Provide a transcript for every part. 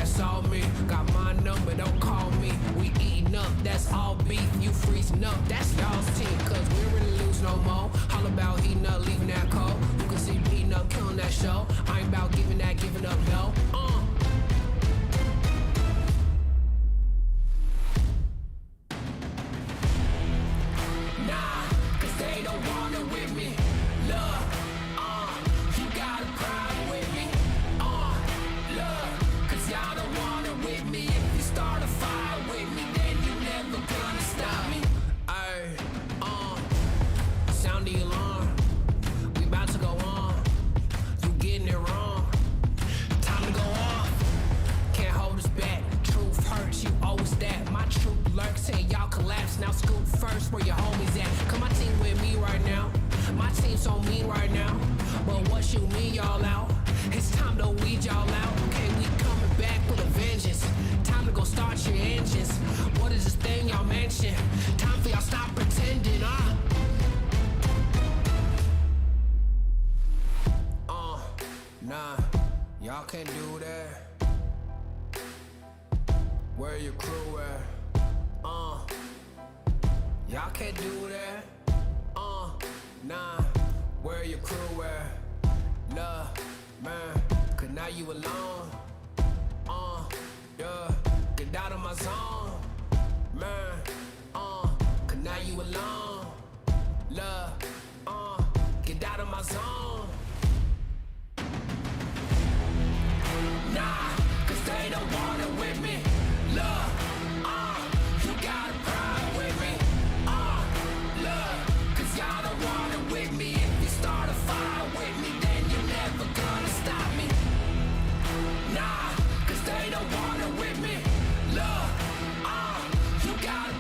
that's all me. Got my number, don't call me. We eating up, that's all beef. You freezing up, that's y'all's team. Cause we ain't really lose no more. All about heating up, leaving that cold. You can see beating up, killing that show. I ain't about giving up, no. Nah, cause they don't want it with me. Love, you got a problem with me. Love, cause y'all don't want it with me. If you start a fire with me, then you never gonna stop me. Ayy, sound the alarm. We about to go on. You getting it wrong. Time to go off. Can't hold us back. Truth hurts, you always that. My truth lurks till y'all collapse. Now scoop first where your homies at. Come my team with me right now. My team's on me right now. But what you mean y'all out? It's time to weed y'all out. Okay, we coming back with a vengeance. Time to go start your engines. What is this thing y'all mention? Time for y'all stop pretending, Nah, y'all can't do that. Where your crew at? Y'all can't do that. Nah, where your crew at? Nah, man, cause now you alone. Yeah, get out of my zone. Man, cause now you alone. Love, get out of my zone. Nah, cause they don't want it with me. Love, you got a problem with me. Love, cause y'all don't want it with me. If you start a fire with me, then you're never gonna stop me. Nah, cause they don't want it with me. Love, you got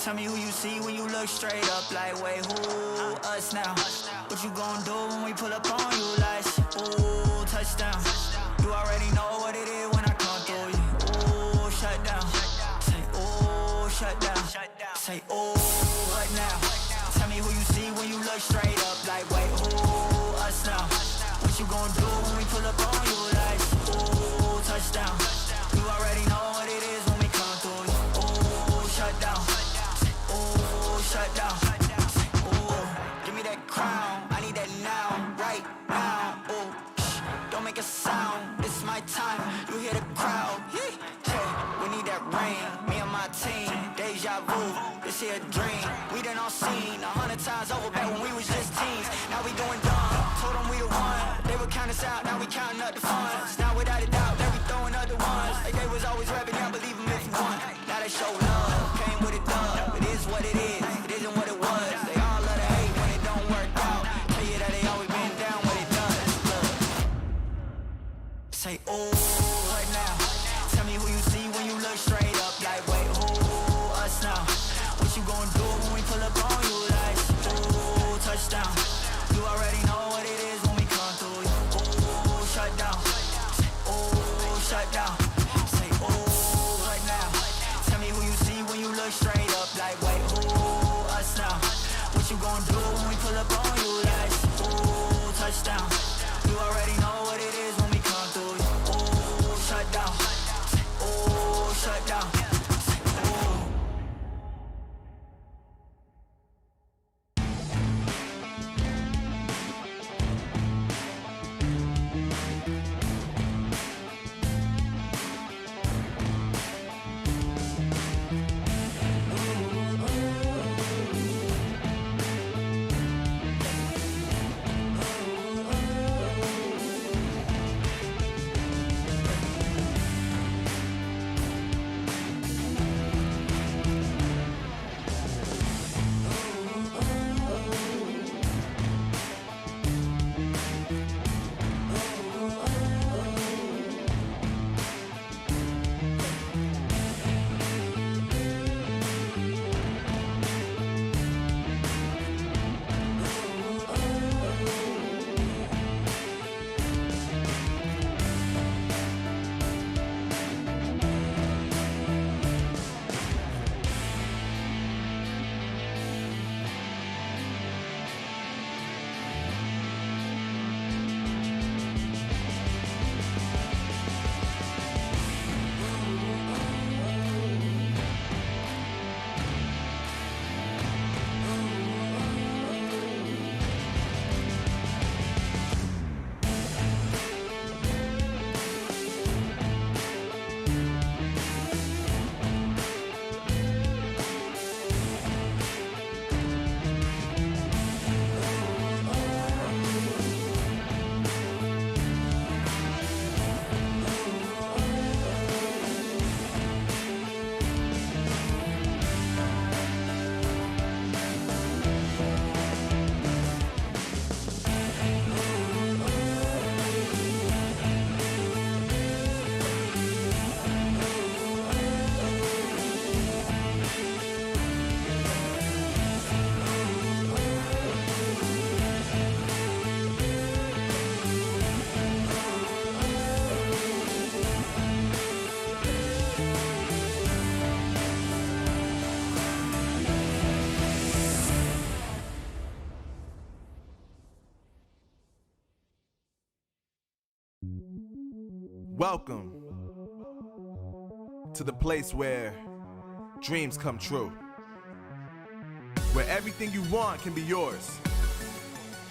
Tell me who you see when you look straight up like, wait, who? Us now. What you gon' do when we pull up on you like, ooh, touchdown. You already know what it is when I come through you. Ooh, shut down. Say, ooh, shut down. Say, ooh, what now? Tell me who you see when you look straight up like, wait, who? Us now. What you gon' do when we pull up on you like, ooh, touchdown. You already know what it is when we come through you. Ooh, shut down. Ooh, shut down. Ooh, give me that crown. I need that now, right now. Ooh, don't make a sound. This is my time. You hear the crowd. Hey, we need that rain. Me and my team. Deja vu. This here a dream. We done all seen 100 times over back when we was just teens. Now we doing dumb. Told them we the one. They would count us out. Now we counting up the funds. Now without a doubt, they be throwing up the ones. Like they was always rapping. I believe them if you want. Now they show love. Came with a dub. It is what it is. It isn't what it was. They all love to hate when it don't work out. Tell you that they always been down when it does. Look. Say, ooh, what now? Tell me who you see when you look straight up like, wait, who? Us now. What you gon' do when we pull up on you like, ooh, touchdown. You already know what it is when we come through you. Ooh, shut down. Ooh, shut down. Say, ooh, what now? Tell me who you see when you look straight up like, wait, who? Us now. What you gon' do when we pull up on you like, ooh, touchdown. You already know what it is when we come through you. Ooh, shut down. Ooh, shut down. Ooh. Welcome to the place where dreams come true, where everything you want can be yours,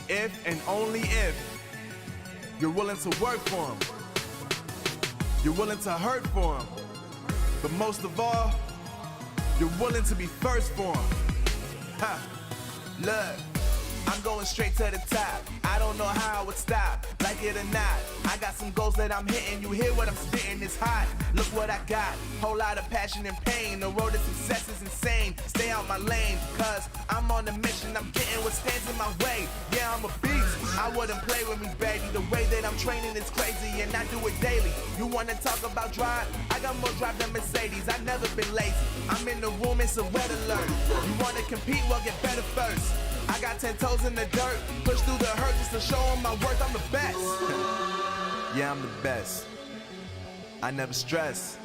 if and only if you're willing to work for them, you're willing to hurt for them, but most of all, you're willing to be first for them. Ha! Look, I'm going straight to the top. I don't know how I would stop, like it or not. I got some goals that I'm hitting. You hear what I'm spitting? It's hot. Look what I got. Whole lot of passion and pain. The road to success is insane. Stay out my lane, cause I'm on a mission. I'm getting what stands in my way. Yeah, I'm a beast. I wouldn't play with me, baby. The way that I'm training is crazy, and I do it daily. You wanna talk about drive? I got more drive than Mercedes. I've never been lazy. I'm in the room, it's a red alert. You wanna compete? Well, get better first. I got 10 toes in the dirt. Push through the hurt just to show them my worth. I'm the best. Yeah, I'm the best. I never stress.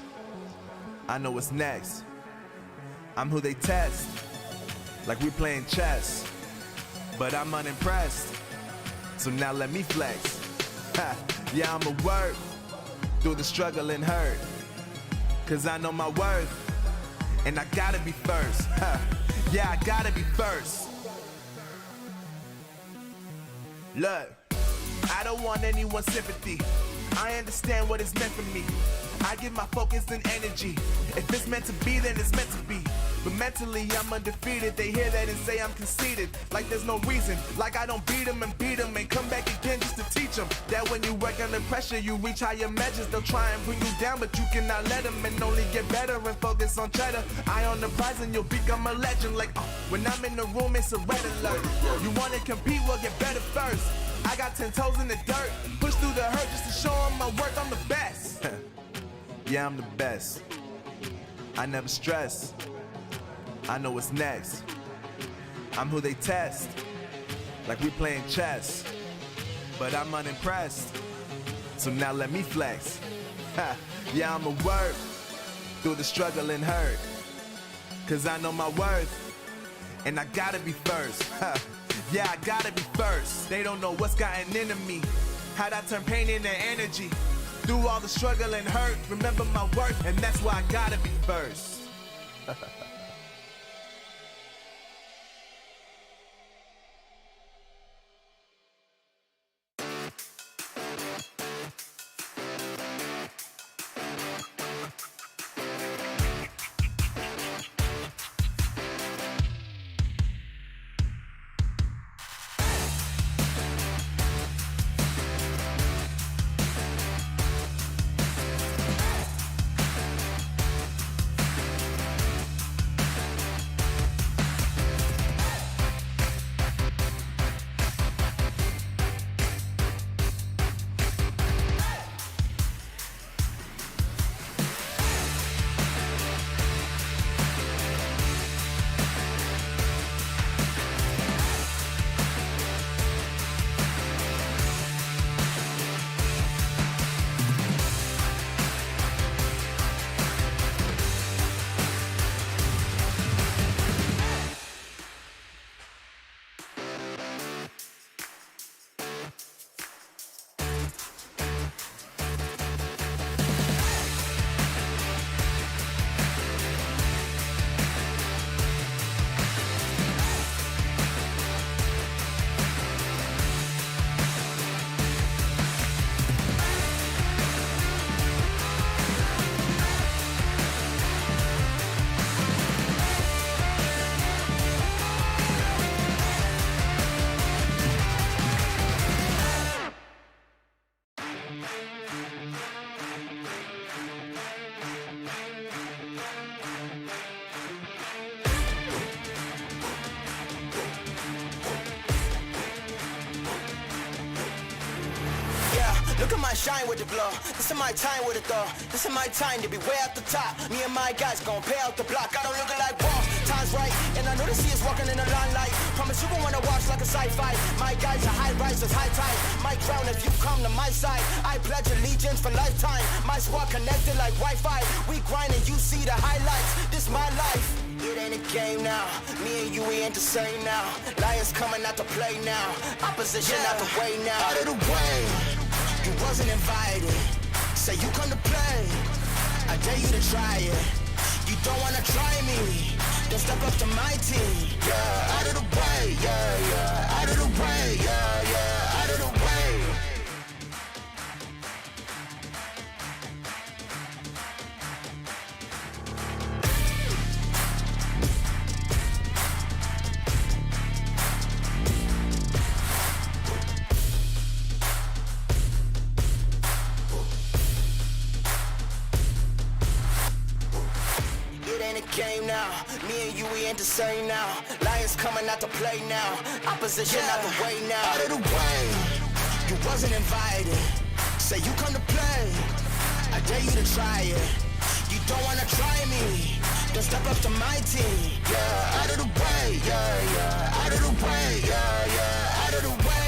I know what's next. I'm who they test, like we playing chess. But I'm unimpressed, so now let me flex. Ha, yeah, I'ma work through the struggle and hurt, cause I know my worth, and I gotta be first. Ha, yeah, I gotta be first. Look, I don't want anyone's sympathy. I understand what it's meant for me. I give my focus and energy. If it's meant to be, then it's meant to be. But mentally, I'm undefeated. They hear that and say I'm conceited. Like there's no reason. Like I don't beat them and come back again just to teach them that when you work under pressure, you reach higher measures. They'll try and bring you down, but you cannot let them, and only get better and focus on cheddar. Eye on the prize and you'll become a legend. Like, when I'm in the room, it's a red alert. You wanna compete? Well, get better first. I got 10 toes in the dirt. Push through the hurt just to show them my worth. I'm the best. Yeah, I'm the best. I never stress. I know what's next. I'm who they test, like we playing chess. But I'm unimpressed, so now let me flex. Ha, yeah, I'ma work through the struggle and hurt, cause I know my worth, and I gotta be first. Ha, yeah, I gotta be first. They don't know what's gotten into me, how'd I turn pain into energy. Through all the struggle and hurt, remember my worth, and that's why I gotta be first. Look at my shine with the glow. This is my time with it though. This is my time to be way at the top. Me and my guys gon' pay out the block. I don't look like boss. Time's right, and I know the sea is walking in a limelight. Promise you gon' wanna watch like a sci-fi. My guys are high risers, high tide. My crown if you come to my side. I pledge allegiance for lifetime. My squad connected like Wi-Fi. We grind and you see the highlights. This my life. It ain't a game now. Me and you, we ain't the same now. Lions coming out to play now. Opposition out the way now. Out of the way. You wasn't invited. Say you come to play. I dare you to try it. You don't wanna try me. Then step up to my team. Yeah, out of the way. Yeah, yeah. Out of the way. Yeah, yeah. Out of the way. ain't the same now. Lions coming out to play now. Opposition out the way now. Out of the way. You wasn't invited. Say you come to play. I dare you to try it. You don't wanna try me. Then step up to my team. Yeah, out of the way. Yeah, yeah. Out of the way. Yeah, yeah. Out of the way.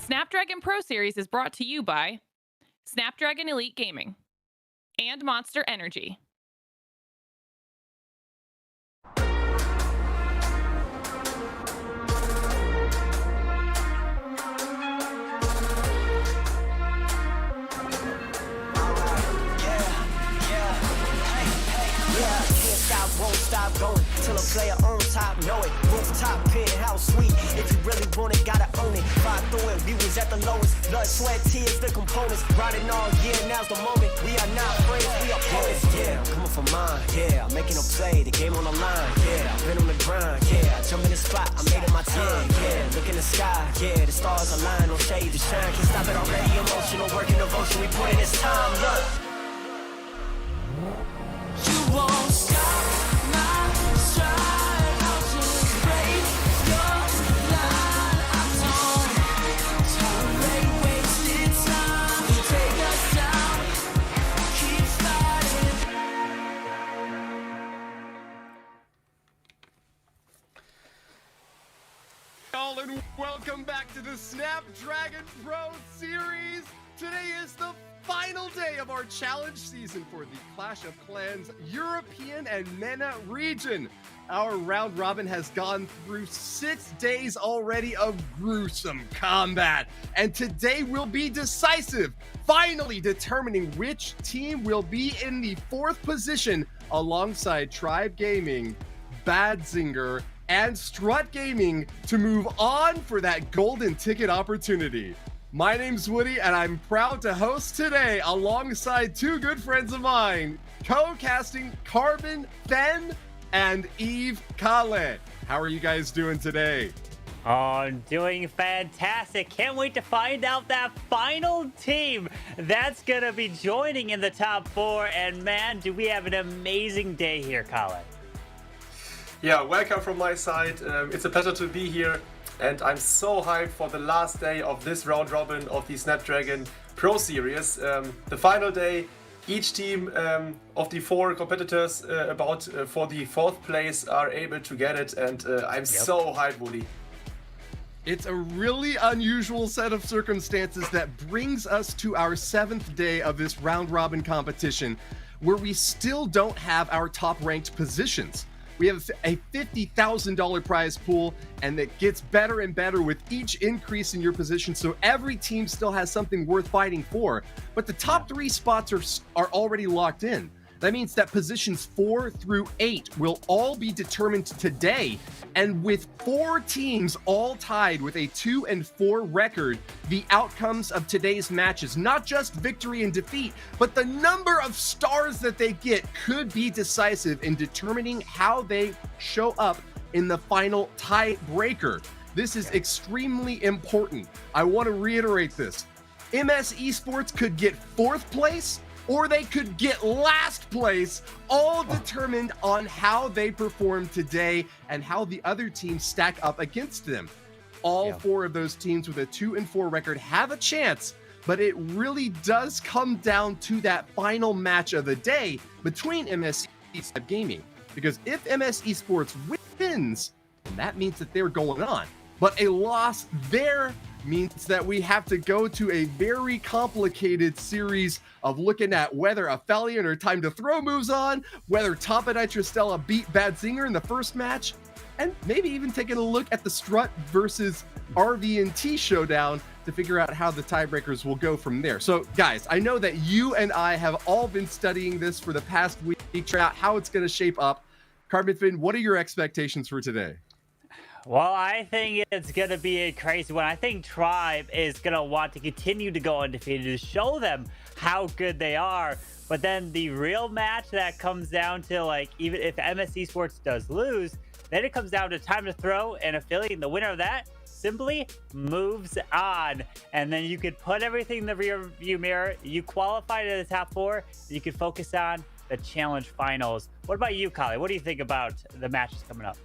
Snapdragon Pro Series is brought to you by Snapdragon Elite Gaming and Monster Energy. Won't stop going till a player on top know it. Rooftop, penthouse suite. If you really want it, gotta own it. Fight through it, we was at the lowest. Blood, sweat, tears, the components. Riding all year, now's the moment. We are not friends, we are opponents. Yeah, I'm coming for mine. Yeah, I'm making a play, the game on the line. Yeah, I've been on the grind. Yeah, I jump in the spot, I made it my time. Yeah, look in the sky. Yeah, the stars align, no shade to shine. Can't stop it already. Emotional work and devotion. We put in this time. Look. You won't stop. And welcome back to the Snapdragon Pro Series. Today is the final day of our challenge season for the Clash of Clans European and MENA region. Our round robin has gone through 6 days already of gruesome combat, and today will be decisive, finally determining which team will be in the 4th position alongside Tribe Gaming, Badzinger, and Strut Gaming to move on for that golden ticket opportunity. My name's Woody, and I'm proud to host today alongside 2 good friends of mine, co-casting Carbon, Fen, and Eve Kale. How are you guys doing today? Oh, I'm doing fantastic. Can't wait to find out that final team that's going to be joining in the top 4. And man, do we have an amazing day here, Colin. Yeah, welcome from my side. It's a pleasure to be here, and I'm so hyped for the last day of this round robin of the Snapdragon Pro Series. The final day, each team of the 4 competitors for the 4th place are able to get it, and I'm so hyped, Woody. It's a really unusual set of circumstances that brings us to our 7th day of this round robin competition, where we still don't have our top ranked positions. We have a $50,000 prize pool, and it gets better and better with each increase in your position, so every team still has something worth fighting for. But the top 3 spots are already locked in. That means that positions 4 through 8 will all be determined today. And with 4 teams all tied with a 2-4 record, the outcomes of today's matches, not just victory and defeat, but the number of stars that they get, could be decisive in determining how they show up in the final tiebreaker. This is extremely important. I want to reiterate this. MS Esports could get 4th place, or they could get last place, all determined on how they perform today and how the other teams stack up against them. All 4 of those teams with a 2-4 record have a chance, but it really does come down to that final match of the day between MS Esports and Gaming. Because if MS Esports wins, and that means that they're going on. But a loss there means that we have to go to a very complicated series of looking at whether Aphelion or Time to Throw moves on, whether Tompinai Tristella beat Badzinger in the first match, and maybe even taking a look at the Strut versus RVNT showdown to figure out how the tiebreakers will go from there. So guys, I know that you and I have all been studying this for the past week, figure out how it's going to shape up. Carbon Fin, what are your expectations for today? Well, I think it's going to be a crazy one. I think Tribe is going to want to continue to go undefeated to show them how good they are. But then the real match that comes down to, like, even if MS Esports does lose, then it comes down to Time to Throw and Aphelion. The winner of that simply moves on. And then you could put everything in the rear view mirror. You qualify to the top 4. You can focus on the challenge finals. What about you, Kali? What do you think about the matches coming up?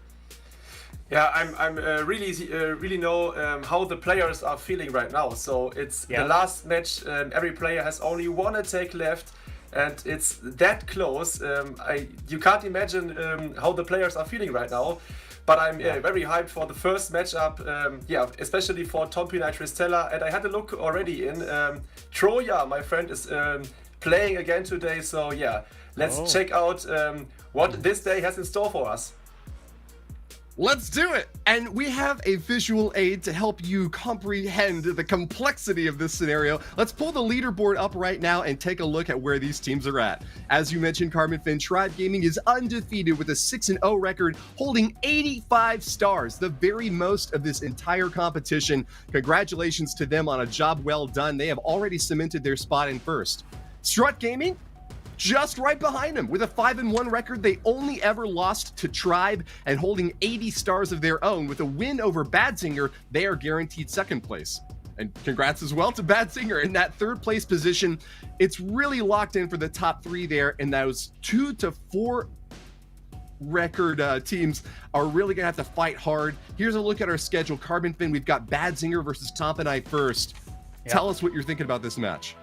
Yeah, I'm really know how the players are feeling right now. So it's the last match. Every player has only one attack left, and it's that close. You can't imagine how the players are feeling right now. But I'm very hyped for the first matchup. Especially for Tompinai Tristella. And I had a look already in Troya. My friend is playing again today. So yeah, let's check out what this day has in store for us. Let's do it! And we have a visual aid to help you comprehend the complexity of this scenario. Let's pull the leaderboard up right now and take a look at where these teams are at. As you mentioned, Carbon Fin, Tribe Gaming is undefeated with a 6-0 record, holding 85 stars, the very most of this entire competition. Congratulations to them on a job well done. They have already cemented their spot in first. Strut Gaming, just right behind them with a 5-1 record. They only ever lost to Tribe, and holding 80 stars of their own with a win over Badzinger, they are guaranteed second place. And congrats as well to Badzinger in that third place position. It's really locked in for the top 3 there, and those 2 to 4 record teams are really gonna have to fight hard. Here's a look at our schedule. Carbon Fin, we've got Badzinger versus Tompinai first. Tell us what you're thinking about this match.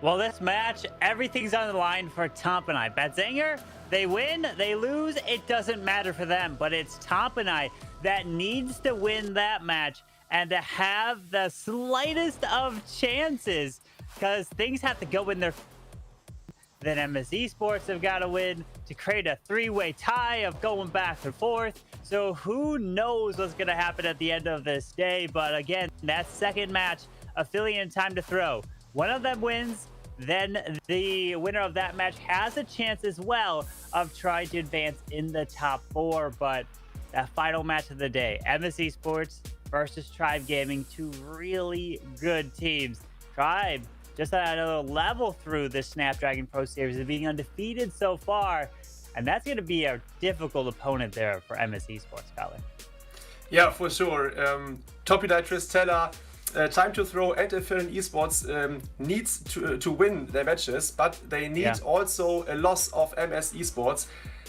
Well, this match, everything's on the line for Tompinai. Badzinger, they win, they lose, it doesn't matter for them. But it's Tompinai that needs to win that match and to have the slightest of chances, because things have to go in their... Then MS Esports have got to win to create a 3-way tie of going back and forth. So who knows what's going to happen at the end of this day. But again, that second match, Aphelion Time to Throw. One of them wins, then the winner of that match has a chance as well of trying to advance in the top 4. But that final match of the day, MS Esports versus Tribe Gaming, 2 really good teams. Tribe just at another level through this Snapdragon Pro Series of being undefeated so far. And that's going to be a difficult opponent there for MS Esports, Colin. Yeah, for sure. Tompinai Tristella, Time to Throw and Aphelion Esports needs to win their matches, but they need also a loss of MS Esports.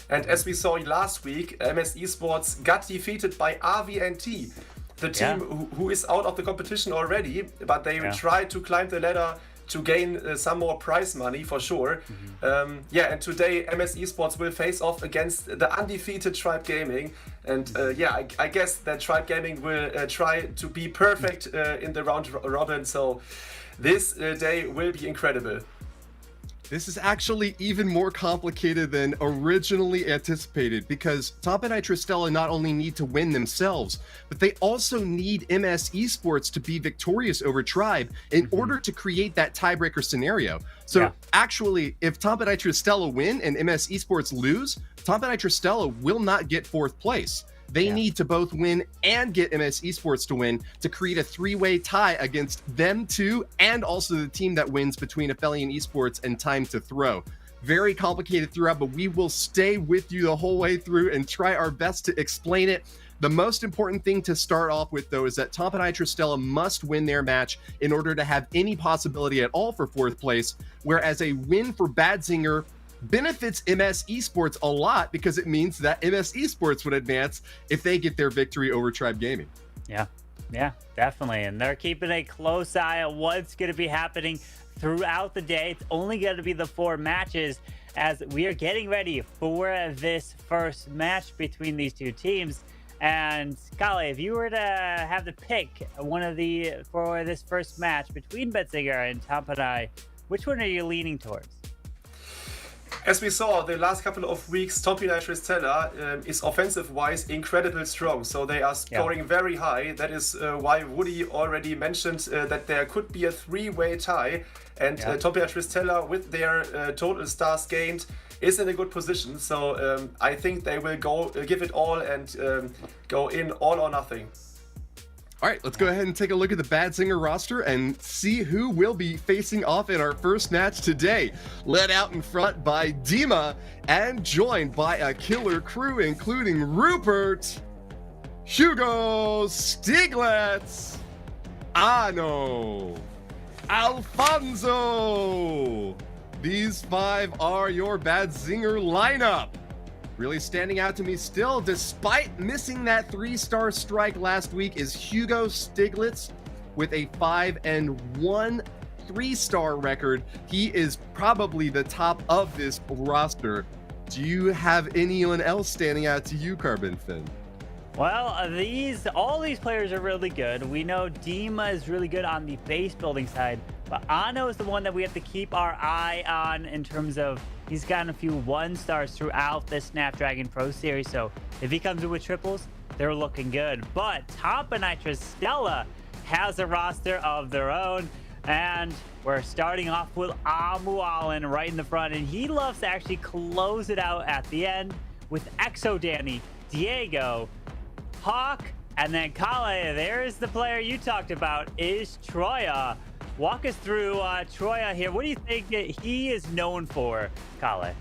And as we saw last week, MS Esports got defeated by RVNT, the team who is out of the competition already, but they try to climb the ladder to gain some more prize money for sure. And today MS Esports will face off against the undefeated Tribe Gaming. And I guess that Tribe Gaming will try to be perfect in the round robin. So this day will be incredible. This is actually even more complicated than originally anticipated, because Tompinai Tristella not only need to win themselves, but they also need MS Esports to be victorious over Tribe in order to create that tiebreaker scenario. So actually, if Tompinai Tristella win and MS Esports lose, Tompinai Tristella will not get 4th place. They need to both win and get MS Esports to win to create a 3-way tie against them two, and also the team that wins between Aphelion Esports and Time to Throw. Very complicated throughout, but we will stay with you the whole way through and try our best to explain it. The most important thing to start off with, though, is that Tompinai Tristella must win their match in order to have any possibility at all for 4th place, whereas a win for Badzinger benefits MS Esports a lot, because it means that MS Esports would advance if they get their victory over Tribe Gaming. Yeah, definitely. And they're keeping a close eye on what's going to be happening throughout the day. It's only going to be the 4 matches as we are getting ready for this first match between these two teams. And Kale, if you were to have to pick one of the for this first match between Badzinger and Tompinai, which one are you leaning towards? As we saw the last couple of weeks, Tompinai Tristella is offensive-wise incredibly strong. So they are scoring very high. That is why Woody already mentioned that there could be a three-way tie. And Tompinai Tristella, with their total stars gained, is in a good position. So I think they will go give it all and go in all or nothing. All right, let's go ahead and take a look at the Badzinger roster and see who will be facing off in our first match today. Led out in front by Dima and joined by a killer crew including Rupert, Hugo, Stiglitz, Anno, Alfonso. These 5 are your Badzinger lineup. Really standing out to me still, despite missing that 3-star strike last week, is Hugo Stiglitz with a 5-1 3-star record. He is probably the top of this roster. Do you have anyone else standing out to you, Carbon Finn? Well, all these players are really good. We know Dima is really good on the base building side, but Anno is the one that we have to keep our eye on in terms of he's gotten a few 1-stars throughout the Snapdragon Pro Series. So if he comes in with triples, they're looking good. But Tompinai Tristella has a roster of their own. And we're starting off with Amualin right in the front. And he loves to actually close it out at the end with Exostana, Diego, Hawk, and then Kale. There's the player you talked about, is Troya. Walk us through Troya here. What do you think he is known for, Kale?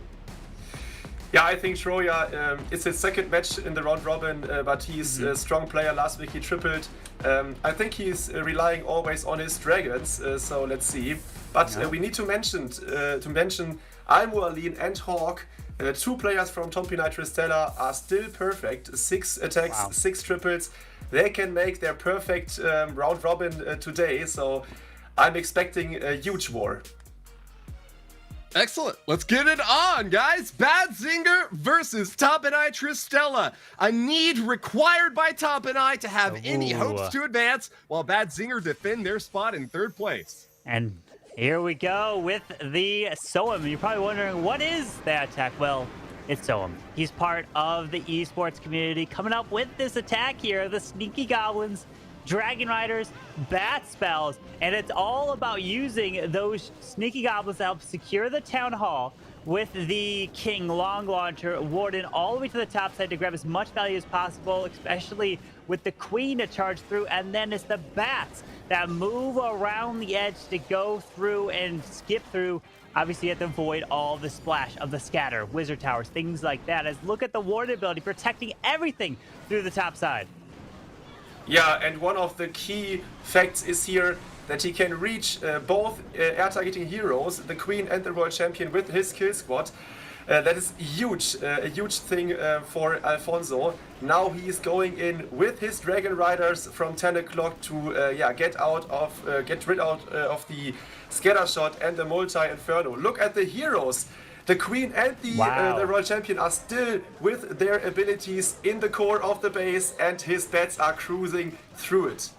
Yeah, I think Troya, it's his second match in the round robin, but he's a strong player. Last week he tripled. I think he's relying always on his dragons, so let's see. But we need to mention Almualin and Hawk. 2 players from Tompinai Tristella are still perfect. 6 attacks, 6 triples. They can make their perfect round robin today, so I'm expecting a huge war. Excellent. Let's get it on, guys. Badzinger versus Tompinai Tristella. A need required by Tompinai to have any hopes to advance, while Badzinger defend their spot in 3rd place. And here we go with the Soam. You're probably wondering, what is that attack? Well, it's Soam. He's part of the esports community, coming up with this attack here, the Sneaky Goblins, Dragon Riders, Bat Spells, and it's all about using those Sneaky Goblins to help secure the Town Hall with the King Long Launcher, Warden all the way to the top side to grab as much value as possible, especially with the Queen to charge through, and then it's the Bats that move around the edge to go through and skip through. Obviously, you have to avoid all the splash of the scatter, wizard towers, things like that. As look at the Warden ability, protecting everything through the top side. Yeah, and one of the key facts is here that he can reach both air targeting heroes, the Queen and the Royal Champion, with his kill squad. That is huge, a huge thing for Alfonso. Now he is going in with his Dragon Riders from 10 o'clock to get rid out of the scatter shot and the multi inferno. Look at the heroes. The Queen and the Royal Champion are still with their abilities in the core of the base, and his bats are cruising through it.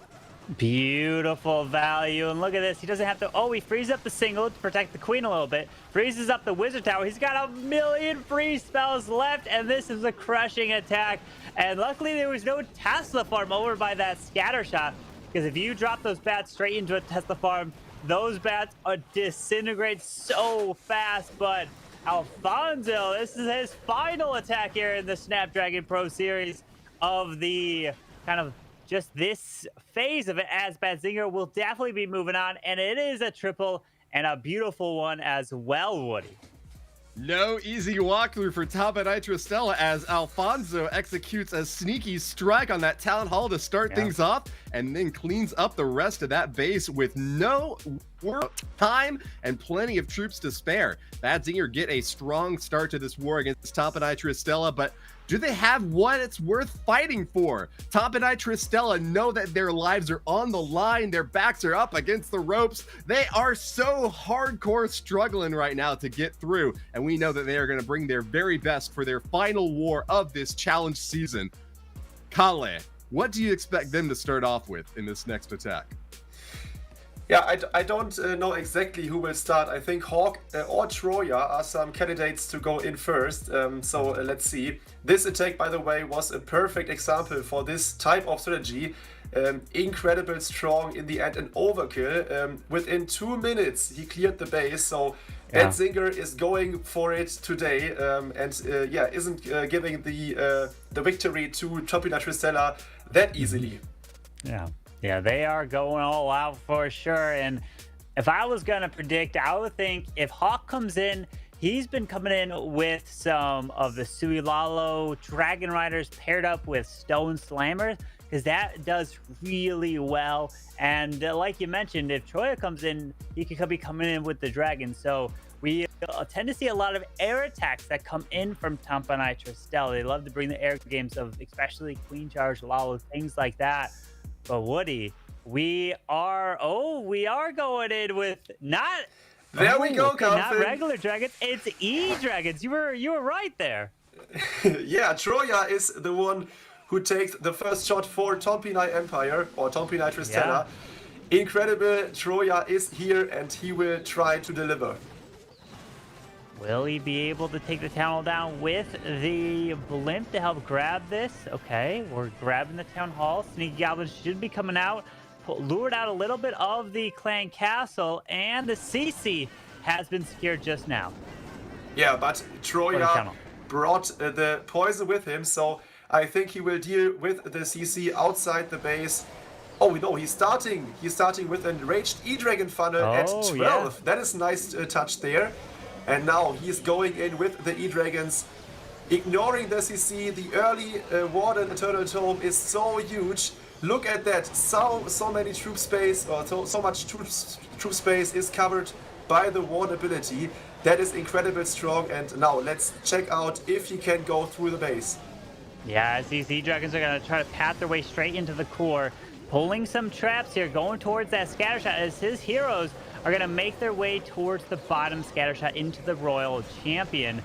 Beautiful value. And look at this. He doesn't have to... Oh, he frees up the single to protect the Queen a little bit. Freezes up the Wizard Tower. He's got 1,000,000 free spells left, and this is a crushing attack. And luckily, there was no Tesla farm over by that scatter shot, because if you drop those bats straight into a Tesla farm, those bats disintegrate so fast. But Alfonso, this is his final attack here in the Snapdragon Pro Series of the kind of just this phase of it, as Badzinger will definitely be moving on, and it is a triple and a beautiful one as well, Woody. No easy walkthrough for Tompinai Tristella as Alfonso executes a sneaky strike on that Town Hall to start things off, and then cleans up the rest of that base with no time and plenty of troops to spare. Badzinger get a strong start to this war against Tompinai Tristella, but do they have what it's worth fighting for? Tompinai Tristella know that their lives are on the line. Their backs are up against the ropes. They are so hardcore struggling right now to get through. And we know that they are going to bring their very best for their final war of this challenge season. Kale, what do you expect them to start off with in this next attack? Yeah, I don't know exactly who will start. I think Hawk or Troya are some candidates to go in first. So let's see. This attack, by the way, was a perfect example for this type of strategy. Incredible strong in the end, an overkill. Within 2 minutes, he cleared the base. So Badzinger is going for it today, and isn't giving the victory to Tompinai Tristella that easily. Yeah, they are going all out for sure. And if I was going to predict, I would think if Hawk comes in, he's been coming in with some of the Suilalo Dragon Riders paired up with Stone Slammers, because that does really well. And like you mentioned, if Troya comes in, he could be coming in with the Dragon. So we tend to see a lot of air attacks that come in from Tompinai Tristella. They love to bring the air games of especially Queen Charge, Lalo, things like that. But Woody, we are going in with not. There we go, Kamil. Not regular dragons. It's E-dragons. You were right there. Yeah, Troya is the one who takes the first shot for Tompinai Empire or Tompinai Tristella. Yeah. Incredible. Troya is here and he will try to deliver. Will he be able to take the town hall down with the blimp to help grab this? Okay, we're grabbing the town hall. Sneaky Goblins should be coming out. Lured out a little bit of the clan castle, and the CC has been secured just now. Yeah, but Troya brought the poison with him, so I think he will deal with the CC outside the base. Oh no, he's starting with an enraged E-Dragon funnel at 12. Yeah. That is a nice touch there. And now he's going in with the E-Dragons, ignoring the CC. The early Warden Eternal Tome is so huge. Look at that. So many troop space, or so much troop space is covered by the Ward ability. That is incredibly strong. And now let's check out if he can go through the base. Yeah, as these E-Dragons are going to try to path their way straight into the core, pulling some traps here, going towards that scatter shot as his heroes are going to make their way towards the bottom scatter shot into the Royal Champion.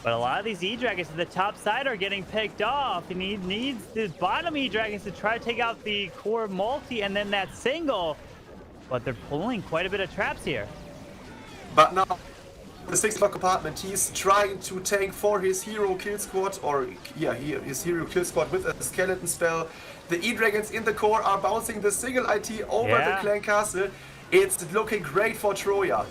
But a lot of these E-Dragons to the top side are getting picked off, and he needs the bottom E-Dragons to try to take out the core multi and then that single. But they're pulling quite a bit of traps here. But now, the 6th block compartment, he's trying to tank for his hero kill squad, his hero kill squad with a skeleton spell. The E-Dragons in the core are bouncing the single IT over the clan castle. It's looking great for Troya.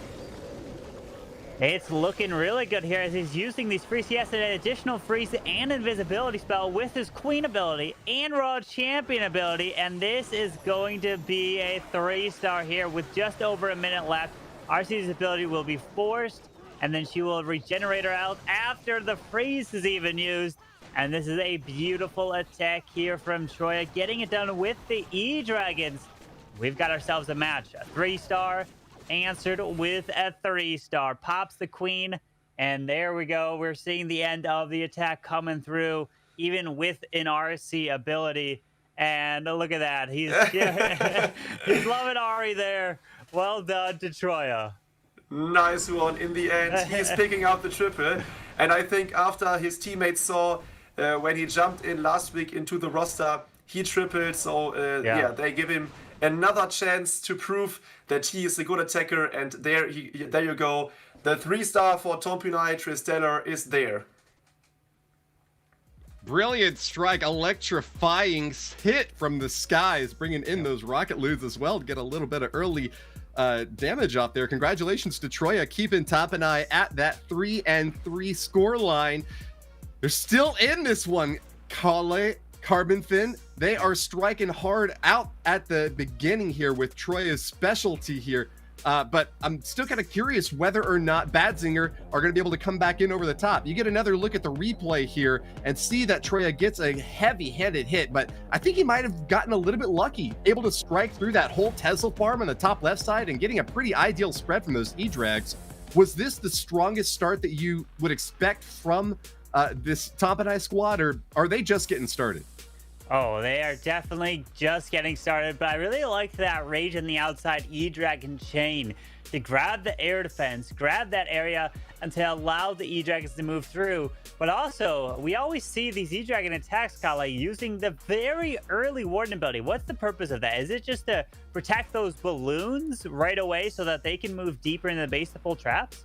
It's looking really good here as he's using these freeze. He has an additional freeze and invisibility spell with his Queen ability and Royal Champion ability. And this is going to be a 3-star here with just over a minute left. RC's ability will be forced, and then she will regenerate her out after the freeze is even used. And this is a beautiful attack here from Troya, getting it done with the E-Dragons. We've got ourselves a match. A 3-star answered with a 3-star. Pops the Queen, and there we go. We're seeing the end of the attack coming through, even with an RC ability. And look at that. He's he's loving Ari there. Well done to Troya. Nice one in the end. He's picking out the triple. And I think after his teammates saw when he jumped in last week into the roster, he tripled. So they give him another chance to prove that he is a good attacker, and there you go. The 3-star for Tompinai Tristella is there. Brilliant strike, electrifying hit from the skies, bringing in those rocket loots as well to get a little bit of early damage off there. Congratulations to Troya, keeping Tompinai at that 3-3 score line. They're still in this one, Carbon Fin. They are striking hard out at the beginning here with Troya's specialty here. But I'm still kind of curious whether or not Badzinger are going to be able to come back in over the top. You get another look at the replay here and see that Troya gets a heavy-handed hit, but I think he might have gotten a little bit lucky, able to strike through that whole Tesla farm on the top left side and getting a pretty ideal spread from those E-Drags. Was this the strongest start that you would expect from this Tompinai squad, or are they just getting started? Oh, they are definitely just getting started, but I really like that Rage on the outside E-Dragon chain to grab the air defense, grab that area, and to allow the E-Dragons to move through. But also, we always see these E-Dragon attacks, Kale, using the very early Warden ability. What's the purpose of that? Is it just to protect those balloons right away so that they can move deeper into the base to pull traps?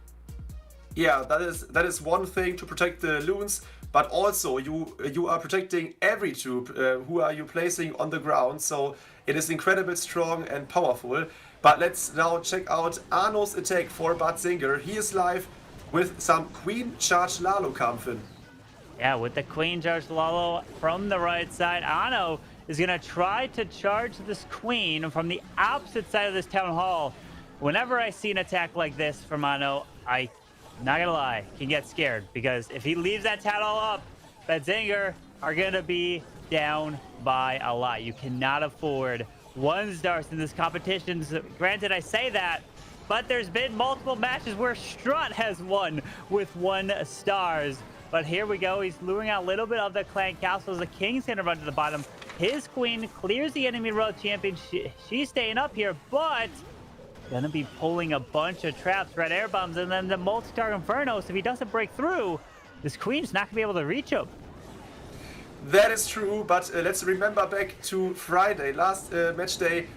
Yeah, that is one thing, to protect the loons, but also you are protecting every troop who are you placing on the ground, so it is incredibly strong and powerful. But let's now check out Anno's attack for Badzinger. He is live with some Queen Charge Lalo Kampfen. Yeah, with the Queen Charge Lalo from the right side, Anno is going to try to charge this Queen from the opposite side of this Town Hall. Whenever I see an attack like this from Anno, I, not gonna lie, can get scared, because if he leaves that Town Hall up, Badzinger are going to be down by a lot. You cannot afford 1 stars in this competition. So, granted, I say that, but there's been multiple matches where Strut has won with 1 stars. But here we go. He's luring out a little bit of the clan castles. The King's gonna run to the bottom. His Queen clears the enemy road champion. She's staying up here, but gonna be pulling a bunch of traps, red air bombs, and then the multi-star Infernos. If he doesn't break through, this Queen's not gonna be able to reach him. That is true, but let's remember back to Friday, last match day.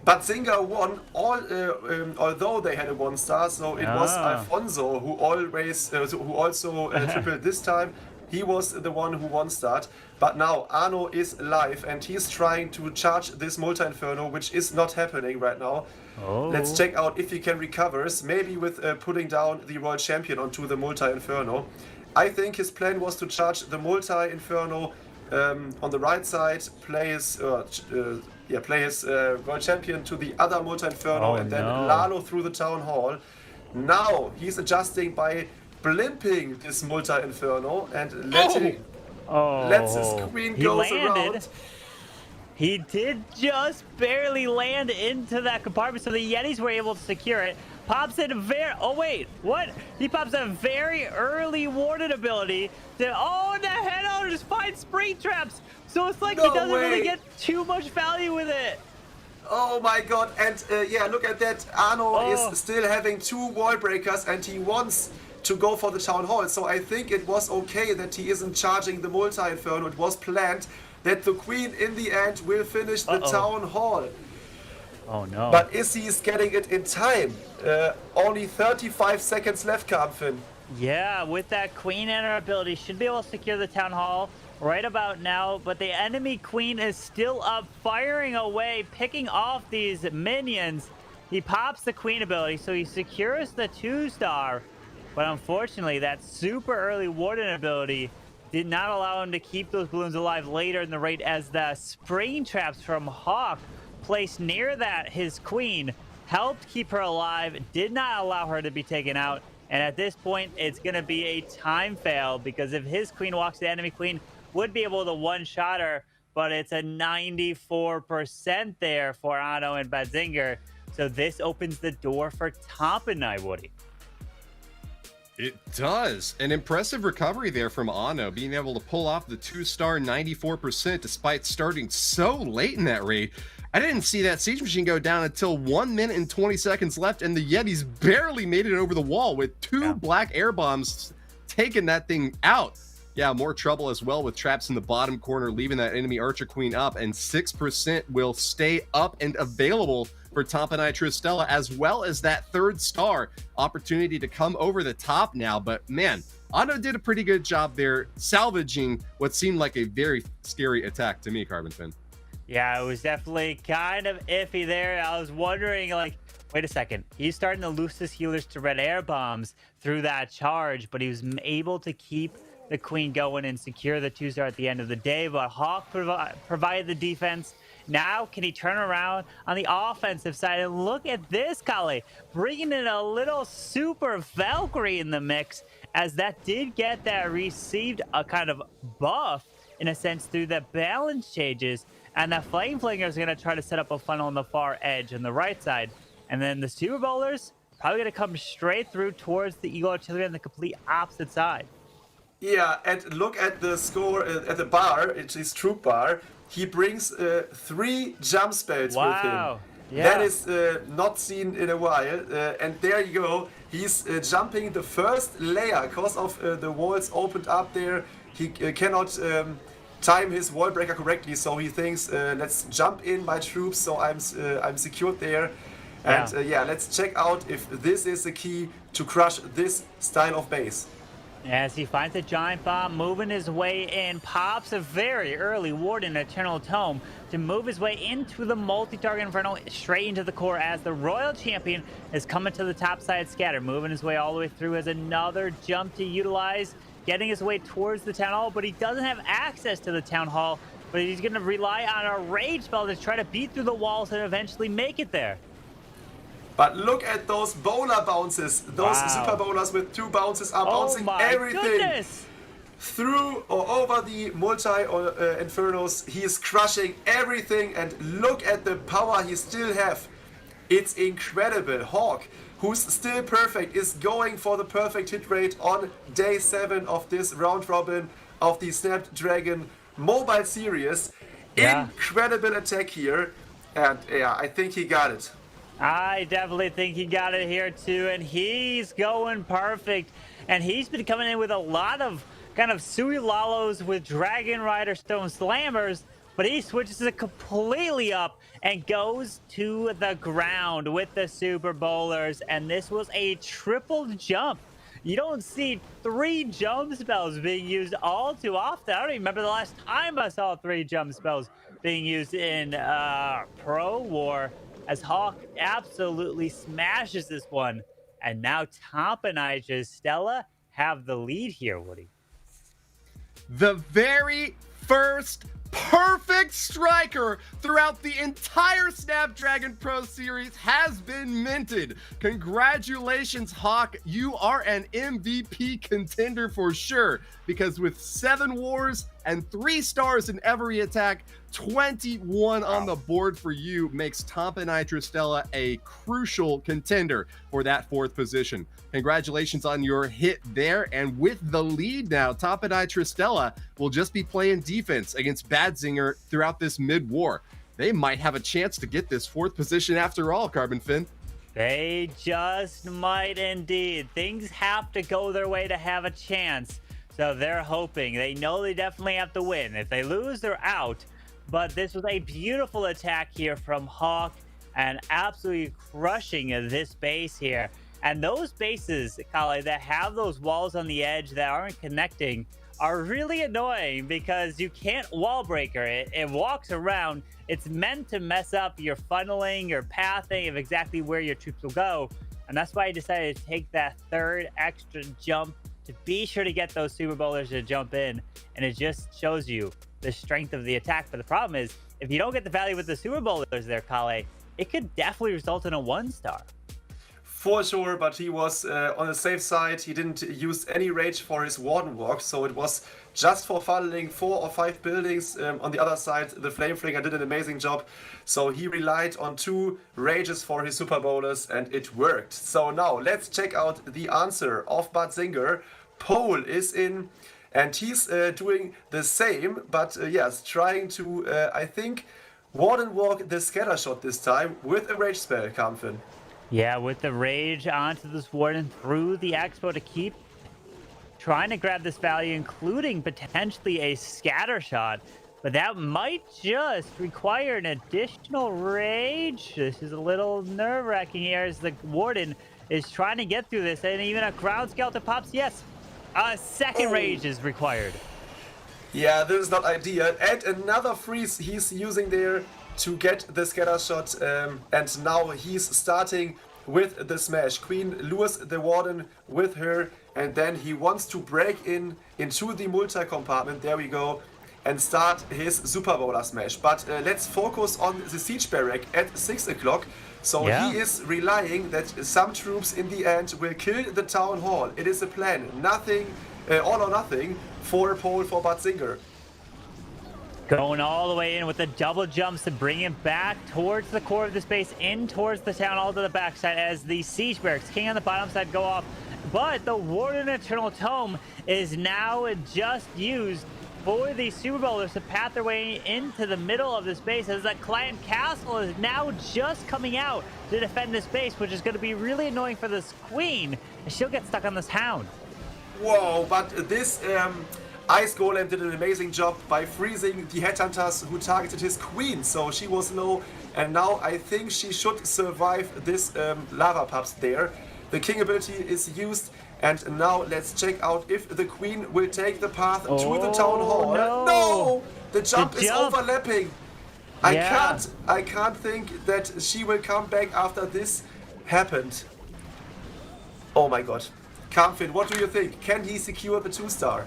Badzinger won, although they had a 1 star, so it was Alfonso who also tripled this time. He was the one who 1 starred, but now Anno is live and he's trying to charge this multi-inferno, which is not happening right now. Let's check out if he can recover, maybe with putting down the Royal Champion onto the multi-inferno. I think his plan was to charge the multi-inferno on the right side, play his Royal Champion to the other multi-inferno, and then Lalo through the Town Hall. Now he's adjusting by blimping this multi-inferno and letting lets his Queen go around. He did just barely land into that compartment, so the Yetis were able to secure it. Pops in what? He pops a very early warded ability to, the head on just finds spring traps. So it's like he doesn't really get too much value with it. Oh my god, and yeah, look at that. Anno is still having 2 wall breakers and he wants to go for the Town Hall. So I think it was okay that he isn't charging the multi-inferno. It was planned that the Queen in the end will finish the Town Hall. Oh no. But is he getting it in time? Only 35 seconds left, Kampfen. Yeah, with that Queen and her ability, should be able to secure the Town Hall right about now. But the enemy Queen is still up, firing away, picking off these minions. He pops the Queen ability, so he secures the 2-star. But unfortunately, that super early Warden ability did not allow him to keep those balloons alive later in the raid, as the spring traps from Hawk placed near his Queen helped keep her alive, did not allow her to be taken out. And at this point, it's going to be a time fail, because if his Queen walks, the enemy Queen would be able to 1-shot her, but it's a 94% there for Anno and Badzinger. So this opens the door for Tompinai, Woody. It does. An impressive recovery there from Anno, being able to pull off the 2-star 94% despite starting so late in that raid. I didn't see that siege machine go down until 1 minute and 20 seconds left, and the Yetis barely made it over the wall with 2 black air bombs taking that thing out. Yeah, more trouble as well with traps in the bottom corner, leaving that enemy Archer Queen up, and 6% will stay up and available for Tompinai Tristella, as well as that 3rd star opportunity to come over the top now. But man, Anno did a pretty good job there, salvaging what seemed like a very scary attack to me, Carbon Fin. Yeah, it was definitely kind of iffy there. I was wondering, like, wait a second. He's starting to loose his healers to red air bombs through that charge, but he was able to keep the Queen going and secure the 2-star at the end of the day. But Hawk provided the defense. Now, can he turn around on the offensive side? And look at this, Kale, bringing in a little super Valkyrie in the mix, as that did get that received a kind of buff, in a sense, through the balance changes. And that Flame Flinger is going to try to set up a funnel on the far edge on the right side. And then the Super Bowlers probably going to come straight through towards the Eagle Artillery on the complete opposite side. Yeah, and look at the score at the bar, it's his troop bar. He brings 3 jump spells with him. That is not seen in a while. And there you go. He's jumping the first layer because of the walls opened up there. He cannot time his wall breaker correctly, so he thinks, let's jump in my troops, so I'm secured there. And yeah, let's check out if this is the key to crush this style of base. As he finds a giant bomb, moving his way in, pops a very early ward in Eternal Tome to move his way into the multi-target Inferno, straight into the core as the Royal Champion is coming to the top side scatter, moving his way all the way through as another jump to utilize, getting his way towards the Town Hall, but he doesn't have access to the Town Hall, but he's going to rely on a Rage spell to try to beat through the walls and eventually make it there. But look at those bowler bounces. Those super bowlers with 2 bounces are bouncing everything through or over the multi-infernos. He is crushing everything, and look at the power he still have. It's incredible. Hawk, who's still perfect, is going for the perfect hit rate on day 7 of this round robin of the Snapdragon Mobile series. Incredible attack here, and yeah, I think he got it. I definitely think he got it here too, and he's going perfect. And he's been coming in with a lot of kind of Sui Lalos with Dragon Rider Stone Slammers, but he switches it completely up and goes to the ground with the Super Bowlers. And this was a triple jump. You don't see 3 jump spells being used all too often. I don't even remember the last time I saw 3 jump spells being used in Pro War, as Hawk absolutely smashes this one. And now Tompinai and Stella have the lead here, Woody. The very first perfect striker throughout the entire Snapdragon Pro Series has been minted. Congratulations, Hawk. You are an MVP contender for sure, because with 7 wars and 3 stars in every attack, 21 on the board for you makes Tompinai Tristella a crucial contender for that 4th position. Congratulations on your hit there, and with the lead now, Tompinai Tristella will just be playing defense against Badzinger throughout this mid-war. They might have a chance to get this 4th position after all, Carbon Fin. They just might indeed. Things have to go their way to have a chance, so they're hoping. They know they definitely have to win. If they lose, they're out. But this was a beautiful attack here from Hawk, and absolutely crushing this base here. And those bases, Kale, that have those walls on the edge that aren't connecting are really annoying, because you can't wall breaker it. It walks around. It's meant to mess up your funneling, your pathing of exactly where your troops will go. And that's why I decided to take that 3rd extra jump to be sure to get those Super Bowlers to jump in. And it just shows you the strength of the attack. But the problem is, if you don't get the value with the Super Bowlers there, Kale, it could definitely result in a 1-star. For sure, but he was on the safe side. He didn't use any rage for his Warden Walk, so it was just for funneling 4 or 5 buildings. On the other side, the Flame Flinger did an amazing job, so he relied on 2 rages for his Super Bowlers, and it worked. So now, let's check out the answer of Badzinger. Pole is in, and he's doing the same, but yes, trying to, I think, Warden Walk the Scatter Shot this time with a rage spell, Kamfin. Yeah, with the rage onto this Warden through the Expo to keep trying to grab this value, including potentially a scatter shot. But that might just require an additional rage. This is a little nerve-wracking here as the Warden is trying to get through this, and even a ground skeleton pops. Yes, a second rage is required. Yeah, this is not ideal. And another freeze he's using there to get the scatter shot, and now he's starting with the smash. Queen lures the Warden with her, and then he wants to break into the multi-compartment, there we go, and start his Super Bowler smash. But let's focus on the siege barrack at 6 o'clock. So he is relying that some troops in the end will kill the town hall. It is a plan. Nothing, all or nothing for a pole for Badzinger. Going all the way in with the double jumps to bring him back towards the core of the space, in towards the town hall to the backside as the siege barracks king on the bottom side go off. But the Warden Eternal Tome is now just used for the Super Bowlers to path their way into the middle of this base, as that Clan Castle is now just coming out to defend this base, which is going to be really annoying for this Queen, and she'll get stuck on this Hound. Whoa, but this Ice Golem did an amazing job by freezing the Headhunters who targeted his Queen, so she was low, and now I think she should survive this Lava Pups there. The King ability is used, and now let's check out if the Queen will take the path to the Town Hall. No! The jump is overlapping. Yeah. I can't think that she will come back after this happened. Oh my god. Kamil, what do you think? Can he secure the 2-star?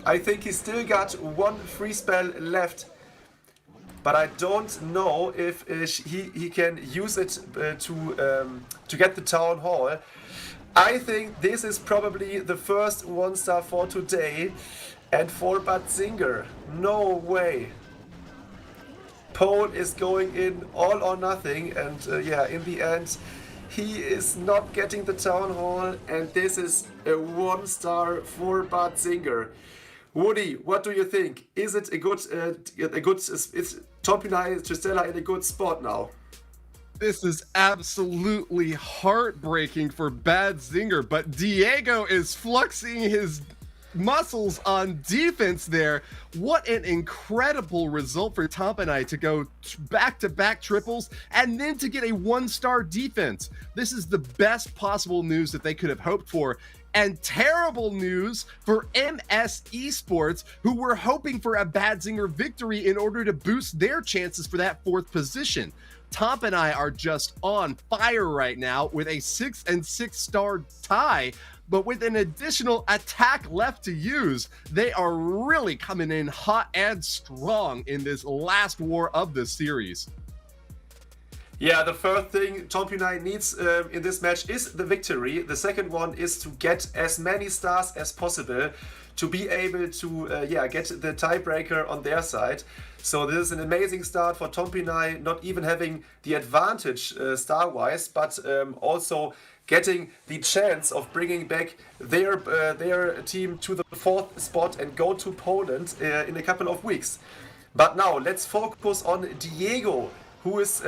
I think he still got one free spell left, but I don't know if he can use it to get the Town Hall. I think this is probably the first 1-star for today, and for Badzinger, no way. Pole is going in all or nothing, and yeah, in the end, he is not getting the Town Hall, and this is a 1-star for Badzinger. Woody, what do you think? Is it is Tompinai Tristella in a good spot now? This is absolutely heartbreaking for Badzinger, but Diego is fluxing his muscles on defense there. What an incredible result for Tompinai to go back-to-back triples and then to get a 1-star defense. This is the best possible news that they could have hoped for. And terrible news for MS Esports, who were hoping for a Badzinger victory in order to boost their chances for that 4th position. Tompinai are just on fire right now with a 6 and 6-star tie, but with an additional attack left to use, they are really coming in hot and strong in this last war of the series. Yeah, the first thing Tompinai needs in this match is the victory. The second one is to get as many stars as possible to be able to get the tiebreaker on their side. So this is an amazing start for Tompinai, not even having the advantage star-wise, but also getting the chance of bringing back their team to the 4th spot and go to Poland in a couple of weeks. But now let's focus on Diego, who is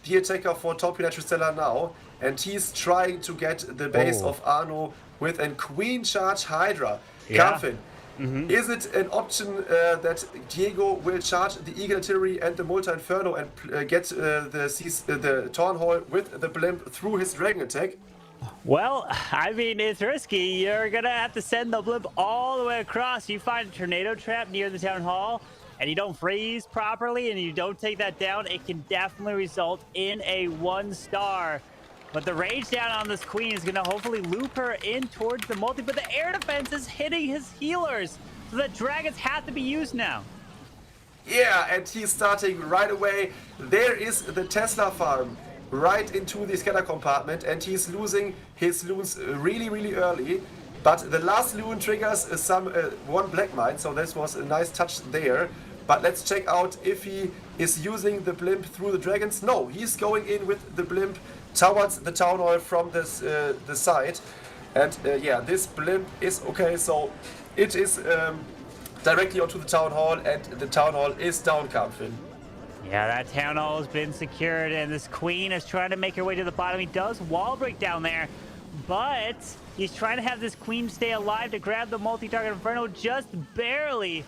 the attacker for Tompinai Tristella now, and he's trying to get the base of Anno with a Queen Charge Hydra. Yeah. Kamil, is it an option that Diego will charge the Eagle Artillery and the Multi Inferno and get the Town Hall with the blimp through his Dragon attack? Well, I mean, it's risky. You're going to have to send the blimp all the way across. You find a tornado trap near the Town Hall, and you don't freeze properly, and you don't take that down, it can definitely result in a 1-star. But the rage down on this Queen is going to hopefully loop her in towards the multi, but the air defense is hitting his healers, so the dragons have to be used now. Yeah, and he's starting right away. There is the Tesla farm right into the scatter compartment, and he's losing his loons really, really early. But the last loon triggers one black mine, so this was a nice touch there. But let's check out if he is using the blimp through the dragons. No, he's going in with the blimp towards the Town Hall from this the side. And yeah, this blimp is okay, so it is directly onto the Town Hall, and the Town Hall is down, Kamil. Yeah, that Town Hall has been secured, and this Queen is trying to make her way to the bottom. He does wall break down there, but he's trying to have this Queen stay alive to grab the multi-target Inferno just barely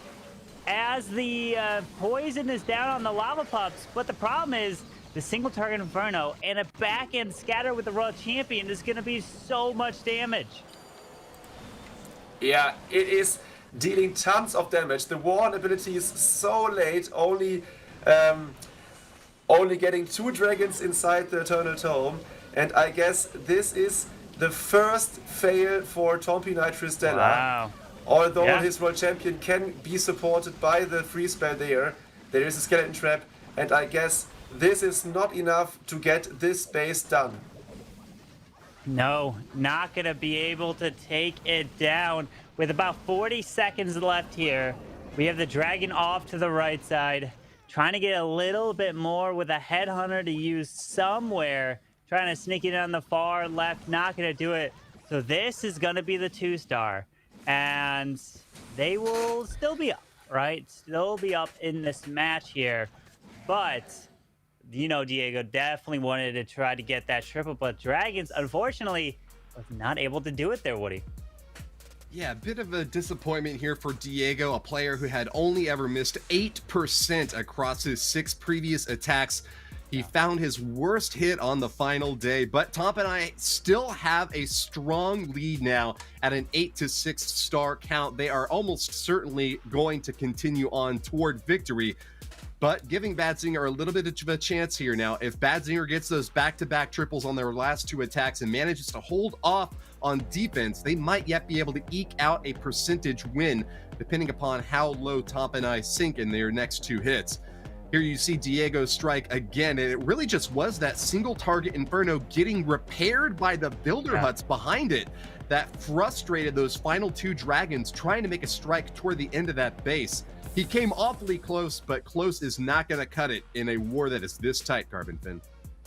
as the poison is down on the Lava Pups. But the problem is the single target Inferno and a back-end scatter with the Royal Champion is going to be so much damage. Yeah, it is dealing tons of damage. The Warren ability is so late, only getting 2 dragons inside the Eternal Tome. And I guess this is the first fail for Tompinai Tristella. Wow. Although his World Champion can be supported by the free spell there is a Skeleton Trap, and I guess this is not enough to get this base done. No, not going to be able to take it down. With about 40 seconds left here, we have the Dragon off to the right side, trying to get a little bit more with a Headhunter to use somewhere, trying to sneak it on the far left, not going to do it. So this is going to be the 2-star. And they will still be up, right? Still be up in this match here. But, you know, Diego definitely wanted to try to get that triple. But Dragons, unfortunately, was not able to do it there, Woody. Yeah, a bit of a disappointment here for Diego, a player who had only ever missed 8% across his 6 previous attacks. He found his worst hit on the final day, but Tompinai still have a strong lead now at an 8 to 6 star count. They are almost certainly going to continue on toward victory, but giving Badzinger a little bit of a chance here now. If Badzinger gets those back-to-back triples on their last 2 attacks and manages to hold off on defense, they might yet be able to eke out a percentage win, depending upon how low Tompinai sink in their next 2 hits. Here you see Diego strike again, and it really just was that single target Inferno getting repaired by the builder huts behind it that frustrated those final 2 dragons trying to make a strike toward the end of that base. He came awfully close, but close is not going to cut it in a war that is this tight, Carbon Fin.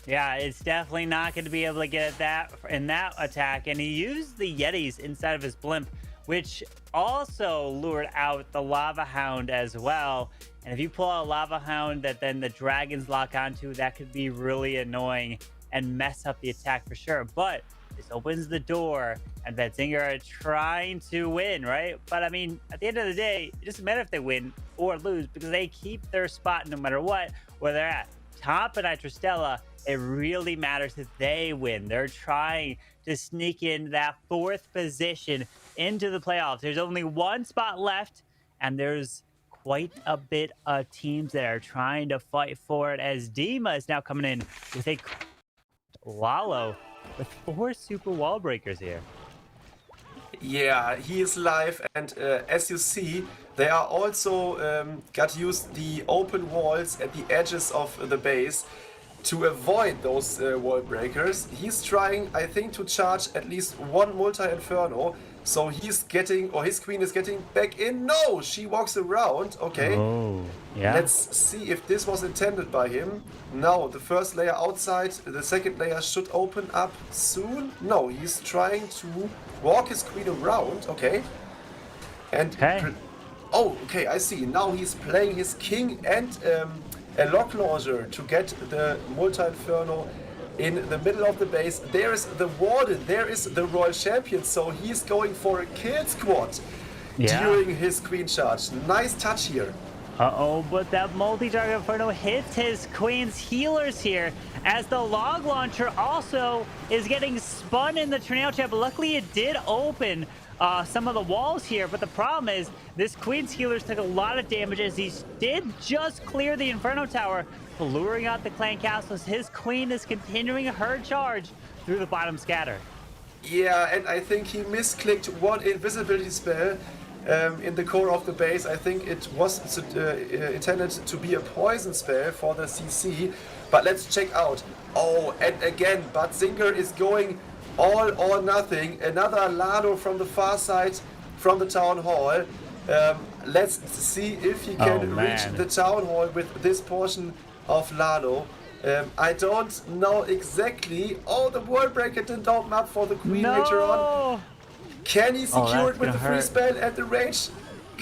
Yeah, it's definitely not going to be able to get at that in that attack, and he used the Yetis inside of his blimp, which also lured out the Lava Hound as well. And if you pull out a Lava Hound that then the dragons lock onto, that could be really annoying and mess up the attack for sure. But this opens the door, and Badzinger are trying to win, right? But I mean, at the end of the day, it doesn't matter if they win or lose because they keep their spot no matter what, where they're at. Tompinai Tristella, it really matters if they win. They're trying to sneak in that 4th position into the playoffs. There's only 1 spot left, and there's quite a bit of teams that are trying to fight for it, as Dima is now coming in with a Lalo with 4 super wall breakers here. Yeah, he is live, and as you see, they are also got used the open walls at the edges of the base to avoid those wall breakers. He's trying, I think, to charge at least 1 multi-inferno. So he's getting, or his queen is getting back in. No, she walks around. Okay. Oh, yeah. Let's see if this was intended by him. Now, the first layer outside, the second layer should open up soon. No, he's trying to walk his queen around. Okay. And oh, okay, I see. Now he's playing his king and a lock launcher to get the multi-inferno in the middle of the base. There is the warden, there is the royal champion, so he's going for a kill squad during his queen charge. Nice touch here. Uh-oh, but that multi-target inferno hits his queen's healers here, as the log launcher also is getting spun in the tornado trap. Luckily, it did open some of the walls here, but the problem is this queen's healers took a lot of damage as he did just clear the inferno tower, luring out the clan castles. His queen is continuing her charge through the bottom scatter. Yeah, and I think he misclicked 1 invisibility spell in the core of the base. I think it was intended to be a poison spell for the CC, but let's check out. Oh, and again, Badzinger is going all or nothing. Another Lado from the far side from the town hall. Let's see if he can reach the town hall with this portion of Lado. I don't know exactly. Oh, the wall breaker didn't open up for the queen later on. Can he secure it with the free spell and the rage?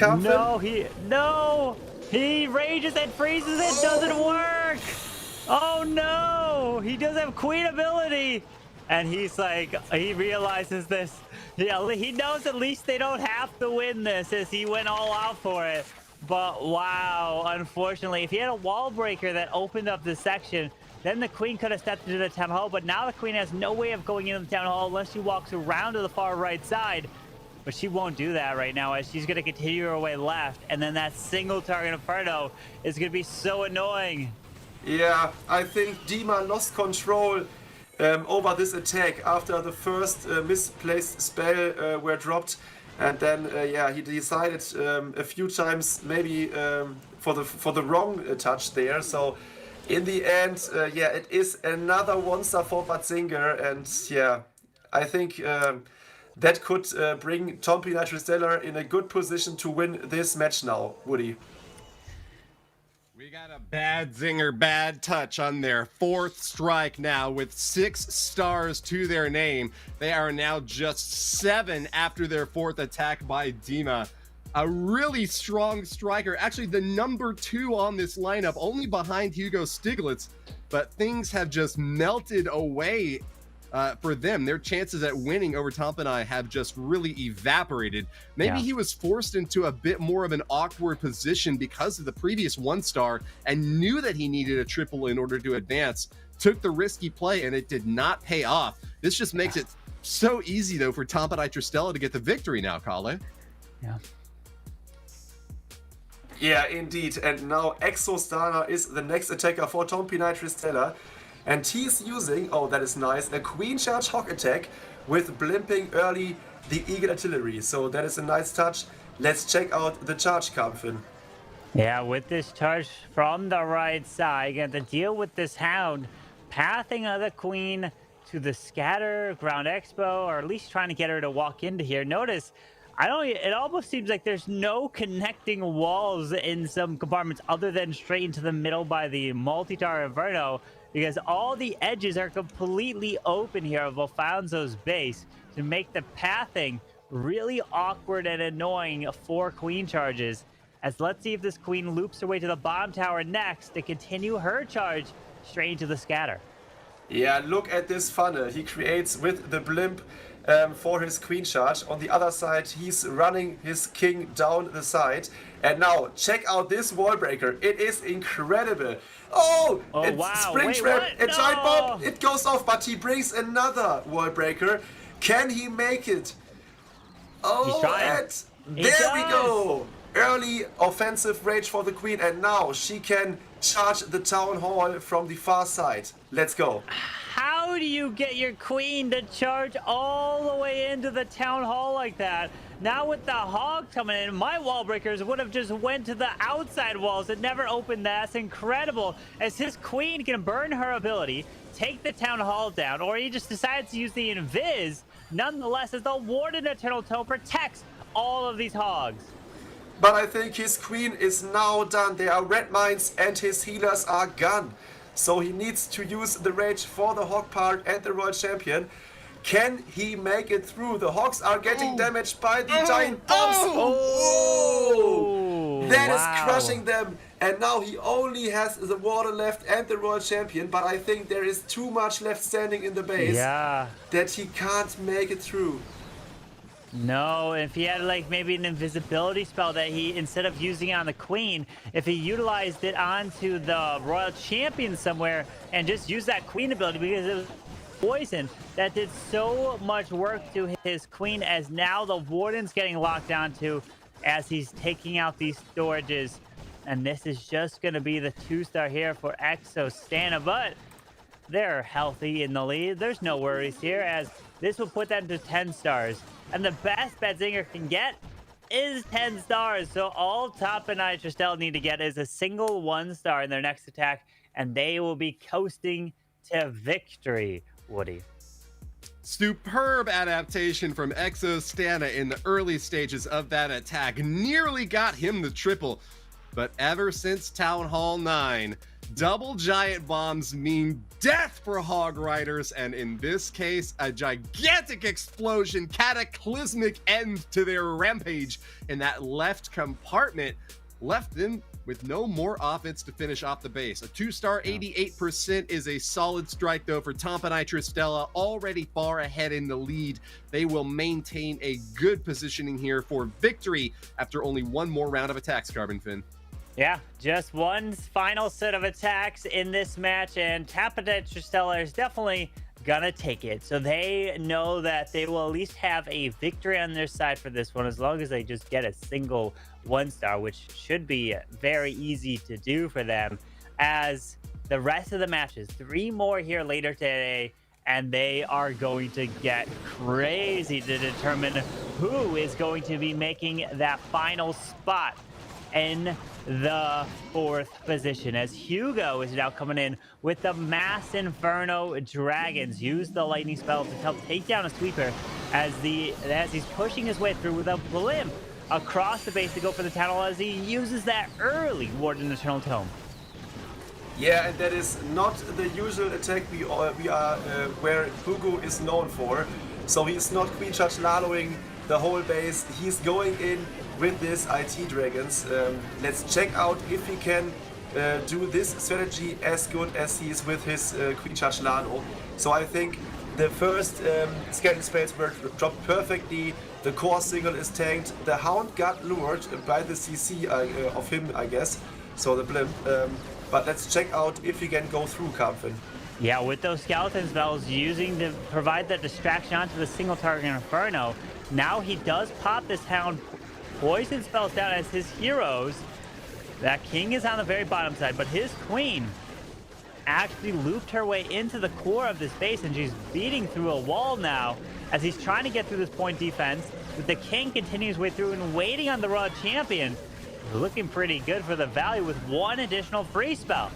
No, he rages and freezes it. Doesn't work. Oh no, he does have queen ability. And he's like, he realizes this. Yeah, he knows at least they don't have to win this, as he went all out for it. But wow, unfortunately, if he had a wall breaker that opened up this section, then the queen could have stepped into the town hall. But now the queen has no way of going into the town hall unless she walks around to the far right side. But she won't do that right now, as she's going to continue her way left. And then that single target inferno is going to be so annoying. Yeah, I think Dima lost control over this attack after the first misplaced spell were dropped, and then yeah, he decided a few times maybe for the wrong touch there. So in the end, yeah, it is another one-star for Badzinger, and yeah, I think that could bring Tompinai Tristella in a good position to win this match now, Woody. We got a Badzinger bad touch on their 4th strike now with 6 stars to their name. They are now just 7 after their 4th attack by Dima. A really strong striker, actually the number 2 on this lineup, only behind Hugo Stiglitz, but things have just melted away for them. Their chances at winning over Tompinai have just really evaporated. Maybe he was forced into a bit more of an awkward position because of the previous 1-star and knew that he needed a triple in order to advance, took the risky play, and it did not pay off. This just makes it so easy, though, for Tompinai Tristella to get the victory now, Kale. Yeah. Yeah, indeed. And now Exostana is the next attacker for Tompinai Tristella. And he's using, oh, that is nice, a Queen Charge Hawk attack with blimping early the Eagle Artillery. So that is a nice touch. Let's check out the charge, Kamil. Yeah, with this charge from the right side, you have to deal with this Hound pathing of the Queen to the scatter ground expo, or at least trying to get her to walk into here. Notice, it almost seems like there's no connecting walls in some compartments other than straight into the middle by the multi-tower Inferno, because all the edges are completely open here of Alfonso's base to make the pathing really awkward and annoying for Queen charges. As let's see if this Queen loops her way to the bomb tower next to continue her charge straight into the scatter. Yeah, look at this funnel he creates with the blimp for his Queen charge. On the other side, he's running his King down the side. And now, check out this wall breaker. It is incredible. Oh it's wow. Spring Wait, Trap, what? a giant bomb. It goes off, but he brings another wall breaker. Can he make it? Oh, and there we go. Early offensive rage for the Queen, and now she can charge the town hall from the far side. Let's go. How do you get your Queen to charge all the way into the town hall like that? Now with the Hog coming in, my wall breakers would have just went to the outside walls and never opened that. That's incredible. As his Queen can burn her ability, take the town hall down, or he just decides to use the invis, nonetheless, as the Warden Eternal Tome protects all of these Hogs. But I think his Queen is now done. There are red mines and his healers are gone. So he needs to use the rage for the Hog part and the Royal Champion. Can he make it through? The Hogs are getting damaged by the giant bombs. That is crushing them. And now he only has the Warder left and the Royal Champion. But I think there is too much left standing in the base that he can't make it through. No, if he had like maybe an invisibility spell that he, instead of using it on the Queen, if he utilized it onto the Royal Champion somewhere and just used that Queen ability, because it was poison that did so much work to his Queen, as now the Warden's getting locked onto as he's taking out these storages. And this is just going to be the 2-star here for Exostana, but they're healthy in the lead. There's no worries here, as this will put them to 10 stars. And the best Badzinger can get is 10 stars. So all Tompinai Tristella need to get is a single 1-star in their next attack, and they will be coasting to victory, Woody. Superb adaptation from Exostana in the early stages of that attack. Nearly got him the triple. But ever since Town Hall 9, double giant bombs mean death for Hog Riders, and in this case, a gigantic explosion, cataclysmic end to their rampage in that left compartment, left them with no more offense to finish off the base. A 2-star 88% is a solid strike, though, for Tompinai Tristella, already far ahead in the lead. They will maintain a good positioning here for victory after only one more round of attacks, Carbon Fin. Yeah, just one final set of attacks in this match, and Tompinai Tristella is definitely gonna take it. So they know that they will at least have a victory on their side for this one, as long as they just get a single 1-star, which should be very easy to do for them. As the rest of the matches, 3 more here later today, and they are going to get crazy to determine who is going to be making that final spot in the 4th position, as Hugo is now coming in with the Mass Inferno Dragons. Use the lightning spell to help take down a sweeper as he's pushing his way through with a blimp across the base to go for the tunnel as he uses that early ward in Eternal Tome. Yeah, and that is not the usual attack we are where Hugo is known for. So he's not Queen Charge Laloing the whole base. He's going in with this IT Dragons. Let's check out if he can do this strategy as good as he is with his Queen Charge Lalo. So I think the first scaling spells were dropped perfectly. The core single is tanked. The Hound got lured by the CC of him, I guess. So the blimp. But let's check out if he can go through Kampfen. Yeah, with those skeleton spells using to provide that distraction onto the single target Inferno, now he does pop this Hound poison spells down as his heroes. That King is on the very bottom side, but his Queen actually looped her way into the core of this base, and she's beating through a wall now as he's trying to get through this point defense. But the King continues way through and waiting on the Raw Champion. Looking pretty good for the value with one additional free spell.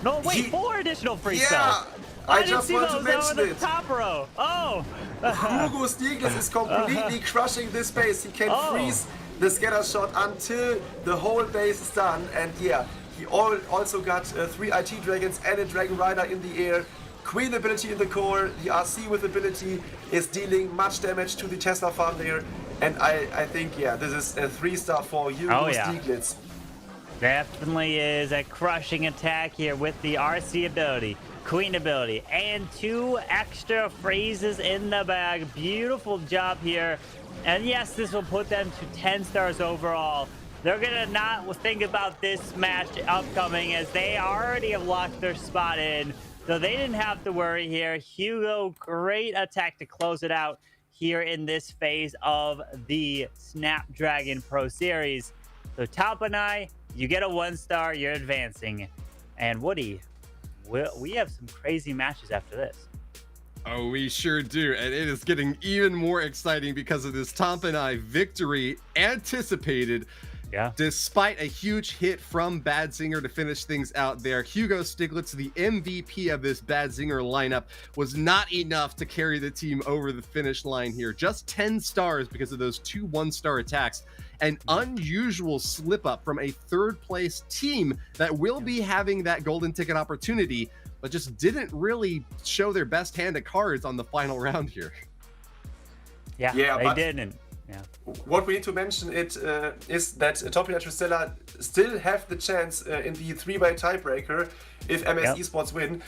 No, wait, 4 additional free spells. I just want to mention it. Top row. Oh. Hugo Stiglitz is completely crushing this base. He can freeze the scatter shot until the whole base is done. And yeah, he also got 3 IT Dragons and a Dragon Rider in the air. Queen ability in the core. The RC with ability is dealing much damage to the Tesla farm there. And I think, yeah, this is a 3-star for Hugo Stiglitz. Definitely is a crushing attack here with the RC ability, Queen ability, and 2 extra phrases in the bag. Beautiful job here. And yes, this will put them to 10 stars overall. They're gonna not think about this match upcoming as they already have locked their spot in. So they didn't have to worry here. Hugo, great attack to close it out here in this phase of the Snapdragon Pro Series. So Tompinai, you get a 1-star, you're advancing. And Woody, we have some crazy matches after this. Oh, we sure do. And it is getting even more exciting because of this Tompinai victory anticipated. Yeah. Despite a huge hit from Badzinger to finish things out there, Hugo Stiglitz, the MVP of this Badzinger lineup, was not enough to carry the team over the finish line here. Just 10 stars because of those 2 1-star attacks. An unusual slip up from a 3rd place team that will be having that golden ticket opportunity, but just didn't really show their best hand of cards on the final round here. Yeah, they didn't. Yeah. What we need to mention is that Tompinai Tristella still have the chance in the 3-way tiebreaker if MS Esports win,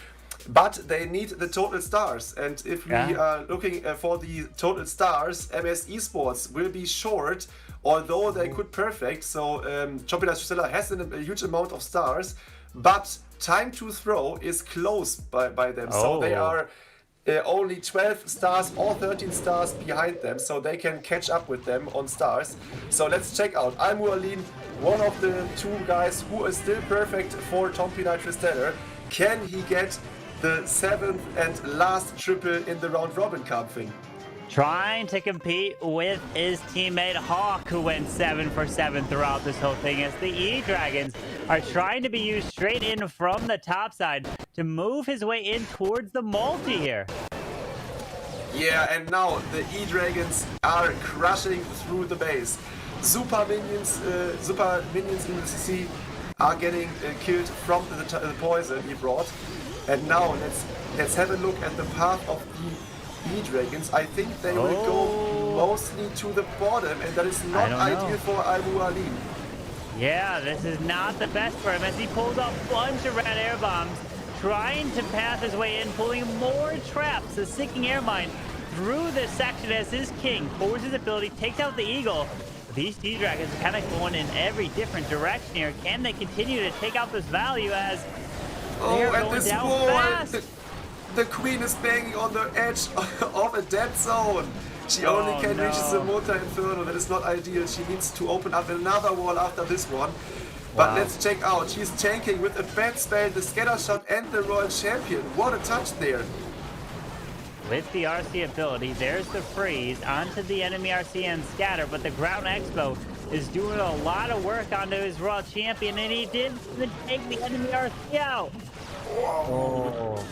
but they need the total stars. And if we are looking for the total stars, MS Esports will be short, although they could perfect. So Tompinai Tristella has a huge amount of stars, but time to throw is close by them. So they are only 12 stars or 13 stars behind them, so they can catch up with them on stars. So let's check out Almualin, one of the 2 guys who is still perfect for Tompinai Tristella. Can he get the 7th and last triple in the round robin Kampfen? Trying to compete with his teammate Hawk, who went 7 for 7 throughout this whole thing, as the E-Dragons are trying to be used straight in from the top side to move his way in towards the multi here. Yeah, and now the E-Dragons are crushing through the base. Super minions in the CC are getting killed from the poison he brought. And now let's have a look at the path of the E-Dragons. I think they will go mostly to the bottom, and that is not ideal for Almualin. Yeah, this is not the best for him as he pulls a bunch of red air bombs, trying to path his way in, pulling more traps, a sinking air mine through this section as his King forwards his ability, takes out the Eagle. These T-Dragons are kind of going in every different direction here. Can they continue to take out this value as they're going down fast? The Queen is banging on the edge of a dead zone. She only can reach the Motor Inferno. That is not ideal. She needs to open up another wall after this one. But let's check out. She's tanking with a bad spell, the Scatter Shot and the Royal Champion. What a touch there. With the RC ability, there's the freeze onto the enemy RC and scatter, but the Ground Expo is doing a lot of work onto his Royal Champion, and he didn't even take the enemy RC out.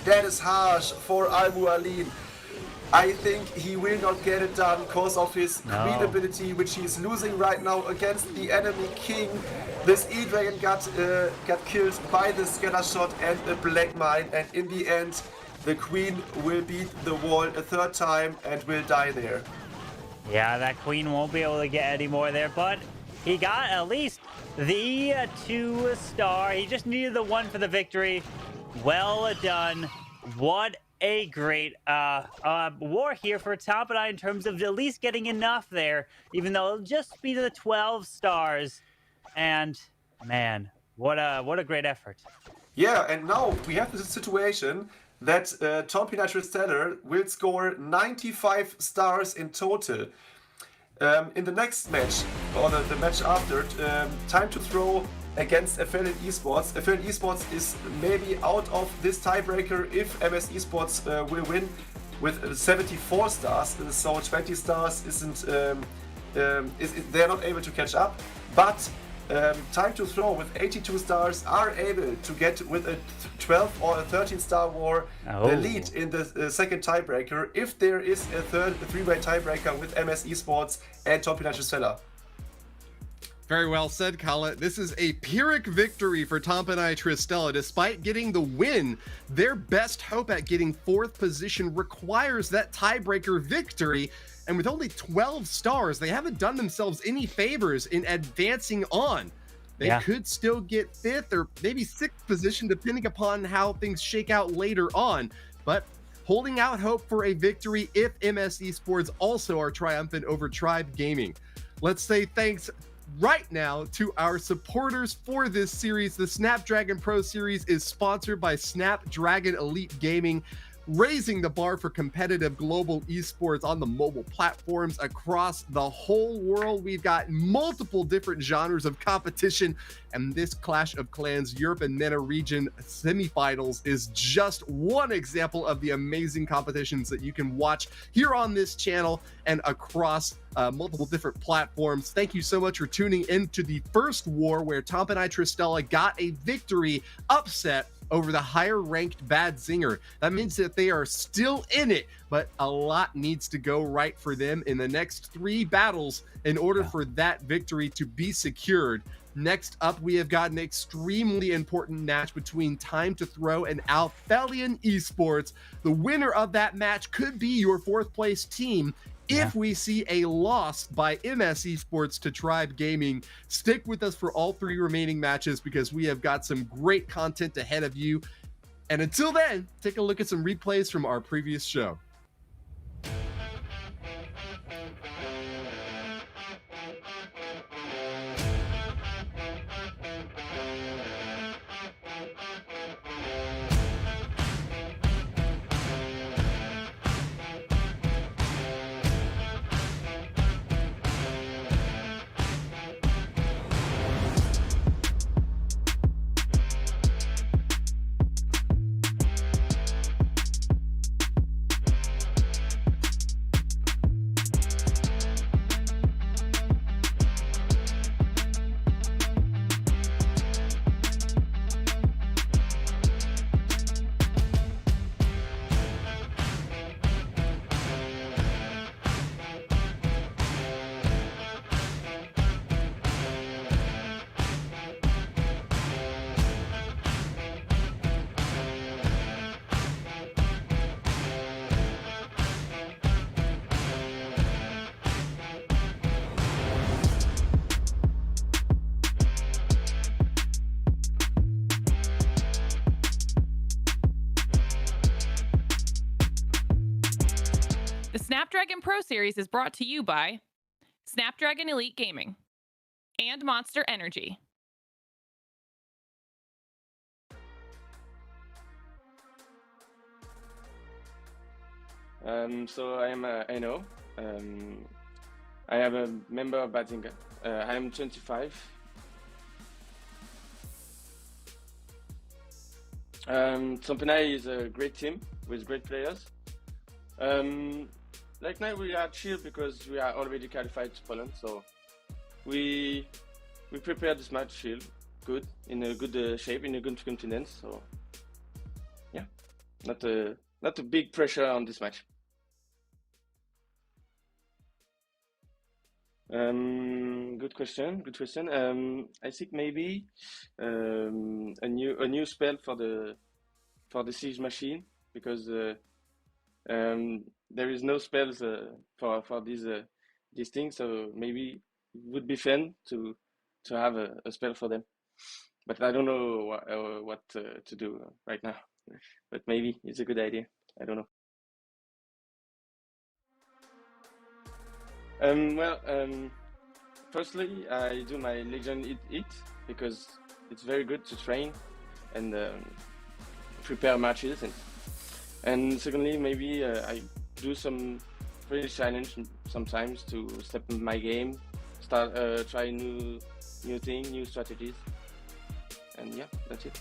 That is harsh for Almualin. I think he will not get it done because of his No. Queen ability, which he is losing right now against the enemy King. This E-Dragon got killed by the scatter shot and the Black Mine, and in the end, the Queen will beat the wall a third time and will die there. Yeah, that Queen won't be able to get any more there, but he got at least the 2-star. He just needed the 1 for the victory. Well done. What a great war here for Tompinai in terms of at least getting enough there, even though it'll just be the 12 stars. And man, what a great effort. Yeah, and now we have this situation that Tompinai Tristeller will score 95 stars in total. In the next match, or the match after, time to throw against Aphelion Esports. Aphelion Esports is maybe out of this tiebreaker if MS Esports will win with 74 stars, so 20 stars isn't, they're not able to catch up, but Time to Throw with 82 stars are able to get with a 12 or a 13 star war the lead in the second tiebreaker if there is a three-way tiebreaker with MS Esports and Tompinai Tristeller. Very well said, Kala. This is a Pyrrhic victory for Tompinai Tristeller. Despite getting the win, their best hope at getting 4th position requires that tiebreaker victory. And with only 12 stars, they haven't done themselves any favors in advancing on. They could still get 5th or maybe 6th position, depending upon how things shake out later on. But holding out hope for a victory if MS Esports also are triumphant over Tribe Gaming. Let's say thanks right now to our supporters for this series. The Snapdragon Pro Series is sponsored by Snapdragon Elite Gaming, raising the bar for competitive global esports on the mobile platforms across the whole world. We've got multiple different genres of competition, and this Clash of Clans Europe and MENA region semifinals is just one example of the amazing competitions that you can watch here on this channel and across multiple different platforms. Thank you so much for tuning in to the first war where Tompinai Tristeller got a victory upset over the higher ranked Badzinger. That means that they are still in it, but a lot needs to go right for them in the next 3 battles in order for that victory to be secured. Next up, we have got an extremely important match between Time to Throw and Aphelion Esports. The winner of that match could be your 4th place team if we see a loss by MS Esports to Tribe Gaming. Stick with us for all 3 remaining matches because we have got some great content ahead of you. And until then, take a look at some replays from our previous show. The Snapdragon Pro Series is brought to you by Snapdragon Elite Gaming and Monster Energy. So I am Anno. I am a member of Badzinger. I am 25. Tompinai is a great team with great players. Like now we are chill because we are already qualified to Poland, so we prepared this match chill, good, in a good shape, in a good confidence. So yeah, not a big pressure on this match. Good question. Good question. I think maybe a new spell for the siege machine, because there is no spells for these things. So maybe it would be fun to have a spell for them. But I don't know what to do right now. But maybe it's a good idea. I don't know. Firstly, I do my Legion Eat because it's very good to train and prepare matches. And secondly, maybe I do some free challenge sometimes to step in my game, start try new thing, new strategies, and yeah, that's it.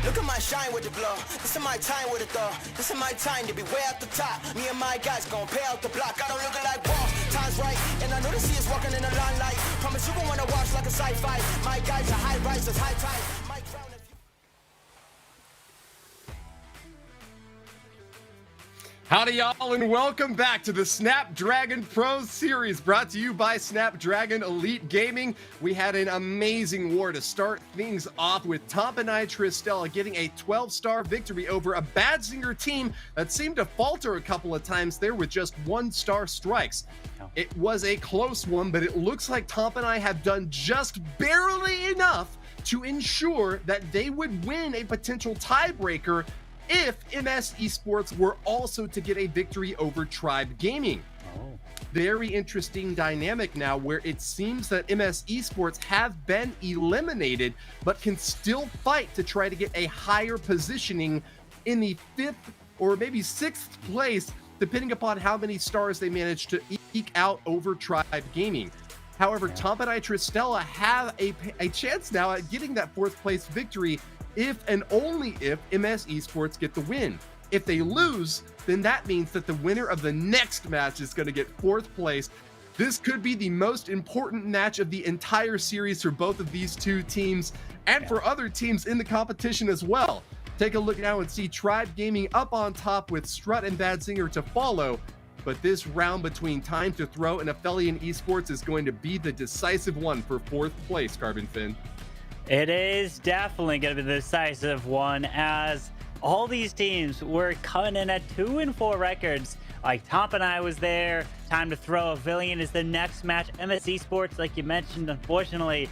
Look at my shine with the glow. This is my time with it though. This is my time to be way at the top. Me and my guys gon' pay out the block. I don't look like boss. Time's right, and I know the sea is walking in the limelight. Promise you gon' wanna watch like a sci-fi. My guys are high risers, high tide. My crown is- Howdy, y'all, and welcome back to the Snapdragon Pro Series, brought to you by Snapdragon Elite Gaming. We had an amazing war to start things off with Tompinai Tristella getting a 12-star victory over a Badzinger team that seemed to falter a couple of times there with just 1-star strikes. It was a close one, but it looks like Tompinai have done just barely enough to ensure that they would win a potential tiebreaker if MS Esports were also to get a victory over Tribe Gaming. Very interesting dynamic now, where it seems that MS Esports have been eliminated, but can still fight to try to get a higher positioning in the 5th or maybe 6th place, depending upon how many stars they manage to eke out over Tribe Gaming. However, Tompinai Tristella have a chance now at getting that 4th place victory if and only if MS Esports get the win. If they lose, then that means that the winner of the next match is going to get 4th place. This could be the most important match of the entire series for both of these two teams and for other teams in the competition as well. Take a look now and see Tribe Gaming up on top with Strut and Badzinger to follow. But this round between Time to Throw and Aphelion Esports is going to be the decisive one for 4th place, Carbon Fin. It is definitely going to be the decisive one, as all these teams were coming in at 2-4 records. Like Tompinai was there. Time to Throw. Aphelion is the next match. MS Esports, like you mentioned, unfortunately,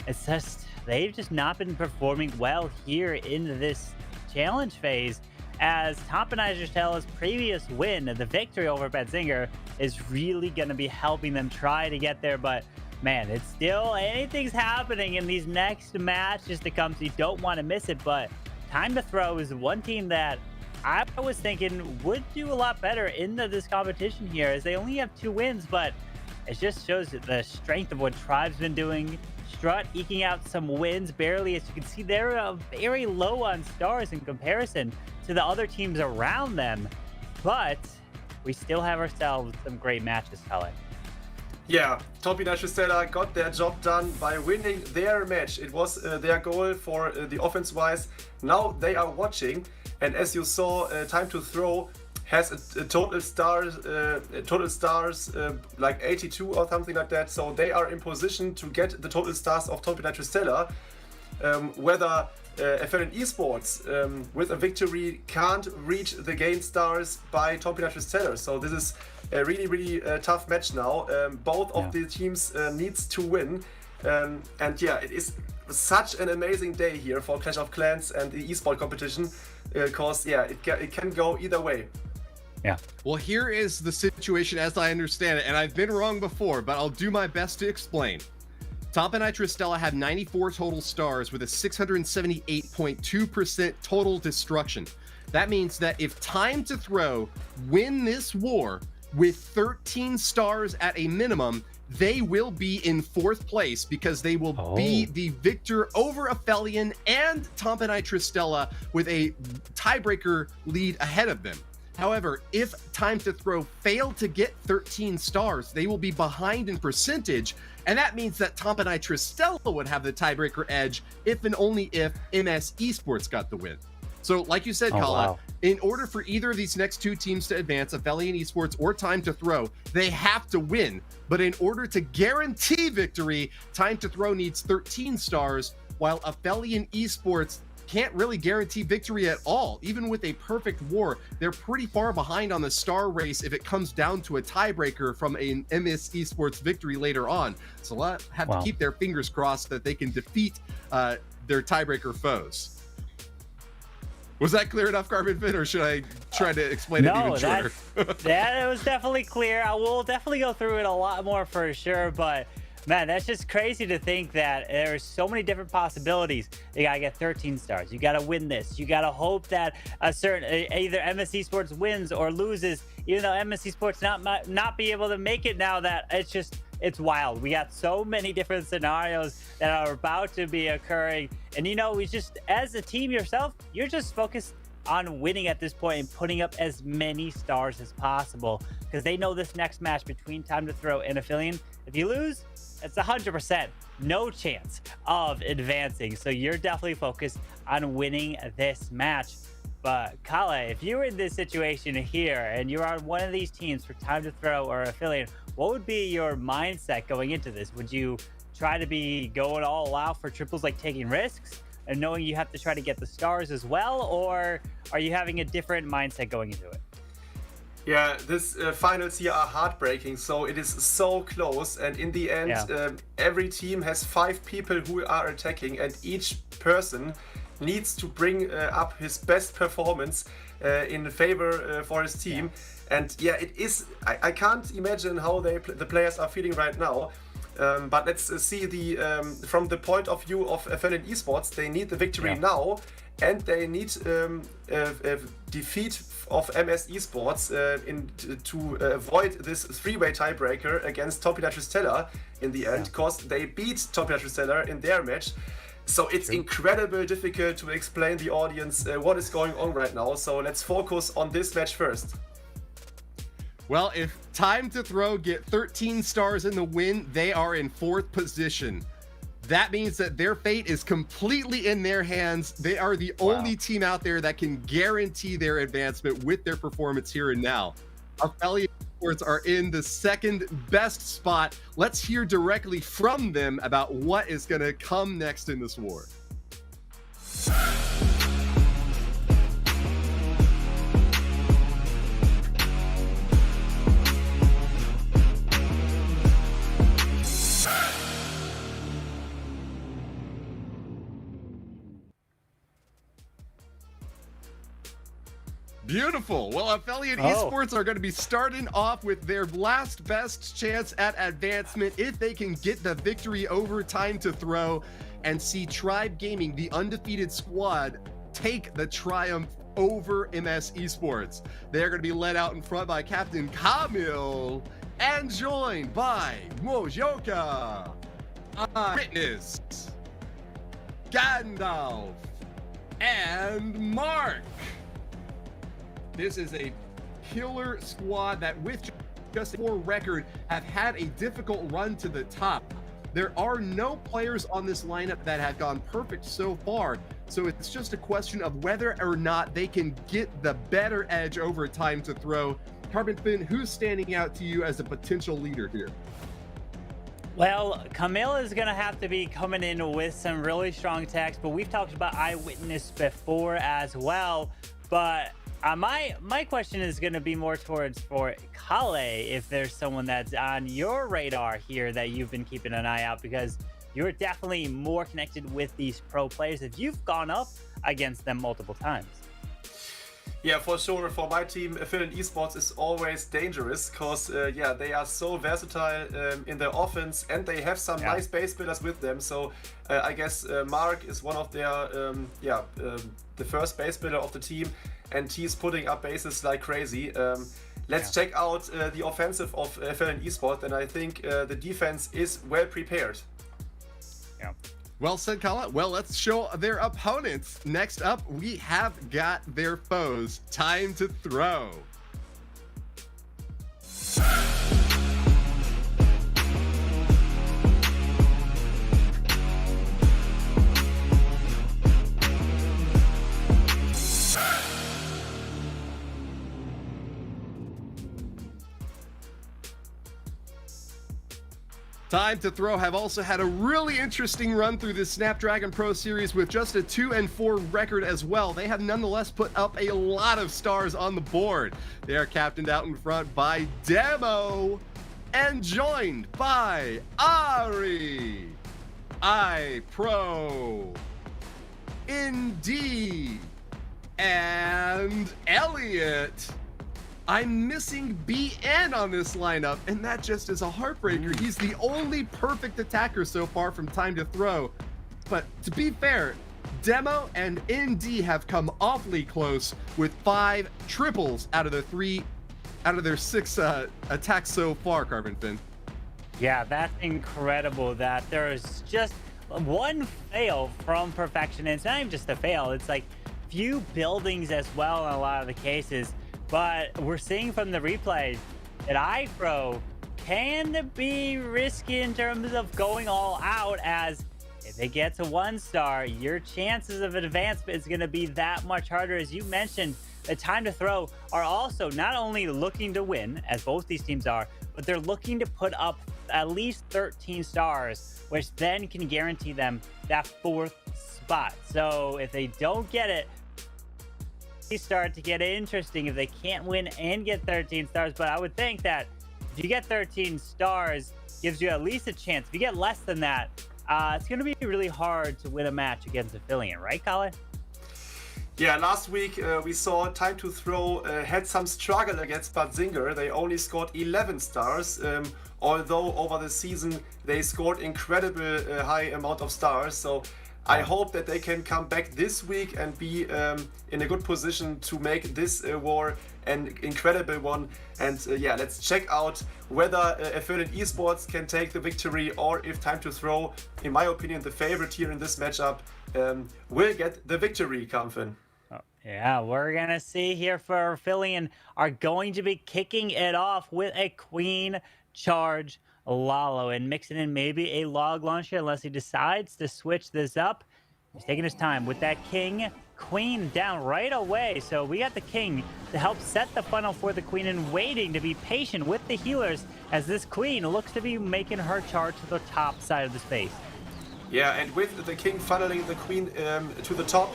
it's just they've just not been performing well here in this challenge phase. As Tompinai Tristella's previous win, the victory over Badzinger, is really going to be helping them try to get there, but man, it's still, anything's happening in these next matches to come, so you don't want to miss it. But Time to Throw is one team that I was thinking would do a lot better in this competition here, as they only have 2 wins, but it just shows the strength of what Tribe's been doing. Strut eking out some wins barely. As you can see, they're very low on stars in comparison to the other teams around them, but we still have ourselves some great matches, Colin. Yeah, Tompinai got their job done by winning their match. It was their goal for the offense-wise. Now they are watching, and as you saw, Time to Throw has a total stars like 82 or something like that. So they are in position to get the total stars of Tompinai. Whether Aphelion Esports with a victory can't reach the gain stars by Tompinai. So this is a really tough match now. Both of the teams needs to win, and yeah, it is such an amazing day here for Clash of Clans and the esport competition, because yeah, it can go either way. Yeah. Well, here is the situation as I understand it, and I've been wrong before, but I'll do my best to explain. Tompinai have 94 total stars with a 678.2% total destruction. That means that if Time to Throw win this war with 13 stars at a minimum, they will be in 4th place because they will be the victor over Aphelion and Tompinai with a tiebreaker lead ahead of them. However, if Time to Throw fail to get 13 stars, they will be behind in percentage, and that means that Tompinai would have the tiebreaker edge if and only if MS Esports got the win. So, like you said, Kala, in order for either of these next 2 teams to advance, Aphelion Esports or Time to Throw, they have to win. But in order to guarantee victory, Time to Throw needs 13 stars, while Aphelion Esports can't really guarantee victory at all. Even with a perfect war, they're pretty far behind on the star race if it comes down to a tiebreaker from an MS Esports victory later on. So they'll have to keep their fingers crossed that they can defeat their tiebreaker foes. Was that clear enough, Carbon, or should I try to explain it even shorter? That was definitely clear. I will definitely go through it a lot more for sure, but man, that's just crazy to think that there's so many different possibilities. You gotta get 13 stars. You gotta win this. You gotta hope that a certain either MS Esports wins or loses, even though MS Esports not be able to make it now. That it's wild. We got so many different scenarios that are about to be occurring, and we just, as a team yourself, you're just focused on winning at this point and putting up as many stars as possible, because they know this next match between Time to Throw and Aphelion, if you lose, it's 100% no chance of advancing. So you're definitely focused on winning this match. But Kale, if you were in this situation here and you're on one of these teams for Time to Throw or Aphelion, what would be your mindset going into this? Would you try to be going all out for triples, like taking risks and knowing you have to try to get the stars as well, or are you having a different mindset going into it? Yeah, this finals here are heartbreaking, so it is so close, and in the end, every team has 5 people who are attacking, and each person needs to bring up his best performance in favor for his team. And yeah, it is, I can't imagine how the players are feeling right now. But let's see from the point of view of Aphelion Esports, they need the victory now, and they need a defeat of MS Esports to avoid this 3-way tiebreaker against Tompinai in the end, because they beat Tompinai in their match. So it's incredibly difficult to explain the audience what is going on right now. So let's focus on this match first. Well, if Time to Throw get 13 stars in the win, they are in 4th position. That means that their fate is completely in their hands. They are the only team out there that can guarantee their advancement with their performance here and now. Aphelion Esports are in the 2nd best spot. Let's hear directly from them about what is going to come next in this war. Beautiful. Well, Aphelion Esports are going to be starting off with their last best chance at advancement if they can get the victory over Time to Throw and see Tribe Gaming, the undefeated squad, take the triumph over MS Esports. They're going to be led out in front by Captain Kamil and joined by Moyoka, Eyewitness, Gandalf, and Mark. This is a killer squad that, with just a 4 record, have had a difficult run to the top. There are no players on this lineup that have gone perfect so far, so it's just a question of whether or not they can get the better edge over time to throw. Carbon Finn, who's standing out to you as a potential leader here? Well, Kamil is going to have to be coming in with some really strong attacks, but we've talked about Eyewitness before as well. But my question is going to be more towards for Kale, if there's someone that's on your radar here that you've been keeping an eye out, because you're definitely more connected with these pro players if you've gone up against them multiple times. Yeah, for sure. For my team, Aphelion Esports is always dangerous because, yeah, they are so versatile in their offense, and they have some nice base builders with them. So I guess Mark is one of their, the first base builder of the team, and he's putting up bases like crazy. Let's check out the offensive of Aphelion Esports, and I think the defense is well prepared. Yeah. Well said, Kala. Well, let's show their opponents. Next up, we have got their foes. Time to throw. Time to Throw have also had a really interesting run through this Snapdragon Pro Series with just a 2-4 record as well. They have nonetheless put up a lot of stars on the board. They are captained out in front by Demo and joined by Ari, iPro, Indy, and Elliot. I'm missing BN on this lineup, and that just is a heartbreaker. He's the only perfect attacker so far from Time to Throw. But to be fair, Demo and ND have come awfully close with 5 triples out of their 6 attacks so far, Carbon Finn. Yeah, that's incredible that there's just one fail from perfection. And it's not even just a fail, it's like few buildings as well in a lot of the cases. But we're seeing from the replays that iPro can be risky in terms of going all out, as if it gets a 1-star, your chances of advancement is going to be that much harder. As you mentioned, the Time to Throw are also not only looking to win, as both these teams are, but they're looking to put up at least 13 stars, which then can guarantee them that 4th spot. So if they don't get it, start to get interesting if they can't win and get 13 stars. But I would think that if you get 13 stars, gives you at least a chance. If you get less than that, it's going to be really hard to win a match against Aphelion, right, Colin? Yeah, last week we saw Time to Throw had some struggle against Badzinger. They only scored 11 stars, although over the season they scored incredible high amount of stars. So I hope that they can come back this week and be in a good position to make this war an incredible one. And yeah, let's check out whether Aphelion Esports can take the victory, or if Time to Throw, in my opinion, the favorite here in this matchup, will get the victory, Kamfin. Yeah, we're going to see here for Aphelion are going to be kicking it off with a Queen Charge Lalo and mixing in maybe a log launcher unless he decides to switch this up. He's taking his time with that King Queen down right away. So we got the King to help set the funnel for the Queen and waiting to be patient with the healers as this Queen looks to be making her charge to the top side of the space. Yeah, and with the King funneling the Queen to the top,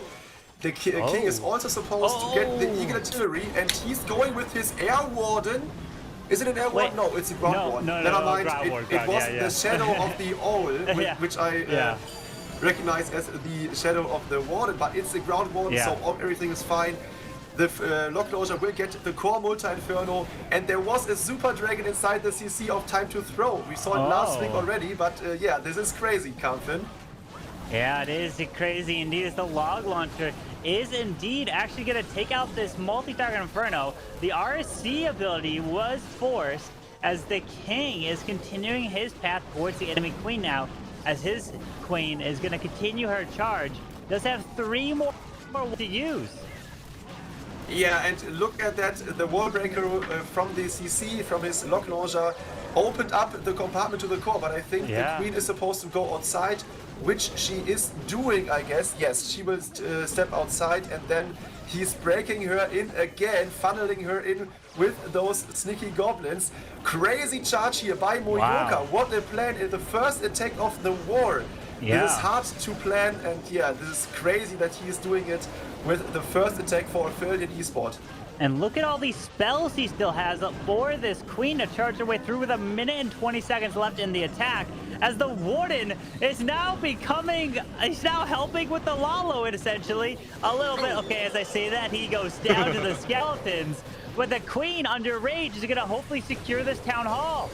the King is also supposed to get the Eagle Artillery, and he's going with his Air Warden. Is it an Air Warden? No, it's a Ground Warden. Never mind, it was the Shadow of the Owl, which I recognize as the Shadow of the Warden, but it's a Ground Warden, so everything is fine. The lock closure will get the core multi-inferno, and there was a Super Dragon inside the CC of Time to Throw. We saw it last week already, but yeah, this is crazy, Kamfin. Yeah, it is crazy indeed. As the log launcher is indeed actually going to take out this multi-target Inferno. The RSC ability was forced as the King is continuing his path towards the enemy Queen now, as his Queen is going to continue her charge. Does have 3 more to use. Yeah, and look at that, the wall breaker from the CC, from his lock launcher, opened up the compartment to the core, but I think the Queen is supposed to go outside, which she is doing, I guess. Yes, she will step outside, and then he's breaking her in again, funneling her in with those sneaky goblins. Crazy charge here by Moyoka. Wow. What a plan in the first attack of the war. Yeah. It is hard to plan, and yeah, this is crazy that he is doing it with the first attack for Aphelion Esport. And look at all these spells he still has for this Queen to charge her way through with 1 minute and 20 seconds left in the attack, as the Warden is now he's now helping with the Lalo, essentially. A little bit, okay, as I say that, he goes down to the skeletons, but the Queen under rage is gonna hopefully secure this Town Hall.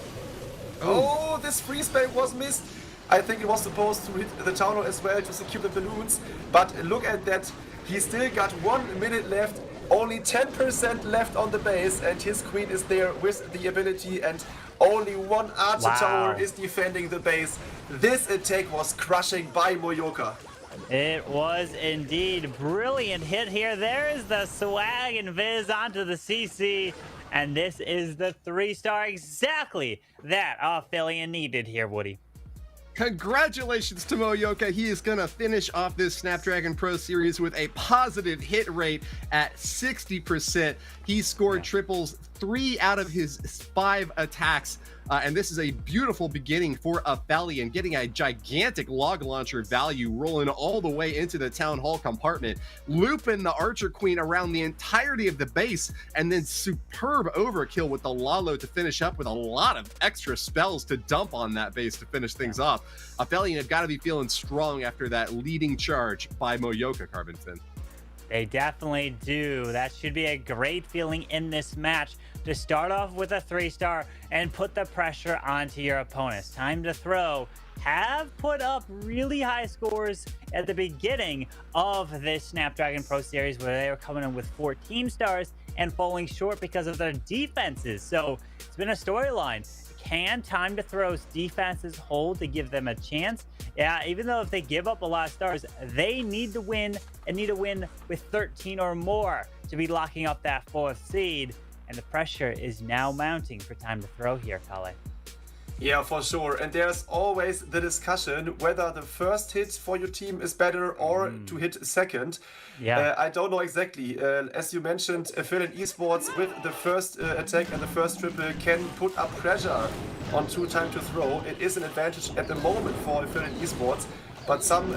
Oh, this freeze spell was missed. I think it was supposed to hit the Town Hall as well to secure the balloons, but look at that. He still got 1 minute left, only 10% left on the base, and his Queen is there with the ability, and only 1 Archer Tower is defending the base. This attack was crushing by Moyoka. It was indeed brilliant hit here. There is the swag and Viz onto the CC, and this is the 3-star exactly that Aphelion needed here, Woody. Congratulations to Moyoka. He is going to finish off this Snapdragon Pro Series with a positive hit rate at 60%. He scored triples 3 out of his 5 attacks. And this is a beautiful beginning for Aphelion, getting a gigantic log launcher value rolling all the way into the Town Hall compartment, looping the Archer Queen around the entirety of the base, and then superb overkill with the Lalo to finish up with a lot of extra spells to dump on that base to finish things off. Aphelion have got to be feeling strong after that leading charge by Moyoka, Carbonfin. They definitely do. That should be a great feeling in this match, to start off with a 3-star and put the pressure onto your opponents. Time to throw have put up really high scores at the beginning of this Snapdragon Pro Series, where they were coming in with 14 stars and falling short because of their defenses. So it's been a storyline. Can Time to Throw's defenses hold to give them a chance? Yeah, even though if they give up a lot of stars, they need to win, and need to win with 13 or more to be locking up that 4th seed. And the pressure is now mounting for Time to Throw here, Kale. Yeah, for sure. And there's always the discussion whether the first hit for your team is better or to hit second. Yeah. I don't know exactly. As you mentioned, Aphelion Esports with the first attack and the first triple can put up pressure onto Time to Throw. It is an advantage at the moment for Aphelion Esports, but some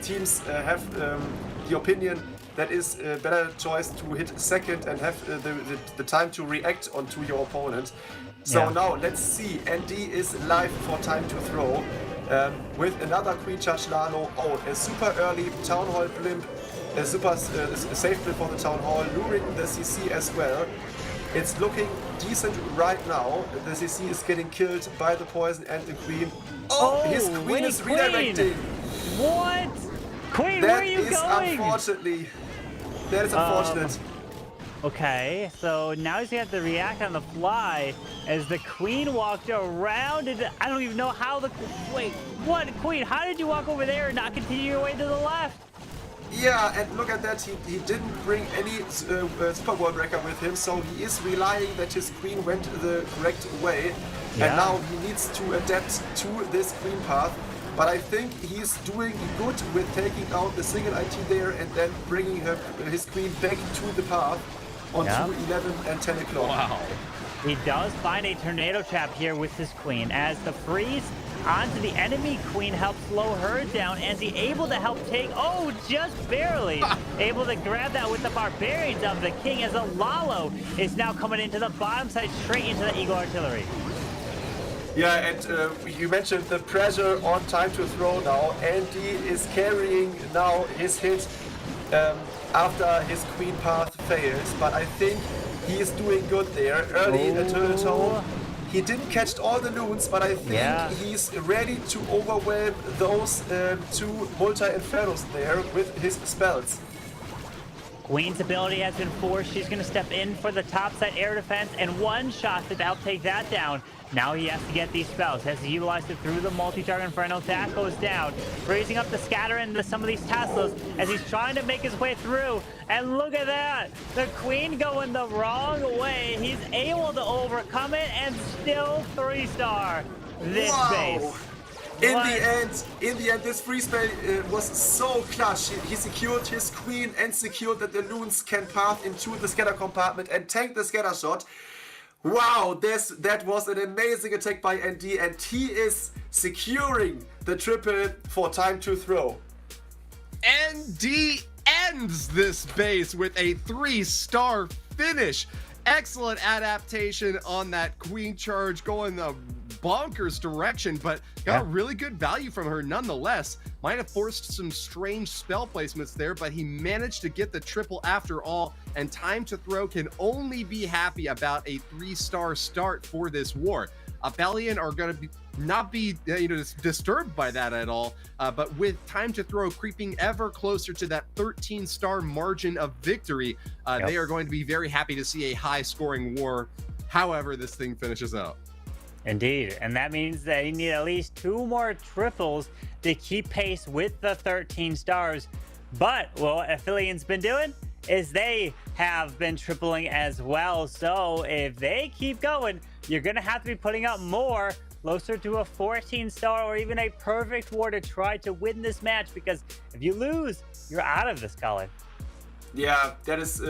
teams have the opinion that is a better choice to hit second and have the time to react onto your opponent. So now let's see. ND is live for Time to Throw with another Queen Charge Lalo. Oh, a super early Town Hall blimp, a super safe blimp for the Town Hall, luring the CC as well. It's looking decent right now. The CC is getting killed by the poison and the Queen. Oh, his Queen is redirecting. What? Queen, where are you going? That is unfortunate. Okay, so now he's gonna have to react on the fly as the Queen walked around, and I don't even know how the... Wait, what? Queen, how did you walk over there and not continue your way to the left? Yeah, and look at that, he didn't bring any super wall breaker with him, so he is relying that his Queen went the correct way, and now he needs to adapt to this Queen path. But I think he's doing good with taking out the single IT there and then bringing his Queen back to the path onto 11 and 10 o'clock. Wow. He does find a tornado trap here with his Queen, as the freeze onto the enemy Queen helps slow her down, and he's able to help take, just barely, able to grab that with the Barbarians of the King, as a Lalo is now coming into the bottom side straight into the Eagle Artillery. Yeah, and you mentioned the pressure on Time to Throw now. Andy is carrying now his hit after his Queen path fails, but I think he is doing good there. Early in the turret hole, he didn't catch all the loons, but I think he's ready to overwhelm those 2 multi-infernos there with his spells. Queen's ability has been forced. She's going to step in for the topside air defense and one shot to help take that down. Now he has to get these spells. Has to utilize it through the multi-target Inferno. That goes down, freezing up the scatter into some of these Teslas as he's trying to make his way through. And look at that, the Queen going the wrong way. He's able to overcome it and still 3-star this base. In the end, this free spell was so clutch. He secured his Queen and secured that the Loons can path into the scatter compartment and tank the scatter shot. Wow, that was an amazing attack by ND, and he is securing the triple for time to throw. ND ends this base with a 3-star finish. Excellent adaptation on that Queen charge, going the bonkers direction, but got really good value from her nonetheless. Might have forced some strange spell placements there, but he managed to get the triple after all, and time to throw can only be happy about a 3-star start for this war. Aphelion are going to not be disturbed by that at all, but with time to throw creeping ever closer to that 13-star margin of victory, they are going to be very happy to see a high-scoring war, however this thing finishes out. Indeed, and that means that you need at least 2 more triples to keep pace with the 13 stars. But what Aphelion's been doing is they have been tripling as well. So if they keep going, you're going to have to be putting up more, closer to a 14-star or even a perfect war to try to win this match, because if you lose, you're out of this, Colin. Yeah, that is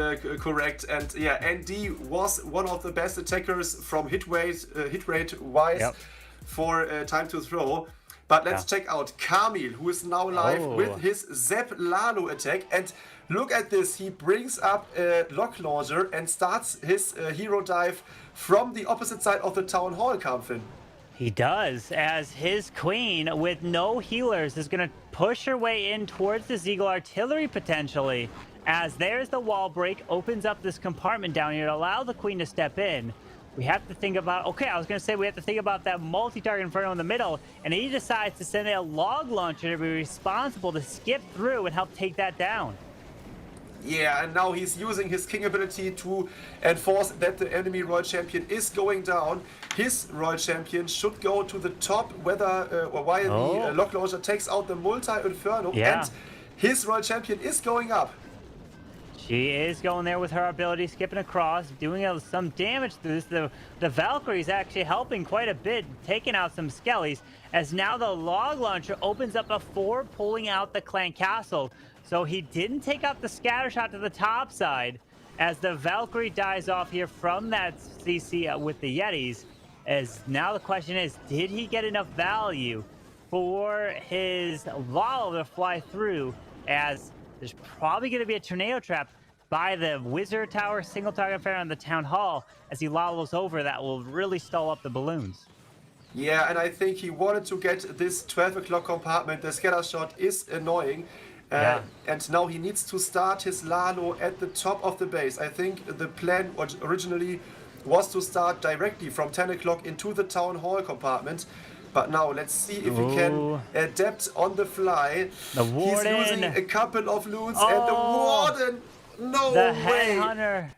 correct. And yeah, ND was one of the best attackers from hit rate wise for time to throw. But let's check out Kamil, who is now live with his Zep Lalo attack. And look at this, he brings up a lock launcher and starts his hero dive from the opposite side of the Town Hall, Kamil. He does, as his Queen, with no healers, is going to push her way in towards the Zeagle artillery potentially. As there's the wall break, opens up this compartment down here to allow the Queen to step in. We have to think about, we have to think about that multi-target Inferno in the middle, and he decides to send a log launcher to be responsible to skip through and help take that down. Yeah, and now he's using his King ability to enforce that the enemy Royal Champion is going down. His Royal Champion should go to the top, whether or while the lock launcher takes out the multi-Inferno, and his Royal Champion is going up. She is going there with her ability, skipping across, doing some damage to this. The Valkyrie's actually helping quite a bit, taking out some skellies, as now the log launcher opens up before pulling out the clan castle. So he didn't take out the scatter shot to the top side, as the Valkyrie dies off here from that CC with the Yetis. As now the question is, did he get enough value for his Lalo to fly through, as there's probably going to be a tornado trap by the Wizard Tower single target fair on the Town Hall as he Lalos over. That will really stall up the balloons. Yeah, and I think he wanted to get this 12 o'clock compartment. The scatter shot is annoying. And now he needs to start his Lalo at the top of the base. I think the plan originally was to start directly from 10 o'clock into the Town Hall compartment. But now let's see if he can adapt on the fly. The Warden. He's losing a couple of loons, and the Warden, no the way. Headhunter.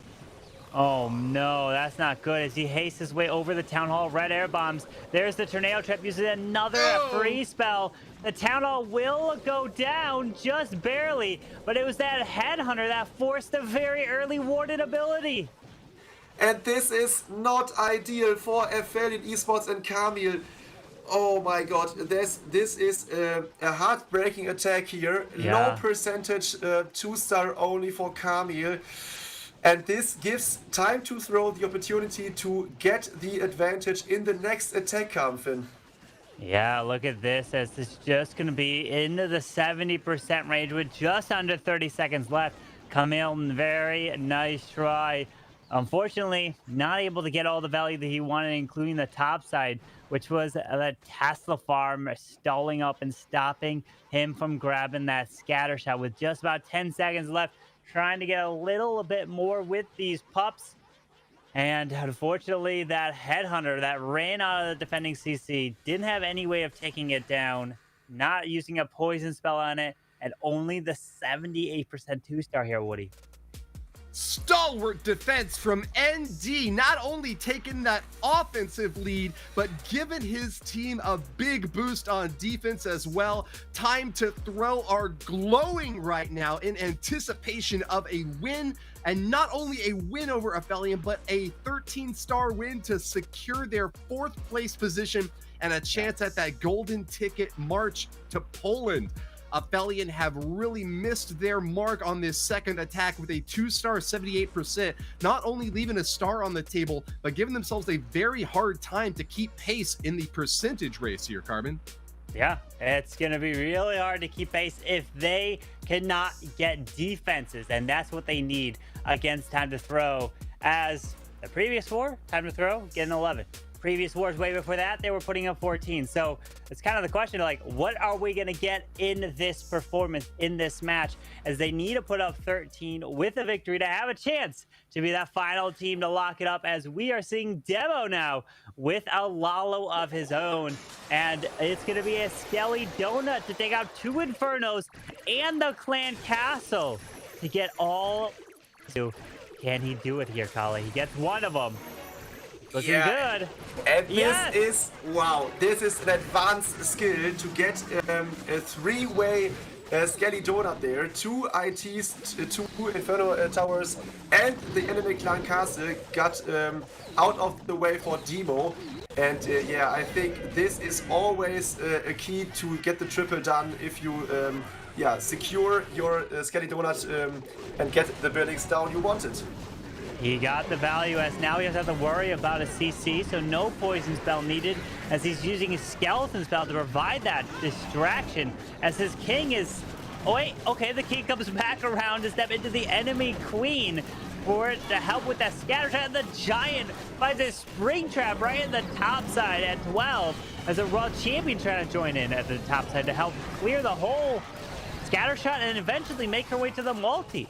Oh no, that's not good. As he hastes his way over the Town Hall, red air bombs. There's the tornado trap, using another free spell. The Town Hall will go down just barely, but it was that Headhunter that forced the very early Warden ability. And this is not ideal for Aphelion Esports and Kamil. Oh my god, this is a heartbreaking attack here. Low percentage 2-star only for Kamil. And this gives time to throw the opportunity to get the advantage in the next attack, Kamil. Yeah, look at this, as it's just going to be into the 70% range with just under 30 seconds left. Kamil, very nice try. Unfortunately, not able to get all the value that he wanted, including the top side, which was the Tesla farm stalling up and stopping him from grabbing that scatter shot with just about 10 seconds left, trying to get a little bit more with these pups. And unfortunately, that Headhunter that ran out of the defending CC didn't have any way of taking it down, not using a poison spell on it, and only the 78% 2-star here, Woody. Stalwart defense from ND, not only taking that offensive lead, but giving his team a big boost on defense as well. Time to throw are glowing right now in anticipation of a win, and not only a win over Aphelion, but a 13-star win to secure their 4th place position and a chance at that golden ticket march to Poland. Aphelion have really missed their mark on this second attack with a 2-star 78%, not only leaving a star on the table, but giving themselves a very hard time to keep pace in the percentage race here, Carbon. Yeah, it's going to be really hard to keep pace if they cannot get defenses, and that's what they need against Time to Throw. As the previous war, Time to Throw, getting 11. Previous wars way before that, they were putting up 14. So it's kind of the question, like, what are we going to get in this performance, in this match, as they need to put up 13 with a victory to have a chance to be that final team to lock it up, as we are seeing Demo now with a Lalo of his own. And it's going to be a Skelly Donut to take out 2 Infernos and the Clan Castle to get all. Can he do it here, Kali? He gets one of them. Looking good. And this is, wow, this is an advanced skill to get a 3-way Skelly Donut there. 2 ITs, 2 Inferno Towers, and the enemy Clan Castle got out of the way for Demo. And yeah, I think this is always a key to get the triple done if you yeah, secure your Skelly Donut and get the buildings down you wanted. He got the value, as now he doesn't have to worry about a CC, so no poison spell needed, as he's using his skeleton spell to provide that distraction, as his king is... Oh wait, okay, the king comes back around to step into the enemy queen for it to help with that scatter shot, and the giant finds a spring trap right in the top side at 12, as a World Champion trying to join in at the top side to help clear the whole scatter shot and eventually make her way to the multi.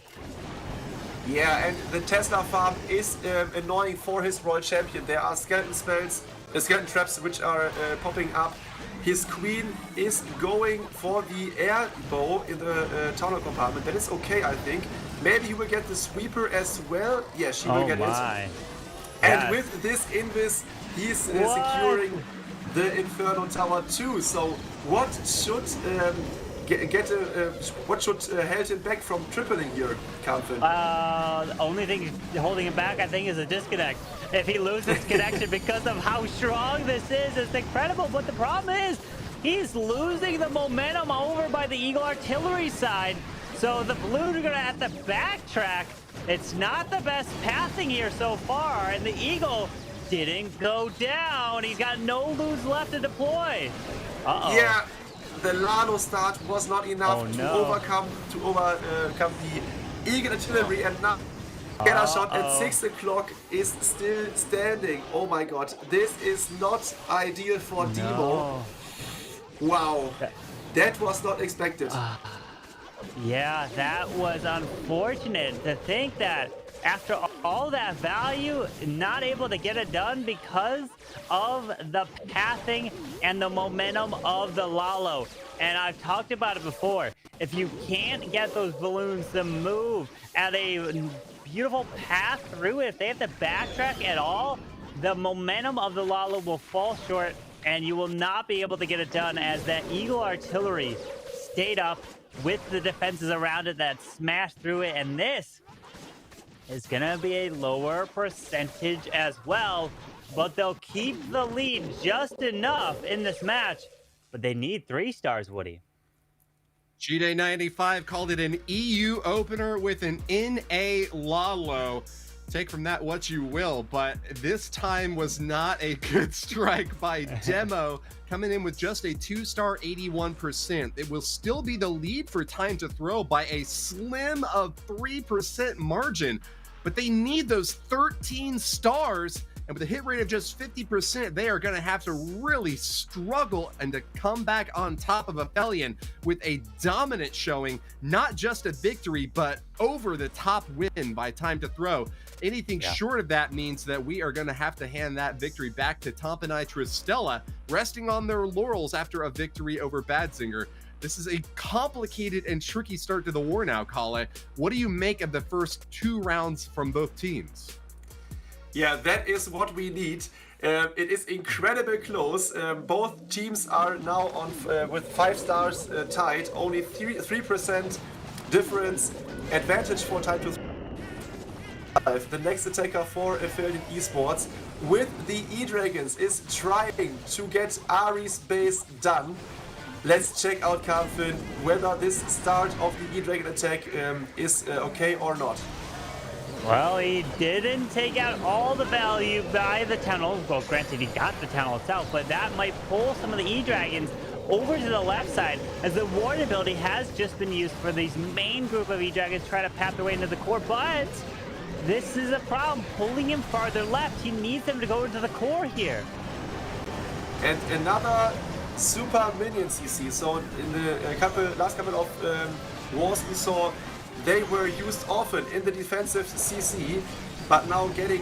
Yeah, and the Tesla farm is annoying for his Royal Champion. There are skeleton spells, skeleton traps which are popping up. His queen is going for the air bow in the tunnel compartment. That is okay, I think. Maybe he will get the sweeper as well. Yeah, she will get it. And with this invis, he's securing the Inferno Tower too. So what should... what should hold him back from tripling here, Kamil? The only thing holding him back, I think, is a disconnect. If he loses connection because of how strong this is, it's incredible. But the problem is, he's losing the momentum over by the Eagle Artillery side. So the Blues are going to have to backtrack. It's not the best passing here so far, and the Eagle didn't go down. He's got no lose left to deploy. Uh-oh. Yeah. The Lalo start was not enough to overcome the Eagle Artillery, and now Scatter shot at 6 o'clock is still standing. Oh my god, this is not ideal for Dimo. Wow, that was not expected. Yeah, that was unfortunate to think that after all that value, not able to get it done because of the pathing and the momentum of the Lalo. And I've talked about it before. If you can't get those balloons to move at a beautiful path through it, if they have to backtrack at all, the momentum of the Lalo will fall short and you will not be able to get it done, as that Eagle Artillery stayed up with the defenses around it that smashed through it. And this is gonna be a lower percentage as well, but they'll keep the lead just enough in this match. But they need 3 stars, Woody. G-Day95 called it an EU opener with an NA Lalo. Take from that what you will, but this time was not a good strike by Demo, coming in with just a 2-star 81%. It will still be the lead for Time to Throw by a slim of 3% margin, but they need those 13 stars And with a hit rate of just 50%, they are going to have to really struggle and to come back on top of Aphelion with a dominant showing, not just a victory, but over the top win by time to throw. Anything short of that means that we are going to have to hand that victory back to Tompinai Tristella, resting on their laurels after a victory over Badzinger. This is a complicated and tricky start to the war now, Kale. What do you make of the first 2 rounds from both teams? Yeah, that is what we need. It is incredibly close. Both teams are now on with 5 stars tied. Only 3% difference advantage for time to the next attacker for Aphelion Esports with the E-Dragons is trying to get Ari's base done. Let's check out, Kamil, whether this start of the E-Dragon attack is okay or not. Well, he didn't take out all the value by the tunnel. Well, granted, he got the tunnel itself, but that might pull some of the E-Dragons over to the left side, as the ward ability has just been used for these main group of E-Dragons try to path their way into the core, but this is a problem, pulling him farther left. He needs them to go into the core here. And another super minion CC. So in the last couple of wars we saw, they were used often in the defensive CC, but now getting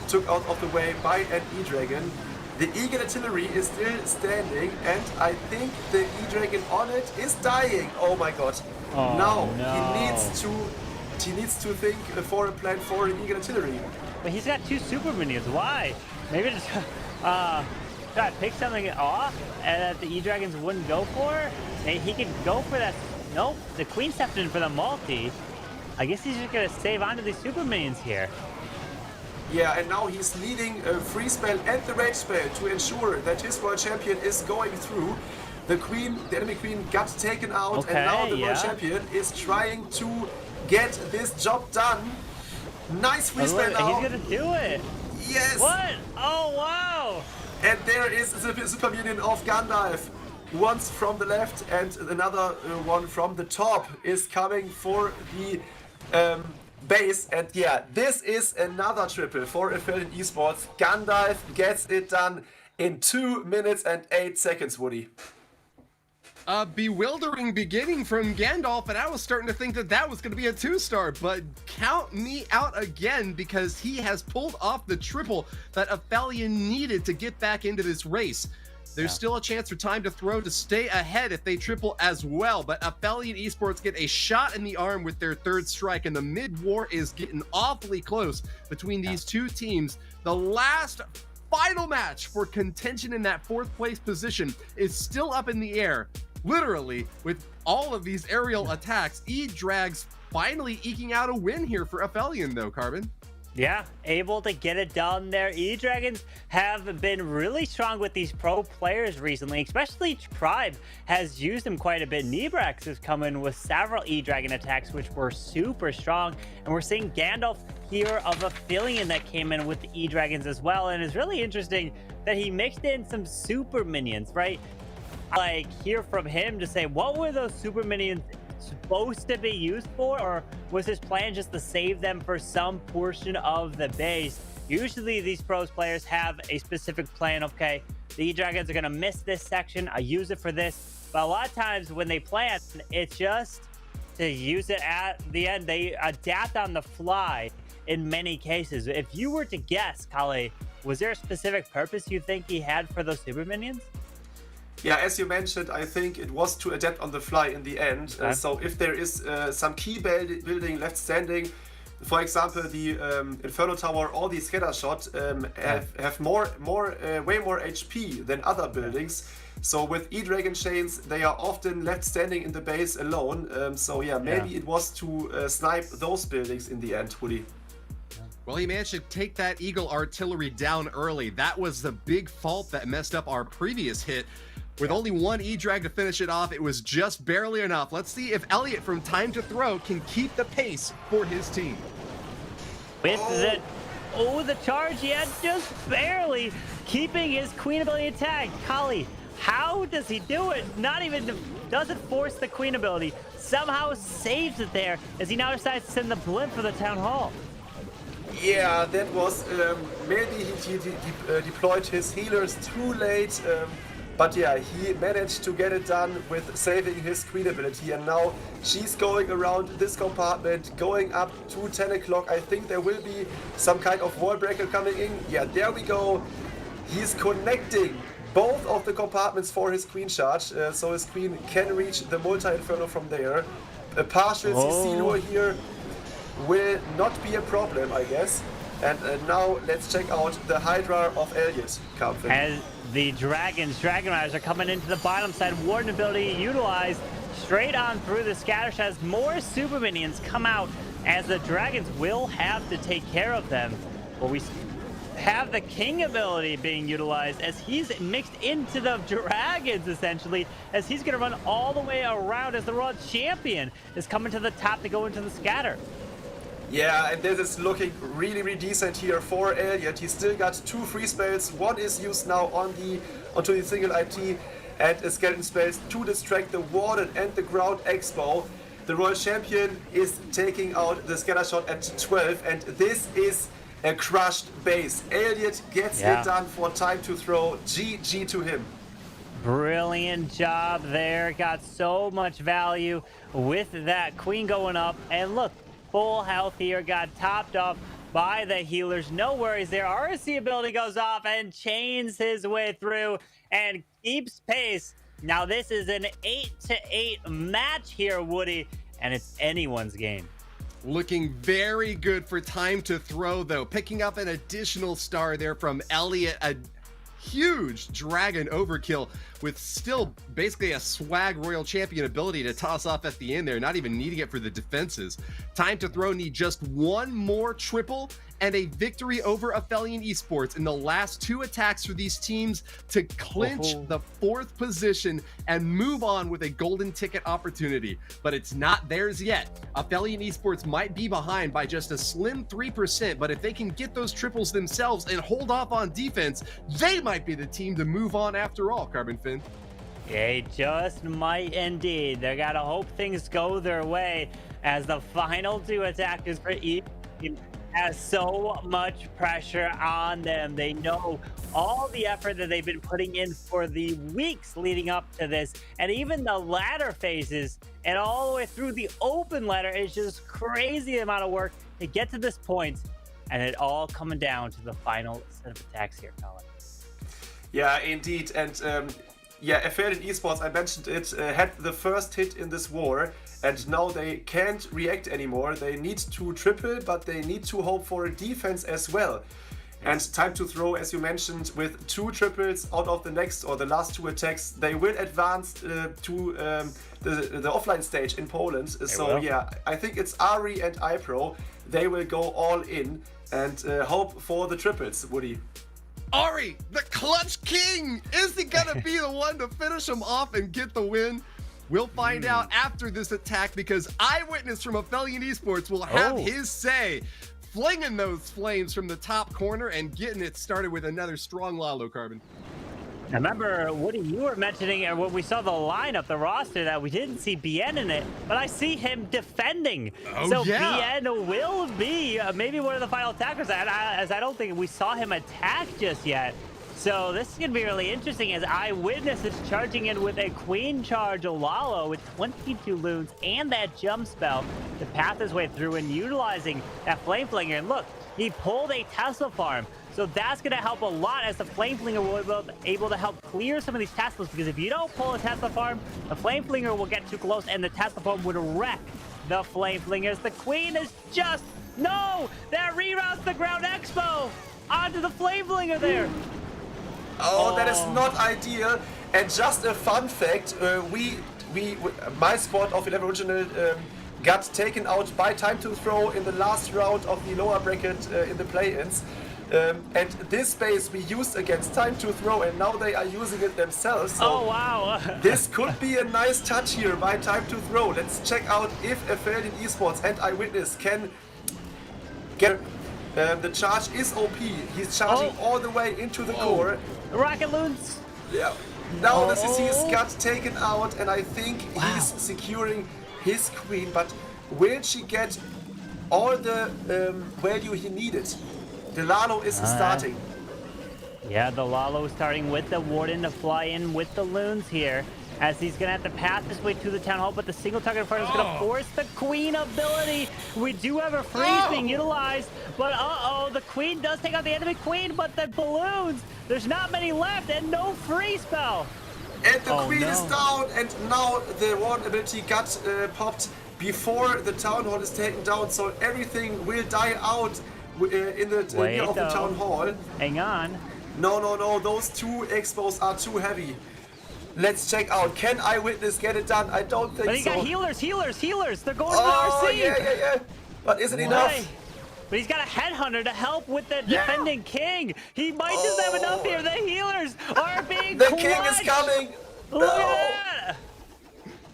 took out of the way by an E-Dragon. The Eagle Artillery is still standing, and I think the E-Dragon on it is dying. Oh my god! Oh, now no. he needs to think for a plan for the Eagle Artillery. But he's got 2 super minions. Why? Maybe just try to pick something off and that the E-Dragons wouldn't go for? Maybe he could go for that. Nope, the Queen stepped in for the multi. I guess he's just gonna save onto these super minions here. Yeah, and now he's needing a free spell and the rage spell to ensure that his world champion is going through. The enemy queen got taken out, and now the world champion is trying to get this job done. Nice free spell now. He's gonna do it. Yes. What? Oh, wow. And there is the super minion of Gandalf. Once from the left and another one from the top is coming for the base. And yeah, this is another triple for Aphelion Esports. Gandalf gets it done in 2 minutes and 8 seconds, Woody. A bewildering beginning from Gandalf, and I was starting to think that that was going to be a 2-star, but count me out again, because he has pulled off the triple that Aphelion needed to get back into this race. There's still a chance for time to throw to stay ahead if they triple as well, but Aphelion Esports get a shot in the arm with their 3rd strike, and the mid-war is getting awfully close between these 2 teams. The last final match for contention in that 4th place position is still up in the air. Literally, with all of these aerial attacks, E-Drags finally eking out a win here for Aphelion, though, Carbon. Yeah, able to get it done there. E-Dragons have been really strong with these pro players recently, especially Tribe has used them quite a bit. Nebrax has come in with several E-Dragon attacks, which were super strong. And we're seeing Gandalf here of Aphelion that came in with the E-Dragons as well. And it's really interesting that he mixed in some super minions, right? Like, hear from him to say, what were those super minions supposed to be used for, or was his plan just to save them for some portion of the base? Usually these pros players have a specific plan. Okay, the E-Dragons are going to miss this section, I use it for this. But a lot of times when they plan, it's just to use it at the end. They adapt on the fly in many cases. If you were to guess, Kale, was there a specific purpose you think he had for those super minions? Yeah, as you mentioned, I think it was to adapt on the fly in the end. So if there is some key building left standing, for example, the Inferno Tower or the Scatter Shot have way more HP than other buildings. So with E-Dragon Chains, they are often left standing in the base alone. So yeah, maybe it was to snipe those buildings in the end, Woody. Well, he managed to take that Eagle Artillery down early. That was the big fault that messed up our previous hit. With only 1 E-Drag to finish it off, it was just barely enough. Let's see if Elliot from Time to Throw can keep the pace for his team. With the charge, yeah, just barely keeping his Queen ability attack. Kali, how does he do it? Not even, doesn't force the Queen ability. Somehow saves it there as he now decides to send the blimp for the Town Hall. Yeah, that was maybe he deployed his healers too late, but yeah, he managed to get it done with saving his queen ability, and now she's going around this compartment, going up to 10 o'clock. I think there will be some kind of wall breaker coming in. Yeah, there we go. He's connecting both of the compartments for his queen charge, so his queen can reach the multi-inferno from there. A partial CC lure here will not be a problem, I guess. And now let's check out the Hydra of Elliot. As the Dragon Riders are coming into the bottom side, Warden ability utilized straight on through the scatter shot as more super minions come out, as the Dragons will have to take care of them. But we have the King ability being utilized as he's mixed into the Dragons, essentially, as he's going to run all the way around as the World Champion is coming to the top to go into the scatter. Yeah, and this is looking really, really decent here for Elliot. He's still got 2 free spells. One is used now onto the single IT, and a skeleton spells to distract the Warden and the Ground Expo. The Royal Champion is taking out the scatter shot at 12, and this is a crushed base. Elliot gets it done for time to throw. GG to him. Brilliant job there. Got so much value with that queen going up, and look, full health here, got topped off by the healers. No worries there. RSC ability goes off and chains his way through and keeps pace. Now this is an 8-8 match here, Woody, and it's anyone's game. Looking very good for time to throw, though. Picking up an additional star there from Elliot. A huge dragon overkill with still basically a swag Royal Champion ability to toss off at the end there, not even needing it for the defenses. Time to throw need just one more triple and a victory over Aphelion Esports in the last 2 attacks for these teams to clinch the 4th position and move on with a golden ticket opportunity. But it's not theirs yet. Aphelion Esports might be behind by just a slim 3%, but if they can get those triples themselves and hold off on defense, they might be the team to move on after all, Carbon Fin. They just might indeed. They gotta hope things go their way, as the final 2 attackers for each team has so much pressure on them. They know all the effort that they've been putting in for the weeks leading up to this, and even the ladder phases and all the way through the open ladder is just crazy amount of work to get to this point, and it all coming down to the final set of attacks here, Colin. Yeah, indeed. And yeah, Aphelion Esports, I mentioned it, had the first hit in this war, and now they can't react anymore. They need to triple, but they need to hope for a defense as well. And time to throw, as you mentioned, with 2 triples out of the next or the last 2 attacks, they will advance to the offline stage in Poland. So yeah, I think it's Ari and iPro. They will go all in and hope for the triples, Woody. Ari, the clutch king! Is he gonna be the one to finish him off and get the win? We'll find out after this attack, because Eyewitness from Aphelion Esports will have his say, flinging those flames from the top corner and getting it started with another strong Lalo, Carbon. I remember, Woody, you were mentioning when we saw the lineup, the roster, that we didn't see BN in it, but I see him defending. BN will be maybe one of the final attackers, as I don't think we saw him attack just yet. So this is going to be really interesting, as Eyewitness is charging in with a Queen Charge Lalo with 22 loons and that jump spell to path his way through and utilizing that Flame Flinger. And look, he pulled a Tesla farm. So that's going to help a lot, as the Flame Flinger will be able to help clear some of these Teslas, because if you don't pull a Tesla farm, the Flame Flinger will get too close and the Tesla farm would wreck the Flame Flingers. The Queen is just, no, that reroutes the Ground Expo onto the Flame Flinger there. Oh, that is not ideal. And just a fun fact, my squad of 11 Original got taken out by Time to Throw in the last round of the lower bracket in the play-ins. And this space we used against Time to Throw, and now they are using it themselves. So wow. This could be a nice touch here by Time to Throw. Let's check out if Aphelion Esports and Eyewitness can get... the charge is OP. He's charging all the way into the core. Rocket Loons. Yeah. Now the CC's got taken out, and I think he's securing his queen. But will she get all the value he needed. The Lalo is starting. Yeah, the Lalo starting with the Warden to fly in with the loons here, as he's gonna have to pass his way to the town hall, but the single target in front is gonna force the Queen ability. We do have a freeze being utilized, but the Queen does take out the enemy Queen, but the balloons, there's not many left, and no freeze spell. And the Queen is down, and now the Warden ability got popped before the Town Hall is taken down, so everything will die out in the near of the Town Hall. Hang on. No, those two expos are too heavy. Let's check out. Can Eyewitness get it done? I don't think so. But he got healers. They're going to the RC. Yeah. But is it enough? But he's got a headhunter to help with the defending king. He might just have enough here. The healers are being The king is coming. Look at that.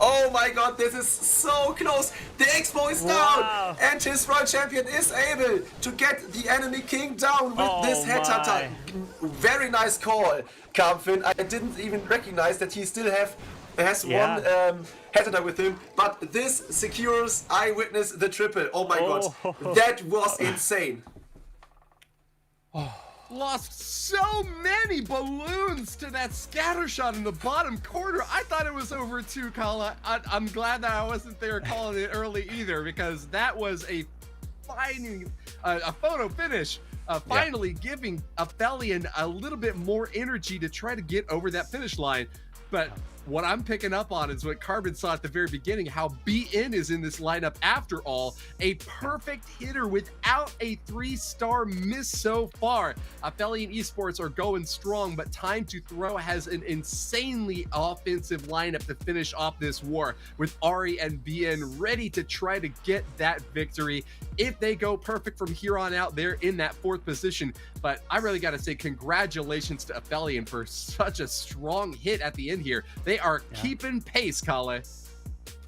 Oh my god, this is so close. The Expo is down, and his Royal Champion is able to get the enemy king down with this headhunter. Very nice call, Kamil. I didn't even recognize that he still has one headhunter with him, but this secures Eyewitness the triple. Oh my god, that was insane. Lost so many balloons to that scatter shot in the bottom corner. I thought it was over too, Colin. I'm glad that I wasn't there calling it early either, because that was a photo finish. Finally giving Aphelion a little bit more energy to try to get over that finish line. But what I'm picking up on is what Carbon saw at the very beginning, how BN is in this lineup after all. A perfect hitter without a 3-star miss so far. Aphelion Esports are going strong, but Time to Throw has an insanely offensive lineup to finish off this war, with Ari and BN ready to try to get that victory. If they go perfect from here on out, they're in that 4th position. But I really got to say congratulations to Aphelion for such a strong hit at the end here. They are keeping pace, Kale.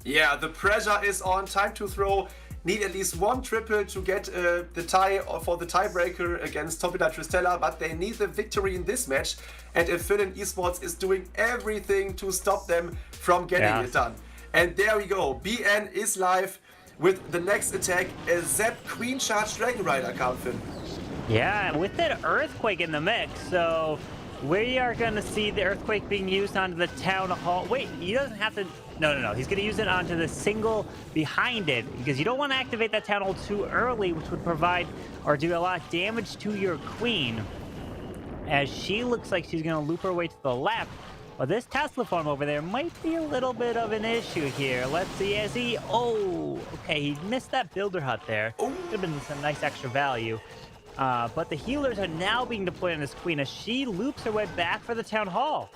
Yeah, the pressure is on. Time to Throw. Need at least one triple to get the tie for the tiebreaker against Tompinai Tristella, but they need the victory in this match. And Aphelion Esports is doing everything to stop them from getting it done. And there we go. BN is live with the next attack, a Zep Queen Charge Dragon Rider, Kamil. Yeah, with that Earthquake in the mix, so we are going to see the Earthquake being used onto the Town Hall. Wait, he doesn't have to... No. He's going to use it onto the single behind it, because you don't want to activate that Town Hall too early, which would provide or do a lot of damage to your Queen. As she looks like she's going to loop her way to the left. Well, this Tesla farm over there might be a little bit of an issue here. Let's see as he... Oh, okay, he missed that Builder Hut there. Could have been some nice extra value. But the healers are now being deployed on this Queen as she loops her way back for the Town Hall.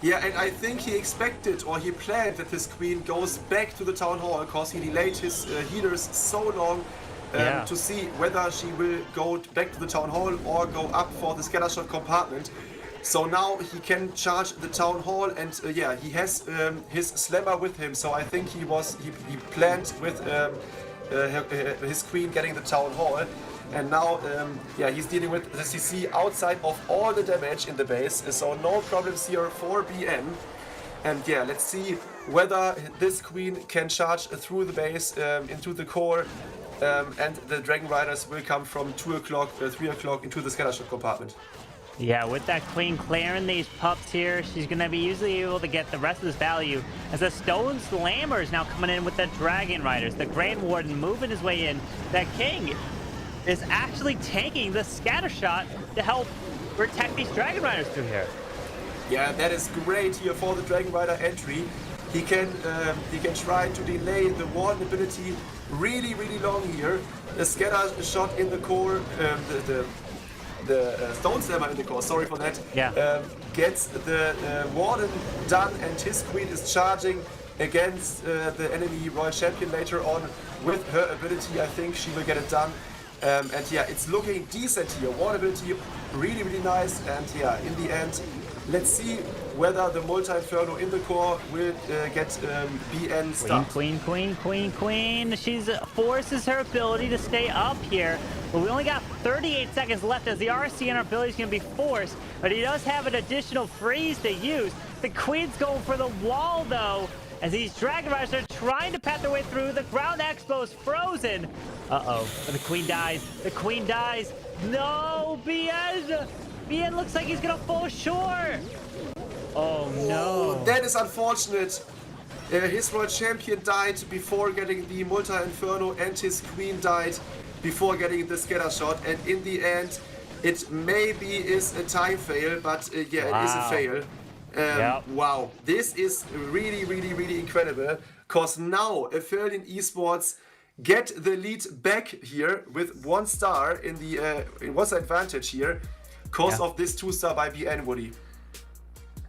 Yeah, and I think he expected, or he planned, that his Queen goes back to the Town Hall, because he delayed his healers so long to see whether she will go back to the Town Hall or go up for the Scattershot compartment. So now he can charge the Town Hall, and he has his Slammer with him. So I think he planned with his Queen getting the Town Hall. And now, he's dealing with the CC outside of all the damage in the base, so no problems here for BN. And let's see whether this Queen can charge through the base into the core, and the Dragon Riders will come from 2 o'clock, 3 o'clock into the Scattershot compartment. Yeah, with that Queen clearing these pups here, she's going to be usually able to get the rest of this value. As the Stone Slammer is now coming in with the Dragon Riders, the Grand Warden moving his way in. That King is actually tanking the Scattershot to help protect these Dragon Riders through here. Yeah, that is great here for the Dragon Rider entry. He can try to delay the Warden ability really long here. The Scatter Shot in the core, the Stone Slammer in the core, sorry for that, gets the Warden done, and his Queen is charging against the enemy Royal Champion later on with her ability. I think she will get it done. It's looking decent here. Warden ability really nice, and in the end, let's see whether the Multi-Inferno in the core will get BN stuck. Queen. She forces her ability to stay up here. But we only got 38 seconds left as the RC and our ability is going to be forced. But he does have an additional freeze to use. The Queen's going for the wall, though, as these Dragon Riders are trying to pat their way through. The ground expo's frozen. Uh-oh. The queen dies. The queen dies. No, Bien. Bien looks like he's gonna fall short. Oh no. That is unfortunate. His world champion died before getting the Multi Inferno, and his queen died before getting the scatter shot. And in the end, it maybe is a time fail, but yeah, it is a fail. Wow, this is really, really, really incredible. Because now Aphelion Esports get the lead back here with 1 star in the what's the advantage here because of this 2-star by BN, Woody.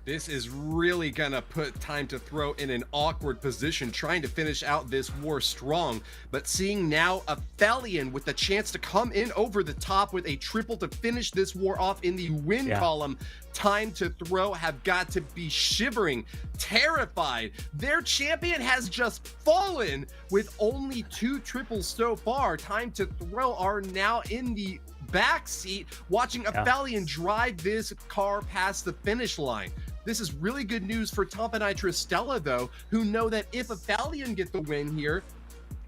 This is really gonna put Time to Throw in an awkward position, trying to finish out this war strong. But seeing now Aphelion with the chance to come in over the top with a triple to finish this war off in the win column, Time to Throw have got to be shivering, terrified. Their champion has just fallen with only 2 triples so far. Time to Throw are now in the back seat watching Aphelion drive this car past the finish line. This is really good news for Tompinai Tristella, though, who know that if Aphelion get the win here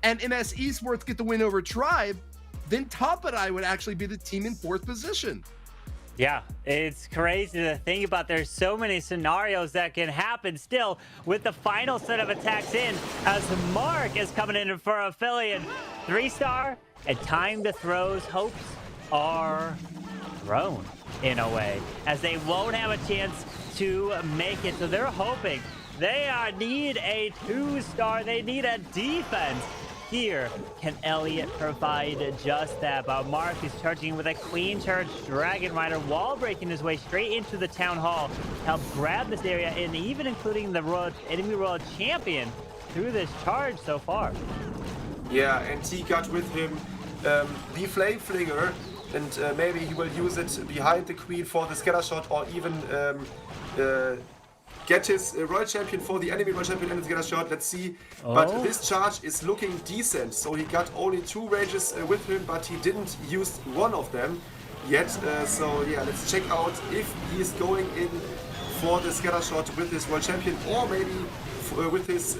and MS Esports get the win over Tribe, then Tompinai would actually be the team in 4th position. Yeah, it's crazy to think about. There's so many scenarios that can happen still with the final set of attacks in as Mark is coming in for Aphelion. 3-star and Time to Throw's hopes are thrown in a way, as they won't have a chance to make it. So they're hoping they need a 2-star. They need a defense. Here, can Elliot provide just that? But Mark is charging with a Queen Charge Dragon Rider, wall breaking his way straight into the Town Hall, help grab this area, and even including the enemy Royal Champion through this charge so far. Yeah, and he got with him the Flame Flinger, and maybe he will use it behind the Queen for the scatter shot, or even get his Royal Champion for the enemy Royal Champion and the scatter shot. Let's see. But this charge is looking decent, so he got only 2 rages with him, but he didn't use one of them yet. So yeah, let's check out if he's going in for the scatter shot with his Royal Champion, or maybe with his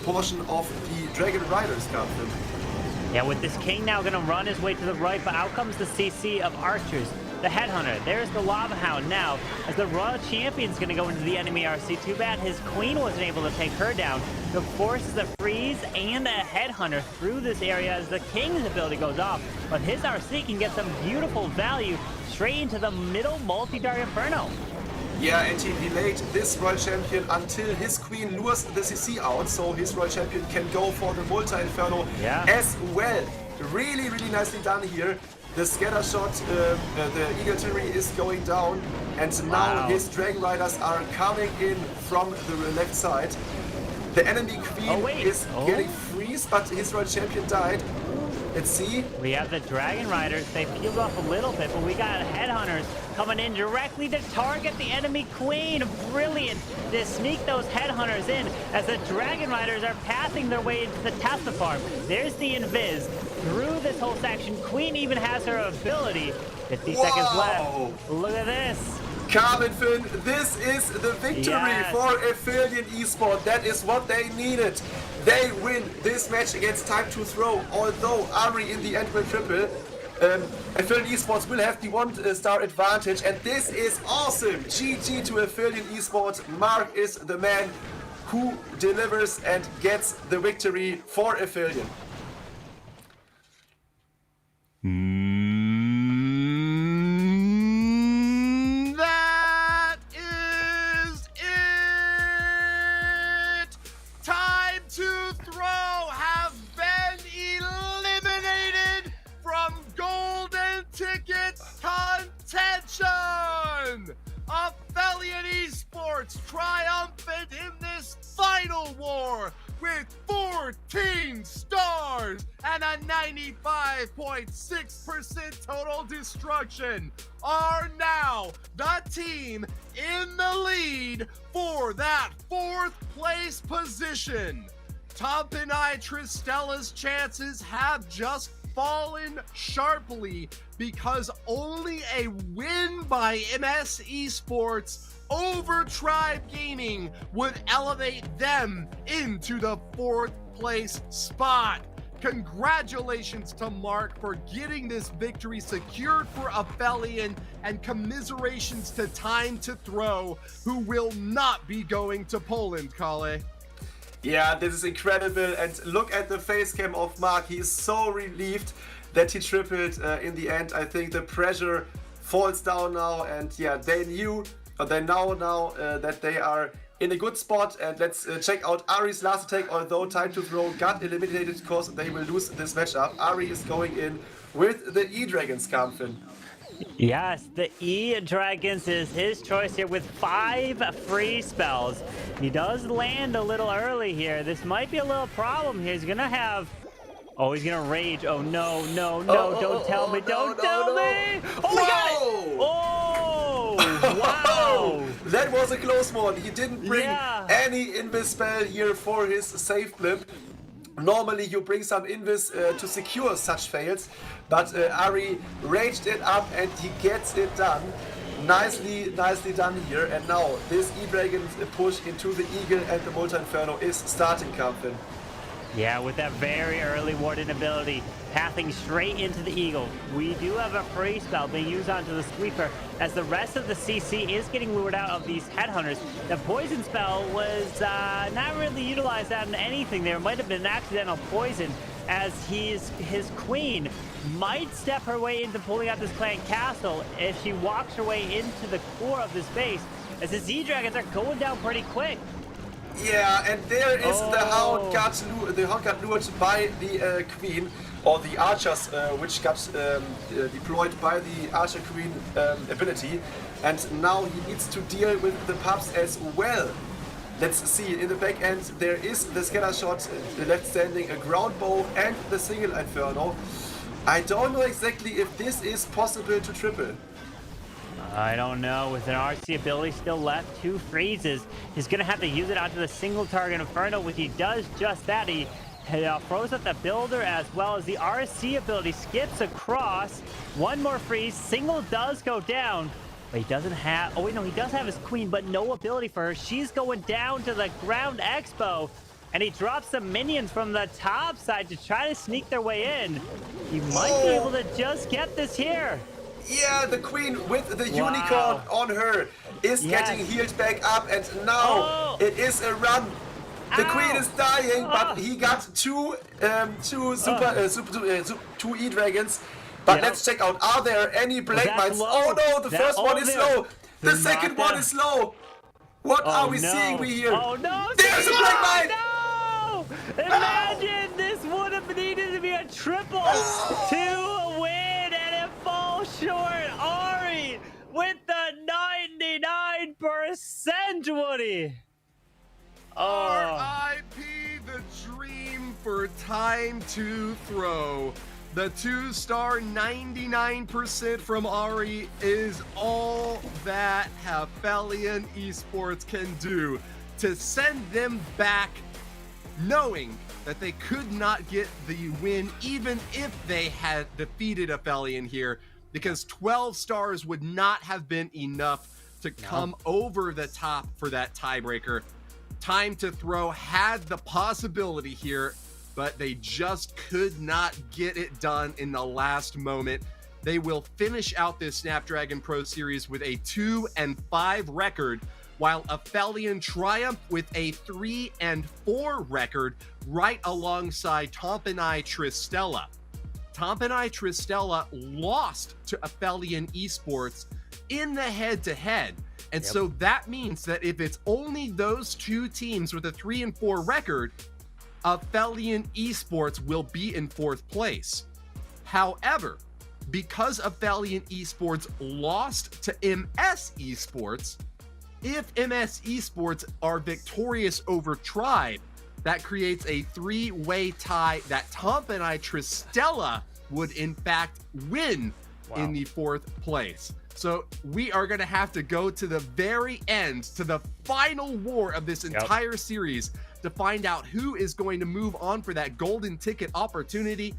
portion of the Dragon Riders card. Yeah, with this King now going to run his way to the right, but out comes the CC of Archers. The Headhunter, there's the Lava Hound now, as the Royal Champion's going to go into the enemy RC. Too bad his Queen wasn't able to take her down. The forces a freeze and a Headhunter through this area as the King's ability goes off, but his RC can get some beautiful value straight into the middle multi-dart Inferno. Yeah, and he delayed this Royal Champion until his Queen lures the CC out, so his Royal Champion can go for the Multi-Inferno as well. Really, really nicely done here. The scatter shot, the Eagle Artillery is going down, and now his Dragon Riders are coming in from the left side. The enemy Queen is getting freeze, but his Royal Champion died. Let's see. We have the Dragon Riders. They peeled off a little bit, but we got Headhunters coming in directly to target the enemy Queen. Brilliant to sneak those Headhunters in as the Dragon Riders are passing their way into the Tesla farm. There's the Invis. Through this whole section, Queen even has her ability. 50 seconds left. Look at this. Kamil, this is the victory for Aphelion Esports. That is what they needed. They win this match against Time to Throw, although Ari in the end will triple. Aphelion Esports will have the 1-star advantage, and this is awesome. GG to Aphelion Esports. Mark is the man who delivers and gets the victory for Aphelion. That is it! Time to Throw have been eliminated from Golden Ticket contention! Aphelion Esports triumphant in this final war with 14 stars and a 95.6% total destruction, are now the team in the lead for that 4th place position. Tompinai Tristella's chances have just fallen sharply because only a win by MS Esports over Tribe Gaming would elevate them into the 4th place spot. Congratulations to Mark for getting this victory secured for Aphelion, and commiserations to Time to Throw, who will not be going to Poland, Kale. Yeah, this is incredible, and look at the face cam of Mark. He is so relieved that he tripled in the end. I think the pressure falls down now, and yeah, they know now that they are in a good spot. And let's check out Ari's last attack. Although Time to Throw got eliminated because they will lose this matchup, Ari is going in with the E-Dragons, Kamil. Yes, the E-Dragons is his choice here with 5 free spells. He does land a little early here. This might be a little problem here. He's gonna have... Oh, he's gonna rage. Oh, no, no, no. Don't tell me. Don't tell me. Oh, my God. Oh, wow. That was a close one. He didn't bring any invis spell here for his safe blip. Normally you bring some invis to secure such fails, but Ari raged it up and he gets it done. Nicely done here. And now this E-Dragon push into the Eagle and the Multi Inferno is starting, Kamil. Yeah, with that very early Warden ability, pathing straight into the Eagle. We do have a free spell being used onto the Sweeper, as the rest of the CC is getting lured out of these Headhunters. The poison spell was not really utilized on anything. There might have been an accidental poison, as his queen might step her way into pulling out this clan castle if she walks her way into the core of this base, as the Z-Dragons are going down pretty quick. Yeah, and there is the Hound got lured by the Queen, or the Archers, which got deployed by the Archer Queen ability, and now he needs to deal with the pups as well. Let's see, in the back end there is the scatter shot, left standing, a ground bow, and the single Inferno. I don't know exactly if this is possible to triple. I don't know. With an RC ability still left, 2 freezes. He's going to have to use it onto the single target Inferno. When he does just that, he throws up the Builder, as well as the RC ability skips across. 1 more freeze. Single does go down, but he doesn't have... Oh, wait, no, he does have his Queen, but no ability for her. She's going down to the ground Expo, and he drops some minions from the top side to try to sneak their way in. He might be able to just get this here. Yeah, the Queen with the unicorn on her is getting healed back up, and now it is a run. The Queen is dying, but he got two E-Dragons. But let's check out, are there any Blade Mines? Oh no, the first one is low. The second one is low. What are we seeing here? Oh no! There's a Blade Mine! No! Imagine this would have needed to be a triple to win, and it falls short. Ari with the 99%, Woody. R.I.P. the dream for Time to Throw. The 2-star 99% from Ari is all that Aphelion Esports can do to send them back, knowing that they could not get the win even if they had defeated Aphelion here, because 12 stars would not have been enough to come over the top for that tiebreaker. Time to Throw had the possibility here, but they just could not get it done in the last moment. They will finish out this Snapdragon Pro Series with a 2-5 record, while Aphelion triumphed with a 3-4 record right alongside Tompinai Tristella. Tompinai Tristella lost to Aphelion Esports in the head-to-head. And so that means that if it's only those two teams with a 3-4 record, Aphelion Esports will be in 4th place. However, because Aphelion Esports lost to MS Esports, if MS Esports are victorious over Tribe, that creates a 3-way tie that Tompinai Tristella would in fact win in the 4th place. So we are going to have to go to the very end, to the final war of this entire series, to find out who is going to move on for that golden ticket opportunity.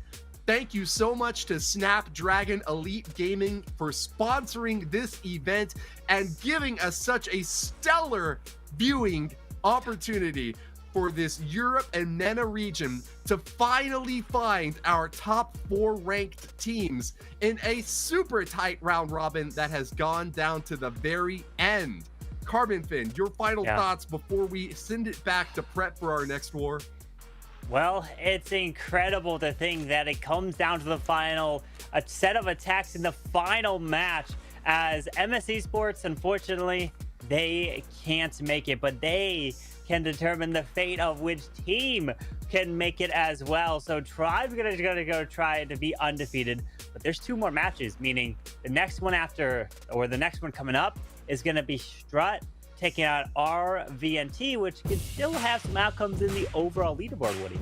Thank you so much to Snapdragon Elite Gaming for sponsoring this event and giving us such a stellar viewing opportunity for this Europe and MENA region to finally find our top 4 ranked teams in a super tight round robin that has gone down to the very end. Carbon Fin, your final thoughts before we send it back to prep for our next war? Well, it's incredible to think that it comes down to the final, a set of attacks in the final match, as MS Esports, unfortunately, they can't make it, but they can determine the fate of which team can make it as well. So Tribe's gonna go try to be undefeated, but there's 2 more matches, meaning the next one after, or the next one coming up, is gonna be Strut taking out RVNT, which can still have some outcomes in the overall leaderboard, Woody.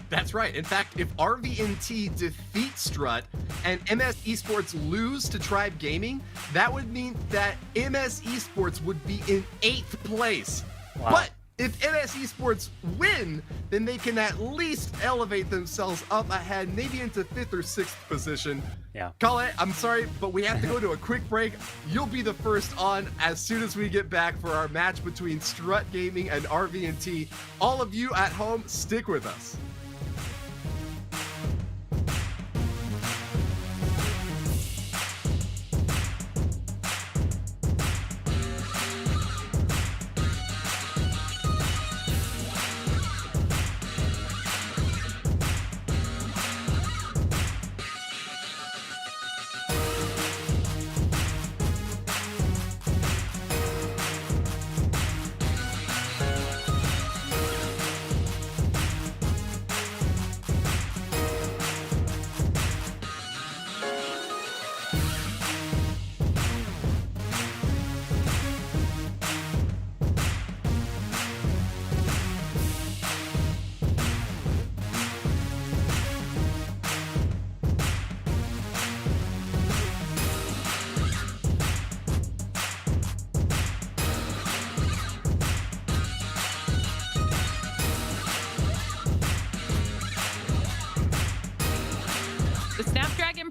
That's right. In fact, if RVNT defeats Strut and MS Esports lose to Tribe Gaming, that would mean that MS Esports would be in 8th place. Wow. But if MS Esports win, then they can at least elevate themselves up ahead, maybe into 5th or 6th position. Yeah. Colette, I'm sorry, but we have to go to a quick break. You'll be the first on as soon as we get back for our match between Strut Gaming and RVNT. All of you at home, stick with us.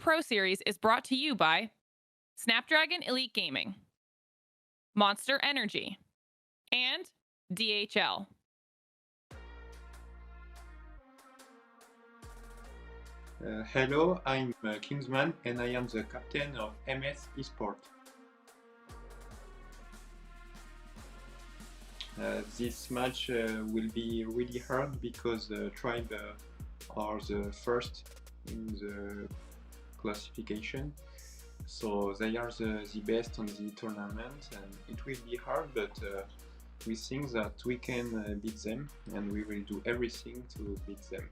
Pro Series is brought to you by Snapdragon Elite Gaming, Monster Energy, and DHL. Hello, I'm Kingsman and I am the captain of MS Esports. This match will be really hard because Tribe are the first in the classification, so they are the best on the tournament, and it will be hard, but we think that we can beat them, and we will do everything to beat them.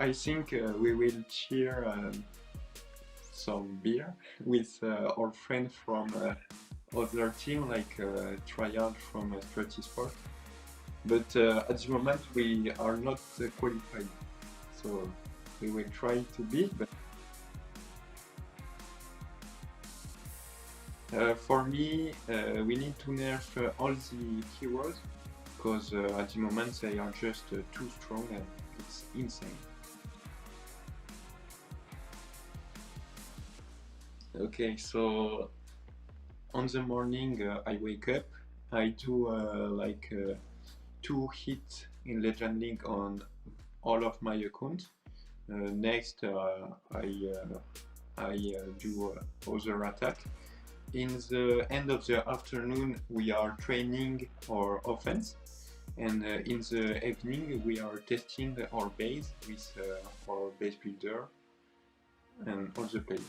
I think we will share some beer with our friends from other team like Tryhard from Strut. But at the moment we are not qualified, so we will try to beat. But for me, we need to nerf all the heroes because at the moment they are just too strong and it's insane. Okay, so on the morning I wake up, I do like 2 hits in Legend League on all of my accounts. Next I do other attack. In the end of the afternoon we are training our offense, and in the evening we are testing our base with our base builder and all the players.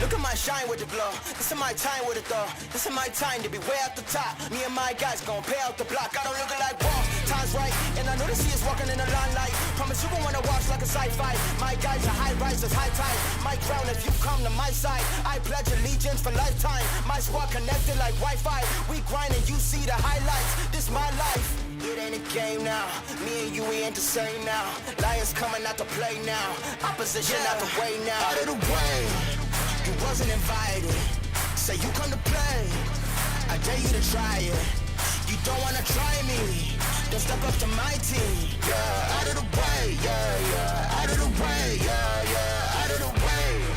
Look at my shine with the glow. This is my time with it though. This is my time to be way at the top. Me and my guys gon' pay out the block. I don't look like boss. Time's right, and I know they see us walking in the limelight. Promise you gon' wanna watch like a sci-fi. My guys are high risers, high time. My crown if you come to my side. I pledge allegiance for lifetime. My squad connected like Wi-Fi. We grind and you see the highlights. This my life. It ain't a game now. Me and you, we ain't the same now. Lions coming out to play now. Opposition out the way now. Out of the way. You wasn't invited. Say you come to play. I dare you to try it. You don't wanna try me. Then step up to my team. Yeah, out of the way. Yeah, yeah. Out of the way. Yeah, yeah. Out of the way.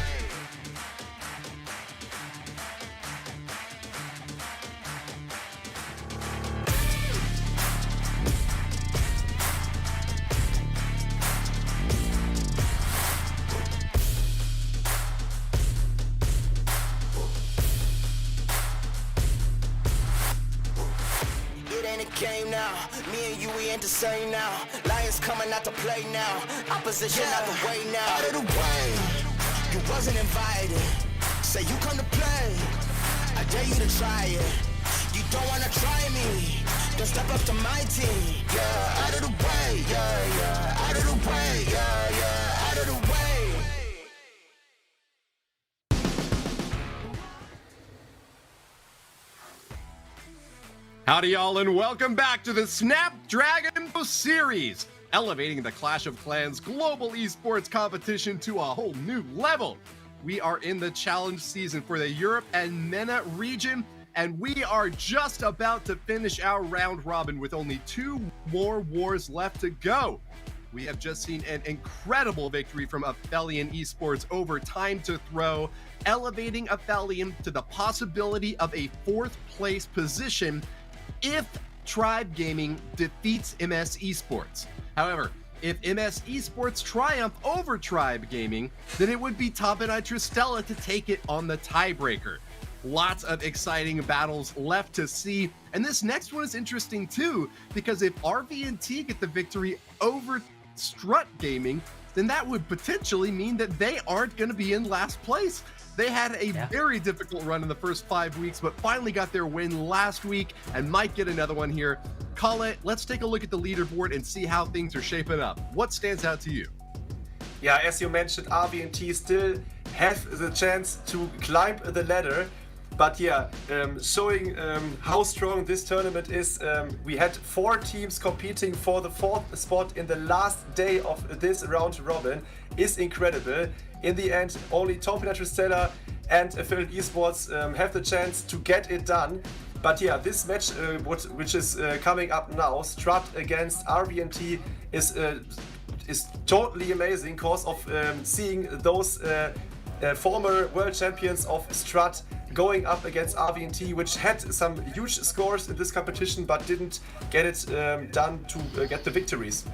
Game now, me and you, we ain't the same now. Lions coming out to play now. Opposition out the way now. Out of the way, you wasn't invited. Say you come to play. I dare you to try it. You don't wanna try me. Then step up to my team. Yeah, out of the way, yeah, yeah. Out of the way, yeah, yeah. Out of the way. Howdy y'all and welcome back to the Snapdragon Series, elevating the Clash of Clans global esports competition to a whole new level. We are in the challenge season for the Europe and MENA region, and we are just about to finish our round robin with only 2 more wars left to go. We have just seen an incredible victory from Aphelion Esports over Time to Throw, elevating Aphelion to the possibility of a 4th place position if Tribe Gaming defeats MS Esports. However, if MS Esports triumph over Tribe Gaming, then it would be Tompinai Tristella to take it on the tiebreaker. Lots of exciting battles left to see, and this next one is interesting too, because if RVNT get the victory over Strut Gaming, then that would potentially mean that they aren't going to be in last place. They had a very difficult run in the first 5 weeks, but finally got their win last week and might get another one here. Colin, let's take a look at the leaderboard and see how things are shaping up. What stands out to you? Yeah, as you mentioned, RVNT still have the chance to climb the ladder. But yeah, showing how strong this tournament is, we had 4 teams competing for the 4th spot in the last day of this round robin, is incredible. In the end, only Tompinai Tristella and Aphelion Esports have the chance to get it done. But yeah, this match, which is coming up now, Strut against RVNT, is totally amazing because of seeing those former world champions of Strut going up against RVNT, which had some huge scores in this competition but didn't get it done to get the victories.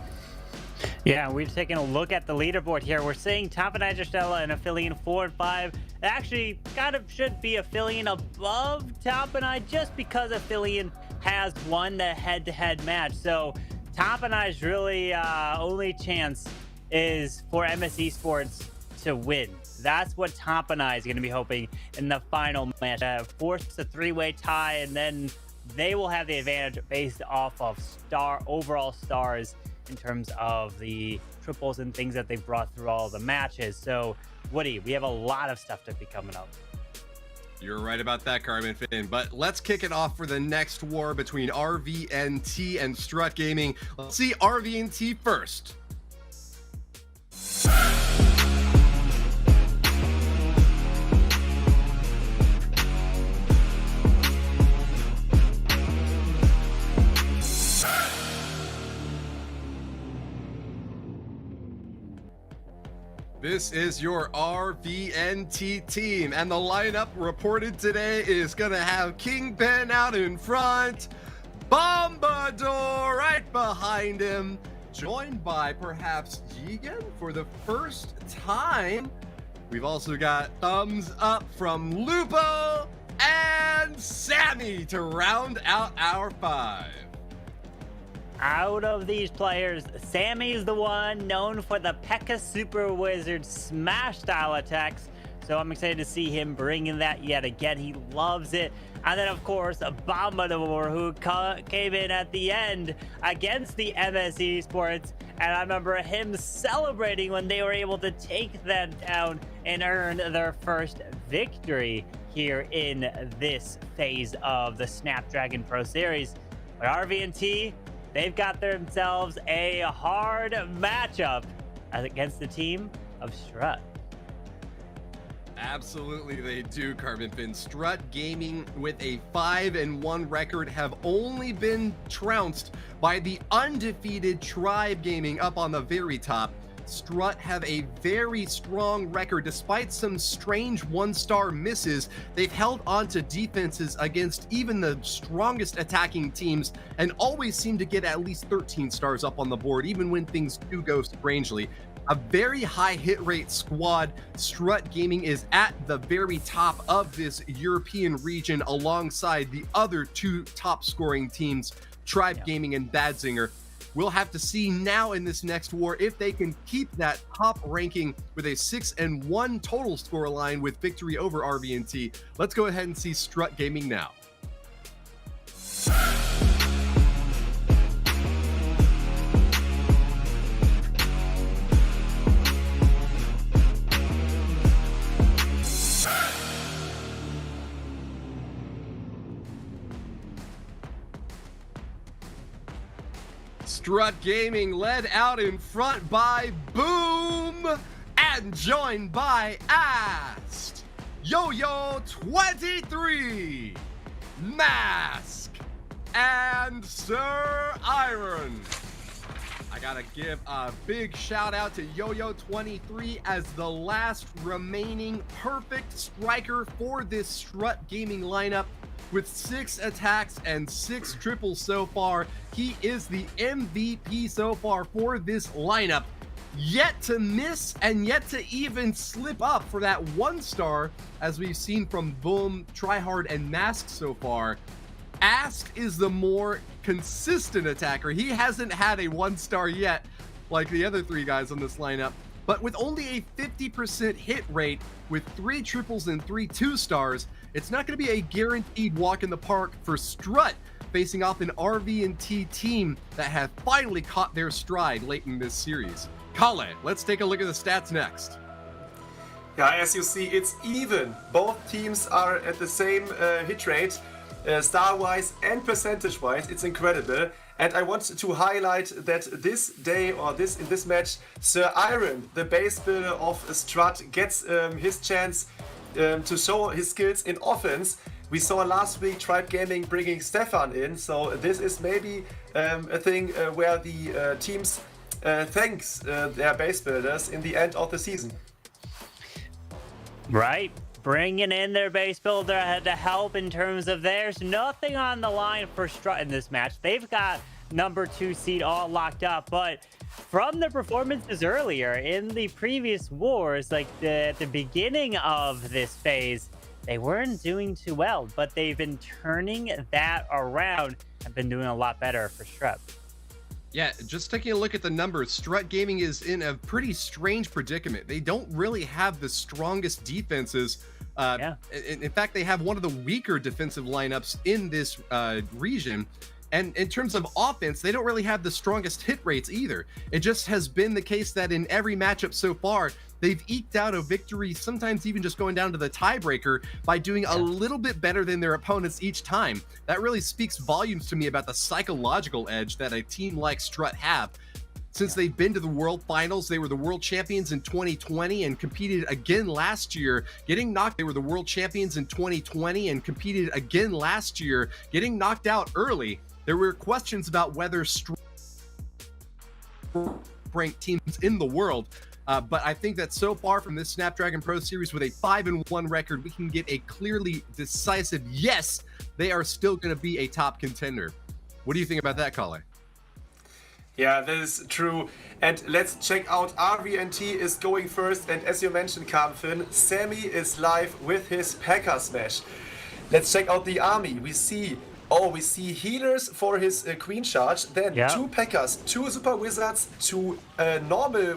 Yeah, we've taken a look at the leaderboard here. We're seeing Tompinai Tristella and Aphelion 4 and 5. Actually, kind of should be Aphelion above Tompinai just because Aphelion has won the head-to-head match. So Tompinai's really only chance is for MS Esports to win. That's what Tompinai is going to be hoping in the final match. Force a 3-way tie, and then they will have the advantage based off of overall stars in terms of the triples and things that they've brought through all the matches. So, Woody, we have a lot of stuff to be coming up. You're right about that, Carmen Finn. But let's kick it off for the next war between RVNT and Strut Gaming. Let's see RVNT first. This is your RVNT team, and the lineup reported today is gonna have Kingpin out in front, Bombador right behind him, joined by perhaps Jigen for the first time. We've also got thumbs up from Lupo and Sammy to round out our 5. Out of these players, Sammy's the one known for the P.E.K.K.A. Super Wizard smash style attacks. So I'm excited to see him bringing that yet again. He loves it. And then, of course, Bombador, who came in at the end against the MS Esports. And I remember him celebrating when they were able to take them down and earn their first victory here in this phase of the Snapdragon Pro Series. But RVNT, they've got themselves a hard matchup against the team of Strut. Absolutely they do, Carbon Fin. Strut Gaming with a 5-1 record have only been trounced by the undefeated Tribe Gaming up on the very top. Strut have a very strong record. Despite some strange one-star misses, they've held on to defenses against even the strongest attacking teams and always seem to get at least 13 stars up on the board, even when things do go strangely. A very high hit rate squad. Strut Gaming is at the very top of this European region alongside the other two top scoring teams, Tribe Gaming and Badzinger. We'll have to see now in this next war if they can keep that top ranking with a 6-1 total score line with victory over RVNT. Let's go ahead and see Strut Gaming now. Strut Gaming led out in front by Boom and joined by Ast, Yo-Yo 23, Mask, and Sir Iron. I gotta give a big shout out to Yo-Yo 23 as the last remaining perfect striker for this Strut Gaming lineup. With 6 attacks and 6 triples so far, he is the MVP so far for this lineup. Yet to miss and yet to even slip up for that 1 star, as we've seen from Boom, Tryhard, and Mask so far. Ask is the more consistent attacker. He hasn't had a 1 star yet, like the other 3 guys on this lineup. But with only a 50% hit rate, with 3 triples and 3 2-stars, it's not going to be a guaranteed walk in the park for Strut, facing off an RVNT team that have finally caught their stride late in this series. Kale, let's take a look at the stats next. Yeah, as you see, it's even. Both teams are at the same hit rate, star-wise and percentage-wise. It's incredible. And I want to highlight that this day, or in this match, Sir Iron, the base builder of Strut, gets his chance to show his skills in offense. We saw last week Tribe Gaming bringing Stefan in, so this is maybe a thing where the teams thanks their base builders in the end of the season. Right, bringing in their base builder to help in terms of there's nothing on the line for Strut in this match. They've got number 2 seed all locked up, but from the performances earlier in the previous wars, like at the beginning of this phase, they weren't doing too well, but they've been turning that around and been doing a lot better for Strut. Yeah, just taking a look at the numbers, Strut Gaming is in a pretty strange predicament. They don't really have the strongest defenses. In fact, they have one of the weaker defensive lineups in this region. And in terms of offense, they don't really have the strongest hit rates either. It just has been the case that in every matchup so far, they've eked out a victory, sometimes even just going down to the tiebreaker by doing a little bit better than their opponents each time. That really speaks volumes to me about the psychological edge that a team like Strut have. Since they've been to the World Finals, they were the World Champions in 2020 and competed again last year, getting knocked. They were the World Champions in 2020 and competed again last year, getting knocked out early. There were questions about whether ranked teams in the world, but I think that so far from this Snapdragon Pro Series with a 5-1 record, we can get a clearly decisive yes, they are still going to be a top contender. What do you think about that, Kale? Yeah, that is true. And let's check out RVNT is going first. And as you mentioned, Kamil, Sammy is live with his P.E.K.K.A smash. Let's check out the army. We see healers for his Queen Charge, then 2 P.E.K.K.As, 2 Super Wizards, 2 normal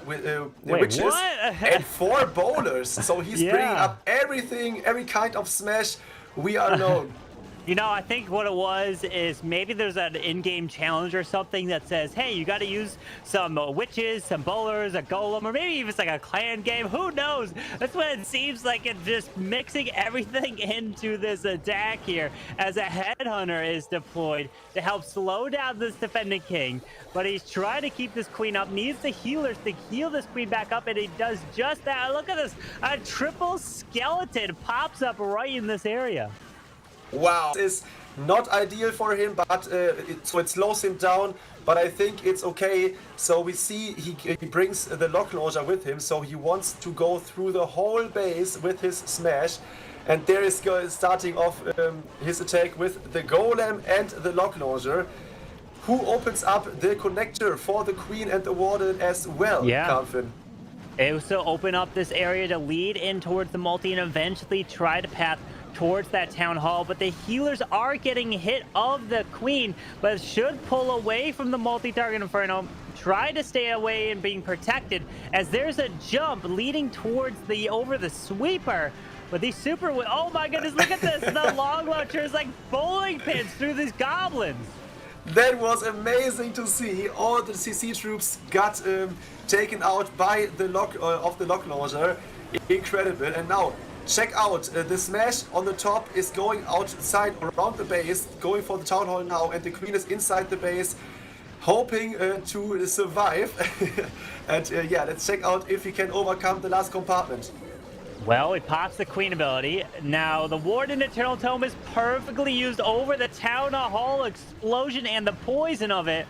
witches, and 4 bowlers. So he's bringing up everything, every kind of smash we are known. You know, I think what it was is maybe there's an in-game challenge or something that says, hey, you got to use some witches, some bowlers, a golem, or maybe even it's like a clan game. Who knows? That's what it seems like. It's just mixing everything into this attack here as a headhunter is deployed to help slow down this defending king. But he's trying to keep this queen up, needs the healers to heal this queen back up, and he does just that. Look at this. A triple skeleton pops up right in this area. Wow, this is not ideal for him, but so it slows him down. But I think it's okay. So we see he brings the lock launcher with him, so he wants to go through the whole base with his smash. And there is starting off his attack with the golem and the lock launcher, who opens up the connector for the queen and the warden as well. Yeah. Kamil. It was to open up this area to lead in towards the multi and eventually try to path towards that town hall, but the healers are getting hit of the queen, but should pull away from the multi-target inferno, try to stay away and being protected as there's a jump leading towards the over the sweeper. But these super, oh my goodness, look at this. The long launcher is like bowling pins through these goblins. That was amazing to see. All the CC troops got taken out by the lock of the lock launcher. Incredible. And now check out the smash on the top is going outside around the base, going for the town hall now, and the queen is inside the base, hoping to survive. And yeah, let's check out if he can overcome the last compartment. Well, it pops the queen ability. Now, the Warden Eternal Tome is perfectly used over the Town Hall explosion and the poison of it.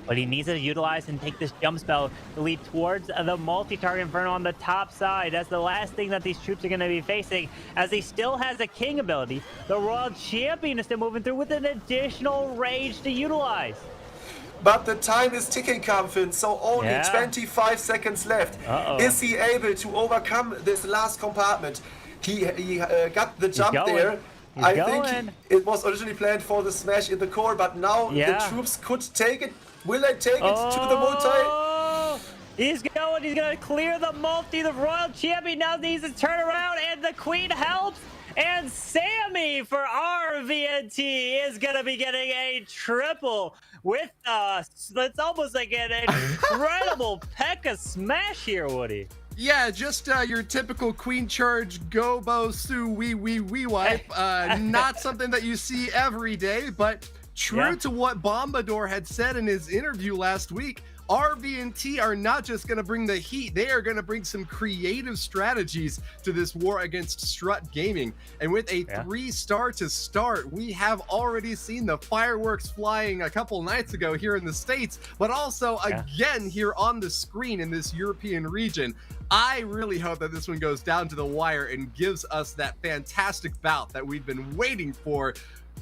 But he needs to utilize and take this jump spell to lead towards the multi-target inferno on the top side. That's the last thing that these troops are going to be facing, as he still has a king ability. The Royal Champion is still moving through with an additional rage to utilize. But the time is ticking, Kamil, so only 25 seconds left. Is he able to overcome this last compartment? He got the jump there. I think it was originally planned for the smash in the core, but now the troops could take it. Will they take it to the multi? He's going to clear the multi. The Royal Champion now needs to turn around, and the queen helps. And Sammy for RVNT is going to be getting a triple with it's almost like an incredible P.E.K.K.A smash here, Woody. Yeah, just your typical queen charge, go, bo, su, wee wipe. Not something that you see every day, but true to what Bombador had said in his interview last week, RVNT are not just going to bring the heat, they are going to bring some creative strategies to this war against Strut Gaming. And with a 3-star to start, we have already seen the fireworks flying a couple nights ago here in the States, but also again here on the screen in this European region. I really hope that this one goes down to the wire and gives us that fantastic bout that we've been waiting for,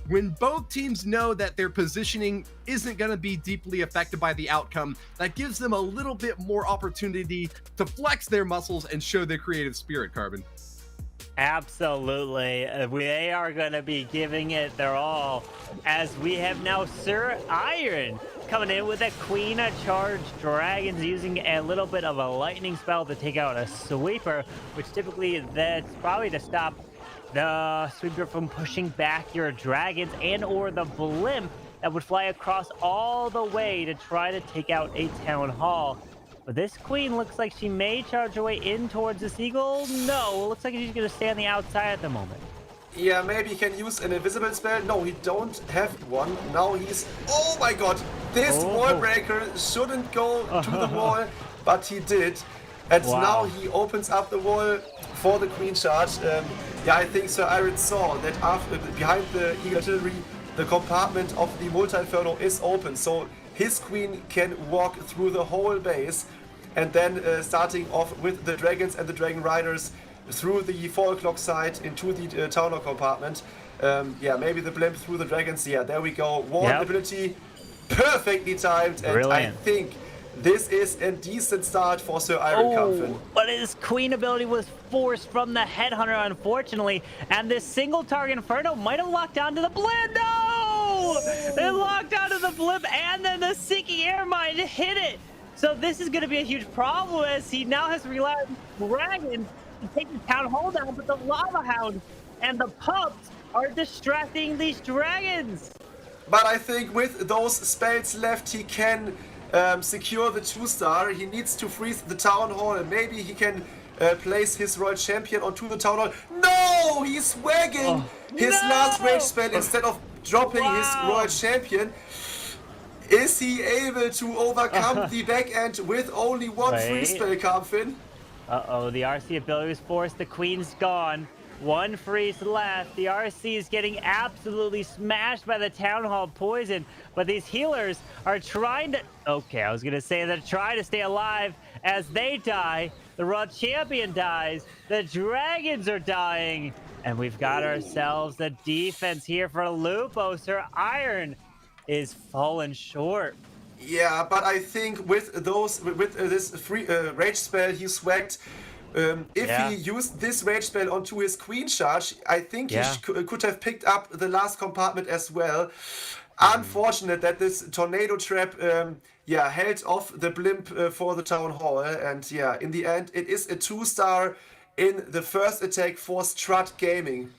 when both teams know that their positioning isn't going to be deeply affected by the outcome. That gives them a little bit more opportunity to flex their muscles and show their creative spirit, Carbon. Absolutely. They are going to be giving it their all, as we have now Sir Iron coming in with a Queen of Charge Dragons, using a little bit of a lightning spell to take out a sweeper, which typically that's probably to stop the sweeper from pushing back your dragons and or the blimp that would fly across all the way to try to take out a town hall. But this queen looks like she may charge her way in towards the seagull. No, it looks like she's going to stay on the outside at the moment. Yeah, maybe he can use an invisible spell. No, he don't have one. Now he's... Oh my god! This wall breaker shouldn't go to the wall, but he did. And now he opens up the wall for the queen charge. Yeah, I think Sir Iron saw that after behind the Eagle Artillery, the compartment of the multi-inferno is open. So his queen can walk through the whole base, and then starting off with the dragons and the dragon riders through the 4 o'clock side into the town hall compartment. Yeah, maybe the blimp through the dragons. Yeah, there we go. Wall ability perfectly timed, and I think this is a decent start for Sir Iron Kamil. But his queen ability was forced from the headhunter, unfortunately, and this single target inferno might have locked onto the blimp. No! It locked onto the blimp, and then the sinking air mine hit it. So this is going to be a huge problem, as he now has to rely on dragons to take the town hall down, but the lava hound and the pups are distracting these dragons. But I think with those spells left, he can secure the 2-star. He needs to freeze the Town Hall, and maybe he can place his Royal Champion onto the Town Hall. No! He's swagging his last rage spell instead of dropping his Royal Champion. Is he able to overcome the back end with only one free spell, Kamfin? Uh-oh, the RC ability was forced. The Queen's gone. One freeze left. The RC is getting absolutely smashed by the Town Hall poison. But these healers are trying to... Okay, I was going to say they're trying to stay alive as they die. The Royal Champion dies. The Dragons are dying. And we've got ourselves a defense here for Lupo. Sir Iron is fallen short. Yeah, but I think with this free rage spell he swagged, if he used this rage spell onto his Queen charge, I think he could have picked up the last compartment as well. Unfortunate that this tornado trap held off the blimp for the Town Hall, and in the end it is a 2-star in the first attack for Strut Gaming.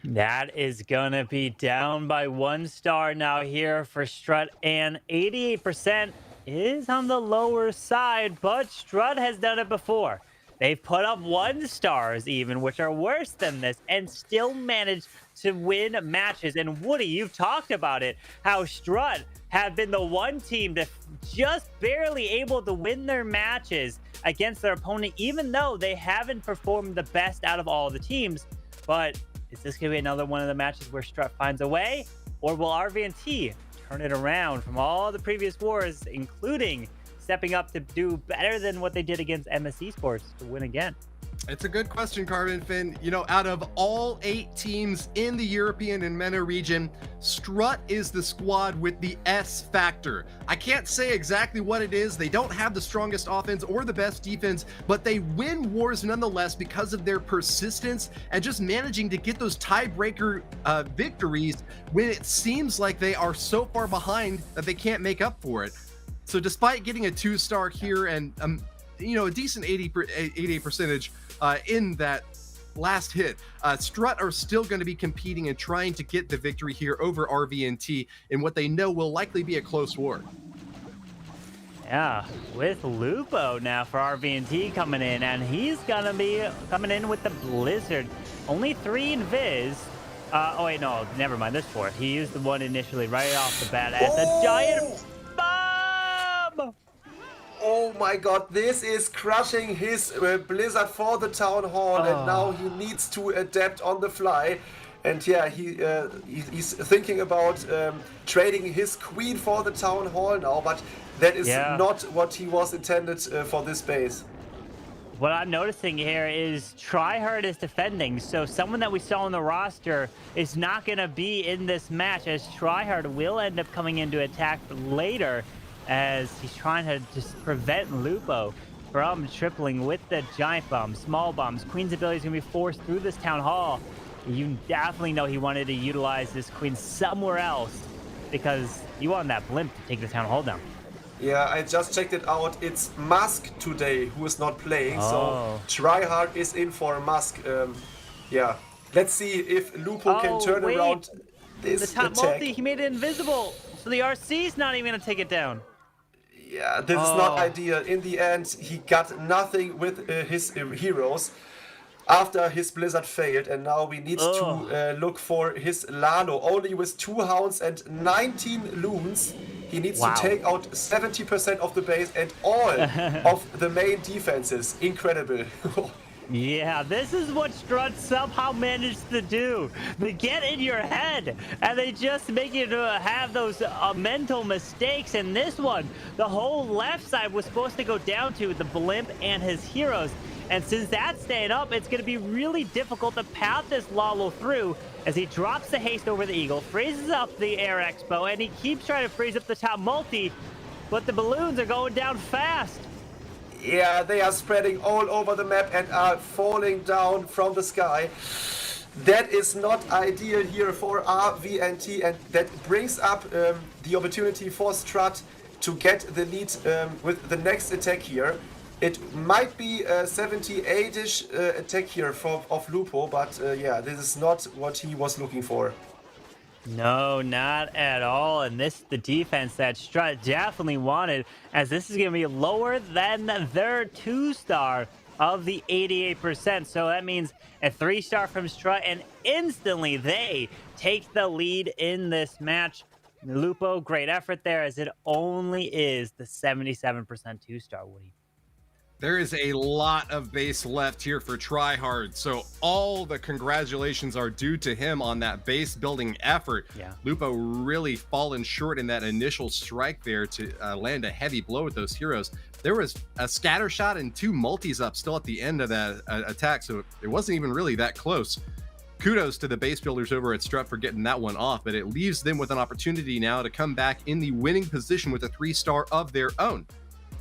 That is gonna be down by 1 star now here for Strut, and 88% is on the lower side, but Strut has done it before. They've put up 1 stars even, which are worse than this, and still managed to win matches. And Woody, you've talked about it, how Strut have been the one team to just barely able to win their matches against their opponent, even though they haven't performed the best out of all the teams. But is this going to be another one of the matches where Strut finds a way? Or will RVNT turn it around from all the previous wars, including stepping up to do better than what they did against MS Esports to win again? It's a good question, Carbon Finn. You know, out of all 8 teams in the European and MENA region, Strut is the squad with the S factor. I can't say exactly what it is. They don't have the strongest offense or the best defense, but they win wars nonetheless because of their persistence and just managing to get those tiebreaker victories when it seems like they are so far behind that they can't make up for it. So despite getting a 2-star here and a decent 88 percentage in that last hit, Strut are still going to be competing and trying to get the victory here over RVNT in what they know will likely be a close war. Yeah, with Lupo now for RVNT coming in, and he's gonna be coming in with the Blizzard. Only 3 in Viz. Oh wait, no, never mind. There's 4. He used the one initially right off the bat as a giant bomb. Oh my god, this is crushing his Blizzard for the Town Hall, and now he needs to adapt on the fly. And yeah, he's thinking about trading his Queen for the Town Hall now, but that is not what he was intended for this base. What I'm noticing here is Tryhard is defending, so someone that we saw on the roster is not going to be in this match, as Tryhard will end up coming into attack later, as he's trying to just prevent Lupo from tripling with the giant bombs, small bombs. Queen's ability is going to be forced through this Town Hall. You definitely know he wanted to utilize this Queen somewhere else because you want that blimp to take the Town Hall down. Yeah, I just checked it out. It's Musk today who is not playing, so Tryhard is in for Musk. Yeah, let's see if Lupo can turn around this the top attack. multi, he made it invisible, so the RC's not even going to take it down. Yeah, this is not ideal. In the end, he got nothing with his heroes after his Blizzard failed, and now we need to look for his Lalo. Only with 2 hounds and 19 loons, he needs to take out 70% of the base and all of the main defenses. Incredible. Yeah, this is what Strut somehow managed to do. They get in your head, and they just make you have those mental mistakes. In this one, the whole left side was supposed to go down to the blimp and his heroes. And since that's staying up, it's going to be really difficult to path this Lalo through as he drops the haste over the Eagle, freezes up the Air Expo, and he keeps trying to freeze up the top multi, but the balloons are going down fast. Yeah, they are spreading all over the map and are falling down from the sky. That is not ideal here for RVNT, and that brings up the opportunity for Strut to get the lead with the next attack here. It might be a 78-ish attack here of Lupo, but yeah, this is not what he was looking for. No, not at all. And this is the defense that Strut definitely wanted, as this is going to be lower than their 2-star of the 88%. So that means a 3-star from Strut, and instantly they take the lead in this match. Lupo, great effort there, as it only is the 77% 2-star, Woody. There is a lot of base left here for Tryhard, so all the congratulations are due to him on that base building effort. Yeah. Lupo really fallen short in that initial strike there to land a heavy blow with those heroes. There was a scatter shot and 2 multis up still at the end of that attack, so it wasn't even really that close. Kudos to the base builders over at Strut for getting that one off, but it leaves them with an opportunity now to come back in the winning position with a 3-star of their own.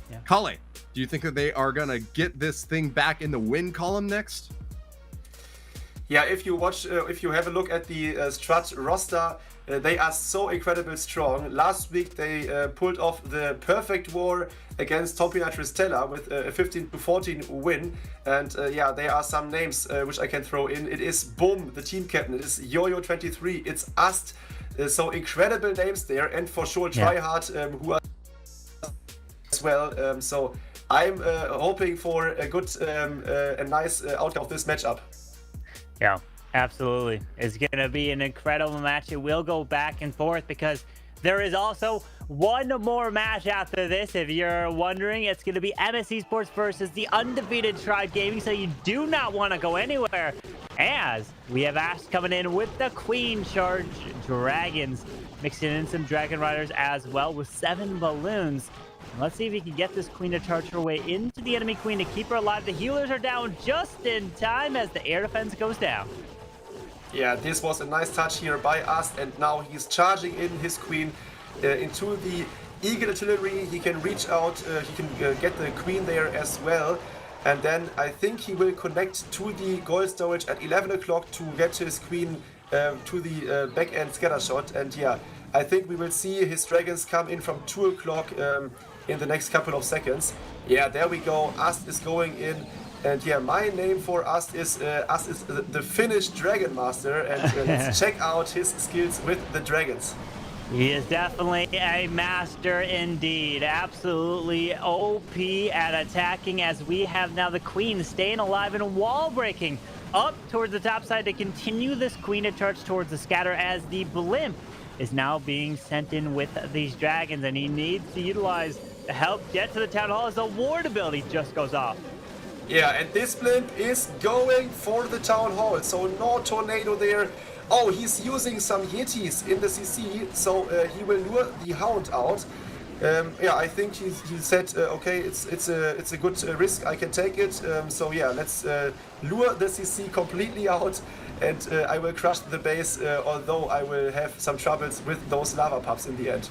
Yeah. Kale, do you think that they are going to get this thing back in the win column next? Yeah, if you watch, if you have a look at the Strut roster, they are so incredibly strong. Last week they pulled off the perfect war against Tompinai Tristella with a 15-14 win. And yeah, there are some names which I can throw in. It is Boom, the team captain. It is Yo-Yo23. It's Ast. So incredible names there. And for sure Tryhard, who are as well. So I'm hoping for a good, a nice outcome of this matchup. Yeah, absolutely. It's going to be an incredible match. It will go back and forth because there is also one more match after this. If you're wondering, it's going to be MSC Sports versus the undefeated Tribe Gaming. So you do not want to go anywhere, as we have Ash coming in with the Queen Charge Dragons, mixing in some Dragon Riders as well with 7 balloons. And let's see if he can get this Queen to charge her way into the enemy Queen to keep her alive. The healers are down just in time as the air defense goes down. Yeah, this was a nice touch here by us, and now he's charging in his Queen into the Eagle Artillery. He can reach out, he can get the Queen there as well. And then I think he will connect to the gold storage at 11 o'clock to get his Queen to the back end scatter shot. And yeah, I think we will see his dragons come in from 2 o'clock in the next couple of seconds. Yeah, there we go. Ast is going in. And yeah, my name for Ast is the Finnish Dragon Master. And let's check out his skills with the dragons. He is definitely a master indeed. Absolutely OP at attacking, as we have now the Queen staying alive and wall breaking up towards the top side to continue this Queen to charge towards the scatter, as the blimp is now being sent in with these dragons, and he needs to utilize the help get to the town hall as the ward ability just goes off. Yeah, and this blimp is going for the town hall, so no tornado there. Oh, he's using some Yetis in the CC, so he will lure the Hound out. Yeah, I think he said, okay, it's a good risk, I can take it. So yeah, let's lure the CC completely out, and I will crush the base, although I will have some troubles with those lava pups in the end.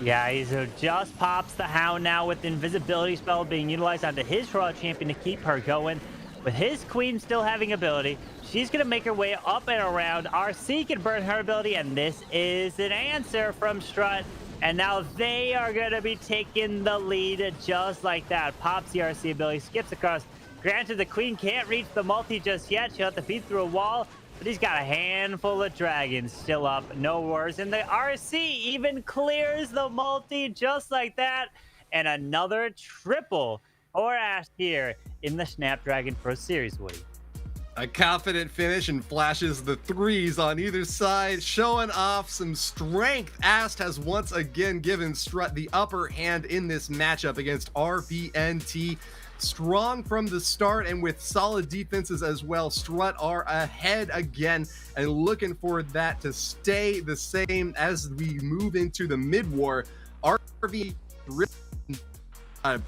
Yeah, he just pops the Hound now with the invisibility spell being utilized onto his Royal Champion to keep her going. With his Queen still having ability, she's going to make her way up and around. RC can burn her ability, and this is an answer from Strut. And now they are going to be taking the lead just like that. Pops the RC ability, skips across. Granted, the Queen can't reach the multi just yet. She'll have to feed through a wall, but he's got a handful of dragons still up. No worries. And the RC even clears the multi just like that. And another triple for Ash here in the Snapdragon Pro Series, Woody. A confident finish and flashes the 3s on either side, showing off some strength. Ast has once again given Strut the upper hand in this matchup against RVNT. Strong from the start and with solid defenses as well. Strut are ahead again and looking for that to stay the same as we move into the mid-war. RV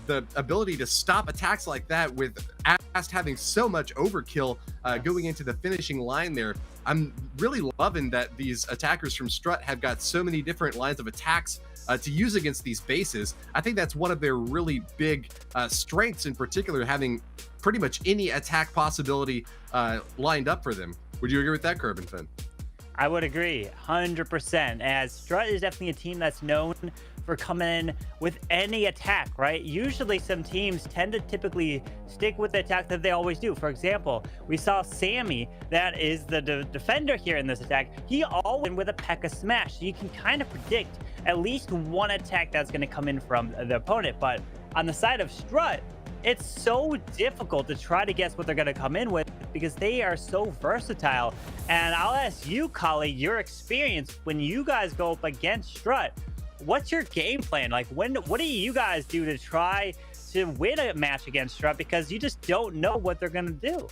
the ability to stop attacks like that with Ast having so much overkill going into the finishing line there. I'm really loving that these attackers from Strut have got so many different lines of attacks to use against these bases. I think that's one of their really big strengths, in particular, having pretty much any attack possibility lined up for them. Would you agree with that, Kerbin Finn? I would agree 100%, as Strut is definitely a team that's known for coming in with any attack, right? Usually some teams tend to typically stick with the attack that they always do. For example, we saw Sammy, that is the defender here in this attack. He all went with a P.E.K.K.A smash. So you can kind of predict at least one attack that's going to come in from the opponent. But on the side of Strut, it's so difficult to try to guess what they're going to come in with because they are so versatile. And I'll ask you, Kali, your experience when you guys go up against Strut. What's your game plan? Like, what do you guys do to try to win a match against Strut? Because you just don't know what they're going to do.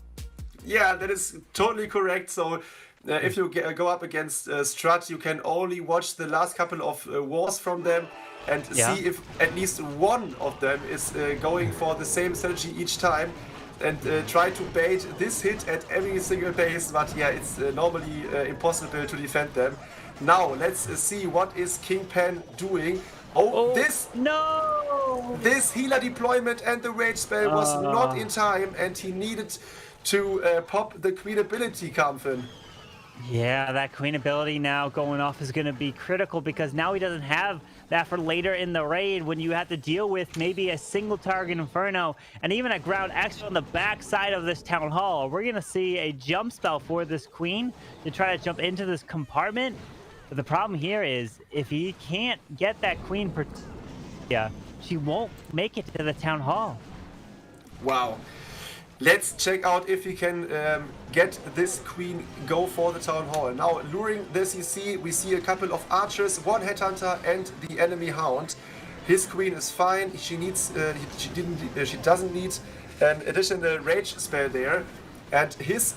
Yeah, that is totally correct. So if you go up against Strut, you can only watch the last couple of wars from them and see if at least one of them is going for the same strategy each time and try to bait this hit at every single base. But yeah, it's normally impossible to defend them. Now let's see what is Kingpin doing. This healer deployment and the rage spell was not in time, and he needed to pop the queen ability, Kamil. Yeah, that queen ability now going off is going to be critical because now he doesn't have that for later in the raid when you have to deal with maybe a single target Inferno and even a ground extra on the back side of this town hall. We're going to see a jump spell for this queen to try to jump into this compartment. But the problem here is if he can't get that queen, she won't make it to the town hall. Wow. Let's check out if he can get this queen go for the town hall. Now, luring the CC, we see a couple of archers, one headhunter, and the enemy hound. His queen is fine. She needs, she doesn't need an additional rage spell there. And his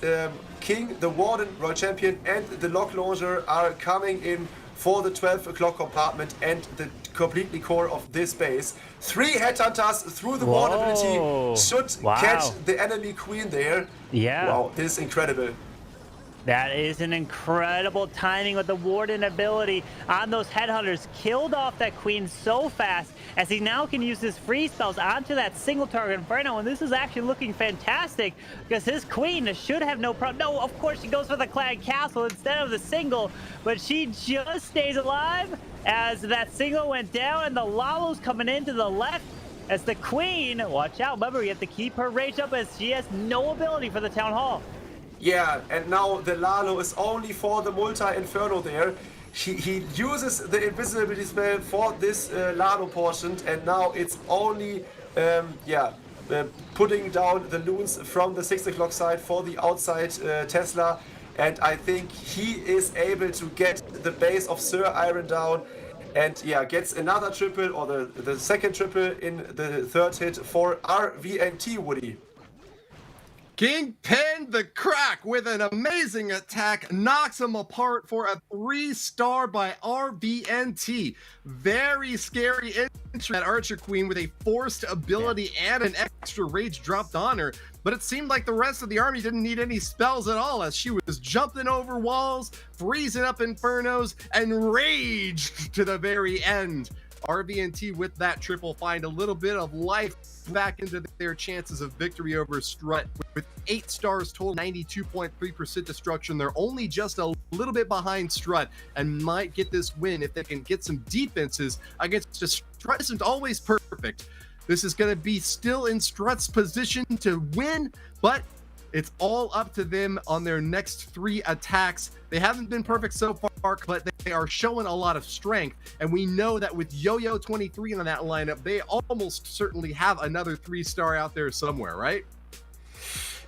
king, the warden, royal champion, and the lock launcher are coming in for the 12 o'clock compartment and the completely core of this base. 3 headhunters through the ward ability should catch the enemy queen there. Yeah. Wow, this is incredible. That is an incredible timing with the warden ability on those headhunters. Killed off that queen so fast as he now can use his free spells onto that single target Inferno. And this is actually looking fantastic because his queen should have no problem. No, of course she goes for the clan castle instead of the single, but she just stays alive as that single went down and the Lalo's coming into the left as the queen, watch out, remember you have to keep her rage up as she has no ability for the town hall. Yeah, and now the Lalo is only for the multi-inferno there. He uses the invisibility spell for this Lalo portion, and now it's only putting down the loons from the 6 o'clock side for the outside Tesla. And I think he is able to get the base of Sir Iron down and gets another triple, or the second triple in the third hit for RVNT, Woody. Kingpin the Crack with an amazing attack knocks him apart for a 3-star by RVNT. Very scary entry at Archer Queen with a forced ability and an extra rage dropped on her. But it seemed like the rest of the army didn't need any spells at all as she was jumping over walls, freezing up infernos, and raged to the very end. RVNT with that triple find a little bit of life back into their chances of victory over Strut. With 8 stars total, 92.3% destruction. They're only just a little bit behind Strut and might get this win if they can get some defenses against a Strut isn't always perfect. This is going to be still in Strut's position to win, but it's all up to them on their next 3 attacks. They haven't been perfect so far, but they are showing a lot of strength. And we know that with Yo-Yo 23 on that lineup, they almost certainly have another 3-star out there somewhere, right?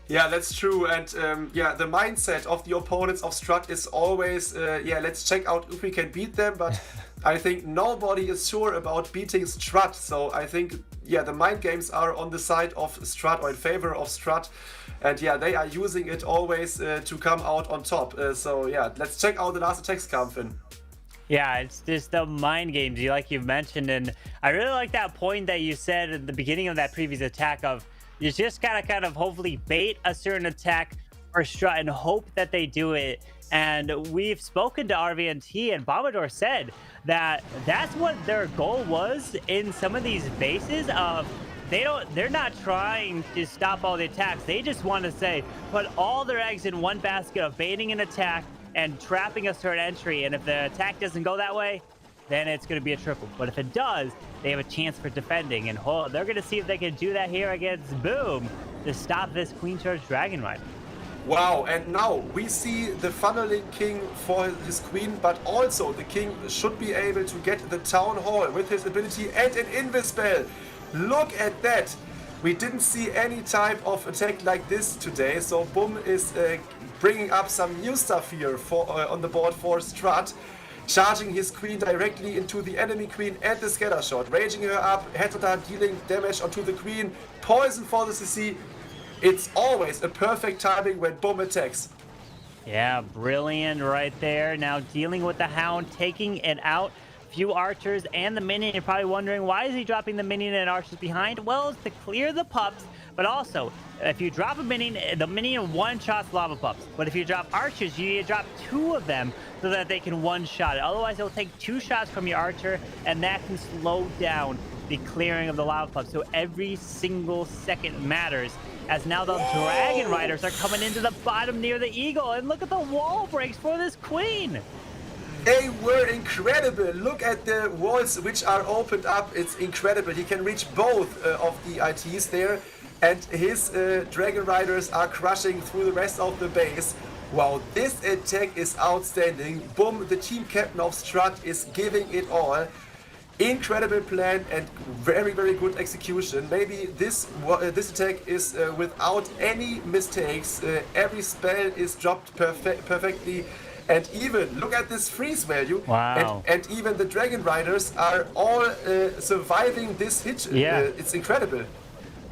Yeah, that's true. And the mindset of the opponents of Strut is always, let's check out if we can beat them. But I think nobody is sure about beating Strut. So I think, the mind games are on the side of Strut, or in favor of Strut. And they are using it always to come out on top. Let's check out the last attacks, Kamil. Yeah, it's just the mind games like you've mentioned. And I really like that point that you said at the beginning of that previous attack of you just gotta kind of hopefully bait a certain attack for Strut and hope that they do it. And we've spoken to RVNT, and Bombador said that that's what their goal was in some of these bases of they're not trying to stop all the attacks. They just want to put all their eggs in one basket of baiting an attack and trapping a certain entry. And if the attack doesn't go that way, then it's going to be a triple. But if it does, they have a chance for defending. And they're going to see if they can do that here against Boom to stop this Queen Charge Dragon Rider. Wow, and now we see the funneling king for his queen, but also the king should be able to get the town hall with his ability and an invis-spell. Look at that! We didn't see any type of attack like this today, so Boom is bringing up some new stuff here on the board for Strut. Charging his queen directly into the enemy queen and the scatter shot, raging her up, headshot dealing damage onto the queen, poison for the CC. It's always a perfect timing when Boom attacks. Yeah, brilliant right there. Now dealing with the Hound, taking it out. Few archers and the minion. You're probably wondering, why is he dropping the minion and archers behind? Well, it's to clear the pups, but also, if you drop a minion, the minion one-shots lava pups. But if you drop archers, you need to drop 2 of them so that they can one-shot it. Otherwise, it'll take 2 shots from your archer, and that can slow down the clearing of the lava pups. So every single second matters, as now the Dragon Riders are coming into the bottom near the Eagle. And look at the wall breaks for this queen. They were incredible. Look at the walls which are opened up. It's incredible. He can reach both of the ITs there, and his Dragon Riders are crushing through the rest of the base. Wow, this attack is outstanding. Boom, the team captain of Strut is giving it all. Incredible plan and very, very good execution. Maybe this attack is without any mistakes. Every spell is dropped perfectly. And even, look at this freeze value. Wow. And even the Dragon Riders are all surviving this hit. Yeah. It's incredible.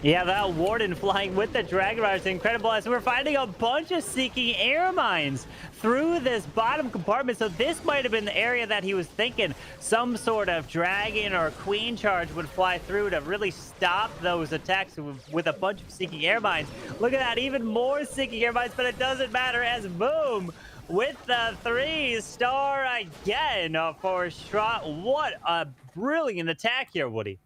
Yeah, that Warden flying with the Dragon Riders is incredible, as we're finding a bunch of seeking air mines through this bottom compartment. So this might have been the area that he was thinking some sort of dragon or queen charge would fly through to really stop those attacks with a bunch of seeking air mines. Look at that, even more seeking air mines, but it doesn't matter, as Boom with the 3-star again for Strut. What a brilliant attack here, Woody.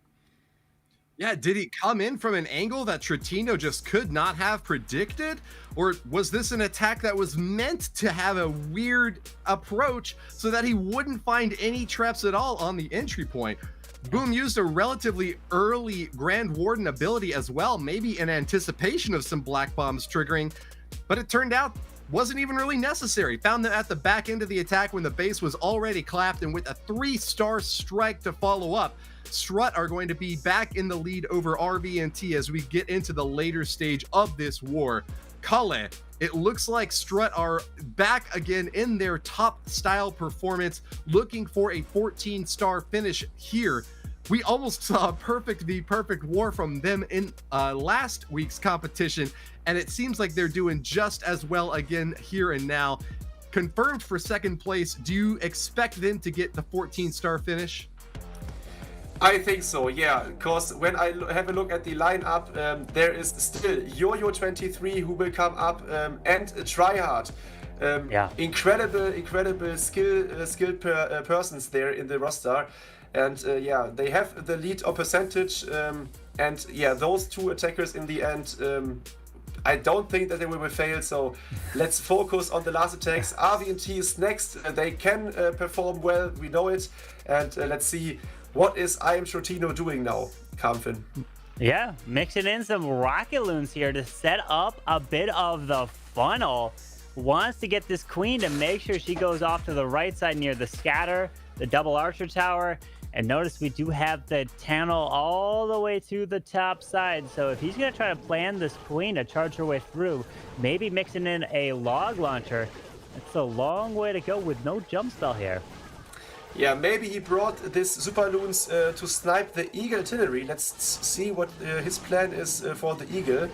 Yeah, did he come in from an angle that Tritino just could not have predicted? Or was this an attack that was meant to have a weird approach so that he wouldn't find any traps at all on the entry point? Boom used a relatively early Grand Warden ability as well, maybe in anticipation of some black bombs triggering, but it turned out wasn't even really necessary. Found them at the back end of the attack when the base was already clapped, and with a 3-star strike to follow up, Strut are going to be back in the lead over RVNT as we get into the later stage of this war. Kale, it looks like Strut are back again in their top style performance, looking for a 14-star finish here. We almost saw a perfect war from them in last week's competition, and it seems like they're doing just as well again here and now. Confirmed for second place, do you expect them to get the 14-star finish? I think so, yeah, because when I have a look at the lineup, there is still Yo-Yo23 who will come up, and Tryhard. Yeah. Incredible skilled persons there in the roster. And yeah, they have the lead on percentage, and yeah, those 2 attackers in the end, I don't think that they will fail, so let's focus on the last attacks. RVNT is next. They can perform well, we know it, and let's see what is I Am Tritino doing now, Kamfin. Yeah, mixing in some rocket loons here to set up a bit of the funnel. Wants to get this queen to make sure she goes off to the right side near the scatter, the double archer tower. And notice we do have the tunnel all the way to the top side. So if he's going to try to plan this queen to charge her way through, maybe mixing in a log launcher, it's a long way to go with no jump spell here. Yeah, maybe he brought this super loons to snipe the eagle artillery. Let's see what his plan is for the eagle.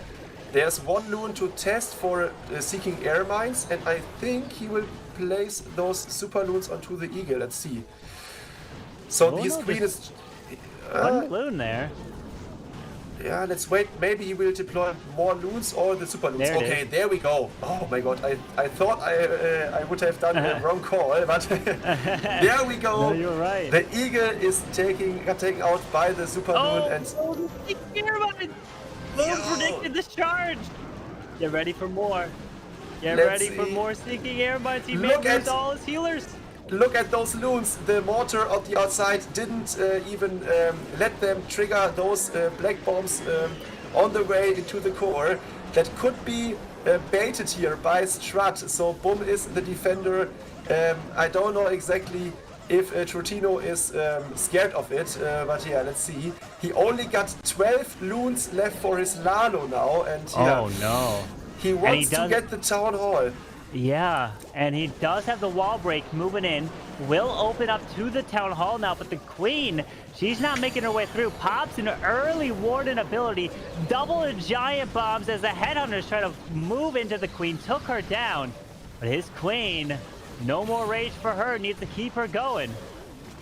There's 1 loon to test for seeking air mines, and I think he will place those super loons onto the eagle. Let's see. So his queen is... 1 loon there. Yeah, let's wait. Maybe he will deploy more loons or the super loons. Okay, there we go. Oh my god, I thought I would have done the wrong call, but there we go. No, you're right. The eagle is taken out by the super loon, and Boom predicted this charge. Get ready for more. Get Let's ready for see. more sneaking air. My Look teammate at- lose all his healers. Look at those loons. The mortar on the outside didn't even let them trigger those black bombs on the way into the core. That could be baited here by Strut. So Boom is the defender. I don't know exactly if Trotino is scared of it, but yeah, let's see. He only got 12 loons left for his Lalo now, and yeah, Oh no. he wants to does- get the town hall. Yeah, and he does have the wall break moving in. Will open up to the town hall now, but the queen, she's not making her way through. Pops an early warden ability, double the giant bombs as the headhunters try to move into the queen, took her down. But his queen, no more rage for her, needs to keep her going.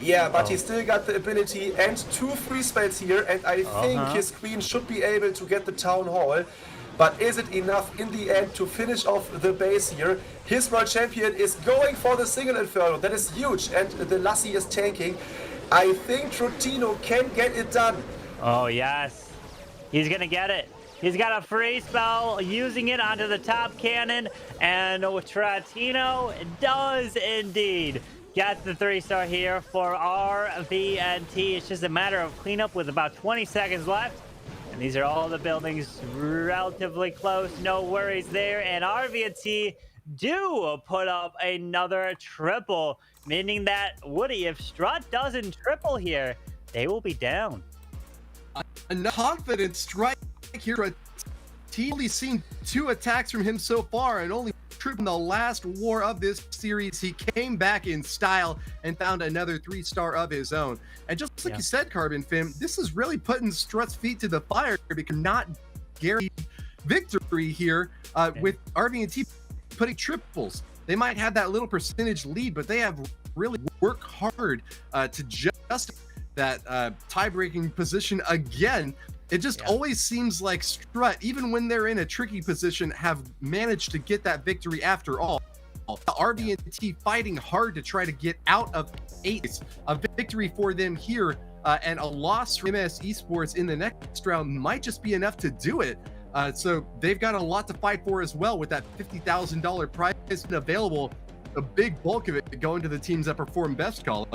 Yeah, but he still got the ability and 2 free spells here, and I think his queen should be able to get the town hall. But is it enough in the end to finish off the base here? His world champion is going for the single Inferno. That is huge, and the Lassie is tanking. I think Trotino can get it done. Oh yes, he's gonna get it. He's got a free spell, using it onto the top cannon, and Trotino does indeed get the 3-star here for RVNT. It's just a matter of cleanup with about 20 seconds left. And these are all the buildings relatively close, no worries there. And RVNT do put up another triple, meaning that, Woody, if Strut doesn't triple here, they will be down. A confident strike here. He's only seen 2 attacks from him so far, and only trip in the last war of this series. He came back in style and found another 3-star of his own. And just like you said, Carbon Fim, this is really putting Strut's feet to the fire because not guaranteed victory here with RVNT putting triples. They might have that little percentage lead, but they have really worked hard to just that tie-breaking position again. It just always seems like Strut, even when they're in a tricky position, have managed to get that victory after all. RVNT fighting hard to try to get out of 8. A victory for them here and a loss for MS Esports in the next round might just be enough to do it. So they've got a lot to fight for as well with that $50,000 prize available. The big bulk of it going to the teams that perform best, Kale.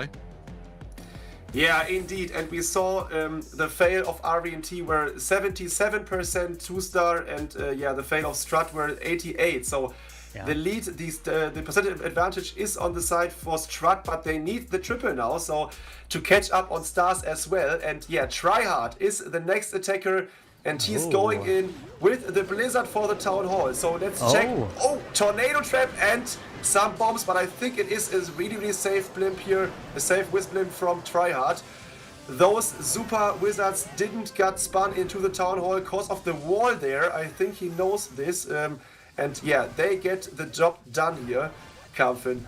Yeah, indeed, and we saw the fail of RVNT were 77% 2-star, and the fail of Strut were 88. So the lead, the percentage advantage is on the side for Strut, but they need the triple now, so to catch up on stars as well. And yeah, Tryhard is the next attacker, and he's going in with the Blizzard for the Town Hall. So let's check. Oh, Tornado Trap and some bombs, but I think it is a really, really safe blimp here, a safe whiz blimp from Tryhard. Those super wizards didn't get spun into the Town Hall because of the wall there. I think he knows this, and yeah, they get the job done here, Kamfin.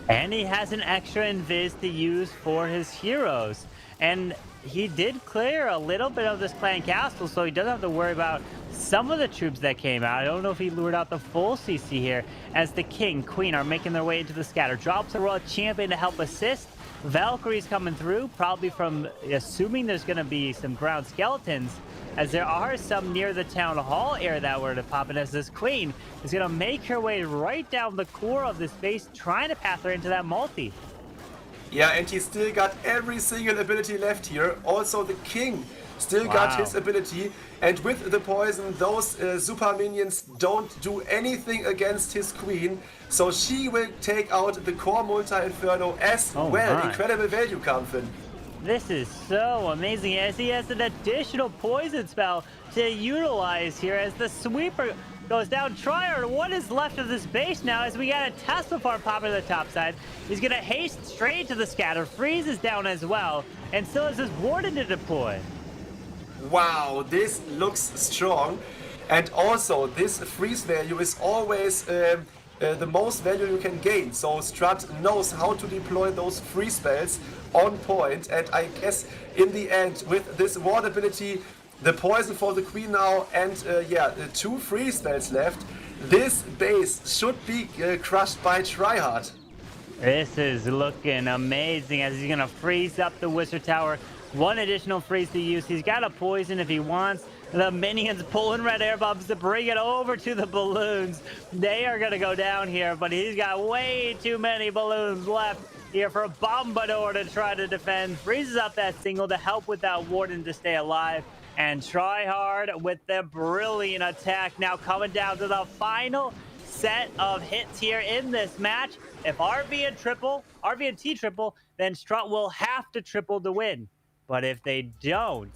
And he has an extra invis to use for his heroes. And he did clear a little bit of this clan castle, so he doesn't have to worry about some of the troops that came out. I don't know if he lured out the full CC here, as the king, queen are making their way into the scatter. Drops a world champion to help assist. Valkyrie's coming through, probably from assuming there's going to be some ground skeletons, as there are some near the town hall area that were to pop in, as this queen is going to make her way right down the core of this base, trying to path her into that multi. Yeah, and he still got every single ability left here. Also, the king still got his ability. And with the poison, those super minions don't do anything against his queen. So she will take out the core multi-inferno as well. Incredible value, Kamfin. This is so amazing, as he has an additional poison spell to utilize here as the sweeper goes down. Tryhard, what is left of this base now, as we got a Tesla farm popping to the top side. He's going to haste straight to the scatter. Freeze is down as well, and still has his warden to deploy. Wow, this looks strong. And also, this freeze value is always the most value you can gain. So Strut knows how to deploy those free spells on point. And I guess in the end, with this ward ability, the poison for the queen now, and the 2 free spells left, this base should be crushed by Tryhard. This is looking amazing, as he's going to freeze up the wizard tower. 1 additional freeze to use. He's got a poison if he wants. The minions pulling red air bombs to bring it over to the balloons. They are going to go down here, but he's got way too many balloons left here for Bombador to try to defend. Freezes up that single to help with that warden to stay alive. And Tryhard with the brilliant attack now coming down to the final set of hits here in this match. If RVNT triple, then Strut will have to triple to win. But if they don't,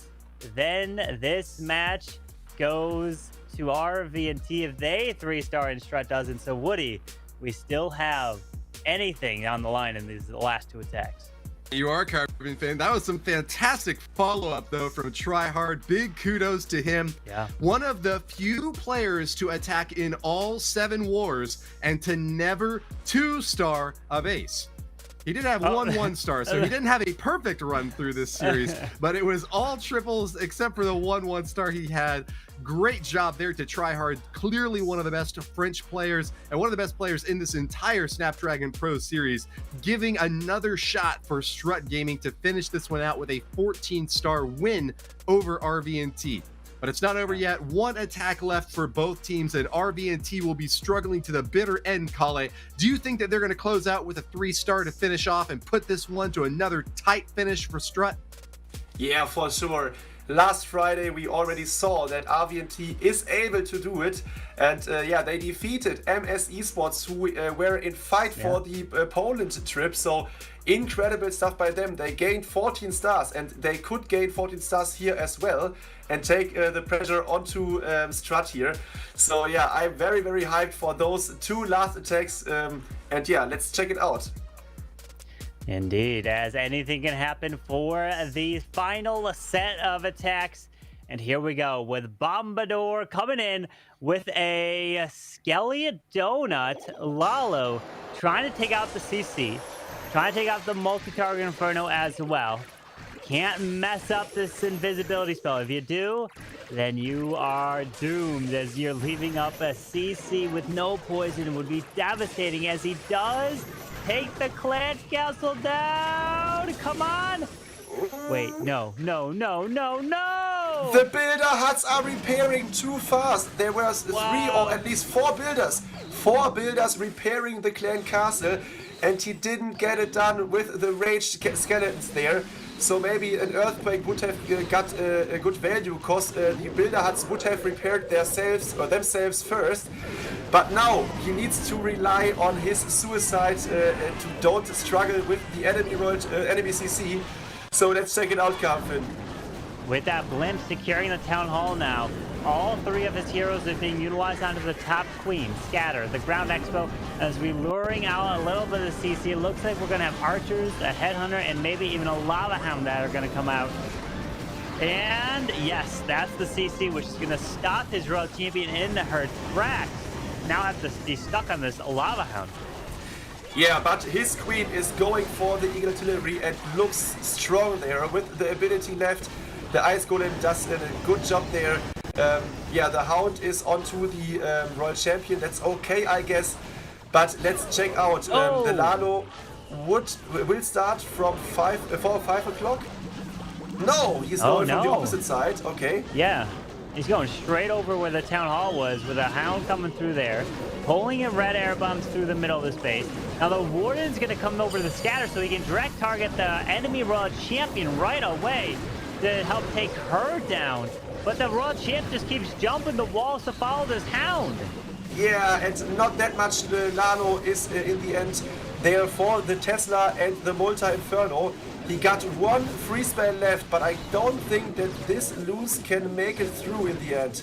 then this match goes to RVNT if they 3-star and Strut doesn't. So Woody, we still have anything on the line in these last 2 attacks. You are, Carbon fan. That was some fantastic follow-up, though, from Tryhard. Big kudos to him. Yeah. One of the few players to attack in all 7 wars and to never 2-star a base. He did have one 1-star, so he didn't have a perfect run through this series, but it was all triples except for the 1-1-star he had. Great job there to Tryhard. Clearly one of the best French players and one of the best players in this entire Snapdragon Pro series, giving another shot for Strut Gaming to finish this one out with a 14-star win over RVNT. But it's not over yet. 1 attack left for both teams, and RVNT will be struggling to the bitter end, Kale. Do you think that they're going to close out with a 3-star to finish off and put this one to another tight finish for Strut? Yeah, for sure. Last Friday, we already saw that RVNT is able to do it. And yeah, they defeated MS Esports, who were in fight for the Poland trip. So incredible stuff by them. They gained 14 stars, and they could gain 14 stars here as well and take the pressure onto Strut here. So yeah, I'm very, very hyped for those 2 last attacks. And yeah, let's check it out. Indeed, as anything can happen for the final set of attacks. And here we go with Bombador coming in with a Skelly Donut. Lalo trying to take out the CC, trying to take out the multi-target Inferno as well. Can't mess up this invisibility spell. If you do, then you are doomed, as you're leaving up a CC with no poison. It would be devastating, as he does take the clan castle down. Come on. Wait, no. The builder huts are repairing too fast. There were 3 or at least 4 builders. 4 builders repairing the clan castle, and he didn't get it done with the raged skeletons there. So maybe an earthquake would have got a good value, because the builder huts would have repaired themselves first. But now he needs to rely on his suicide to don't struggle with the enemy world, enemy CC. So let's check it out, Kamil. With that blimp securing the town hall now, all 3 of his heroes are being utilized onto the top queen, Scatter, the ground expo, as we luring out a little bit of CC. It looks like we're going to have archers, a headhunter, and maybe even a lava hound that are going to come out. And yes, that's the CC, which is going to stop his road champion in her tracks. Now have to be stuck on this lava hound. Yeah, but his queen is going for the Eagle Artillery and looks strong there with the ability left. The Ice Golem does a good job there. Yeah, the Hound is onto the Royal Champion. That's okay, I guess. But let's check out. The Lalo will start from 4 or 5 o'clock. No, he's going from the opposite side. Okay. Yeah, he's going straight over where the town hall was, with a Hound coming through there, pulling in red air bombs through the middle of the space. Now the Warden's going to come over to the Scatter so he can direct target the enemy Royal Champion right away to help take her down. But the Royal Champ just keeps jumping the walls to follow this Hound. Yeah, and not that much Nano is in the end there for the Tesla and the Multi Inferno. He got 1 free spell left, but I don't think that this loose can make it through in the end.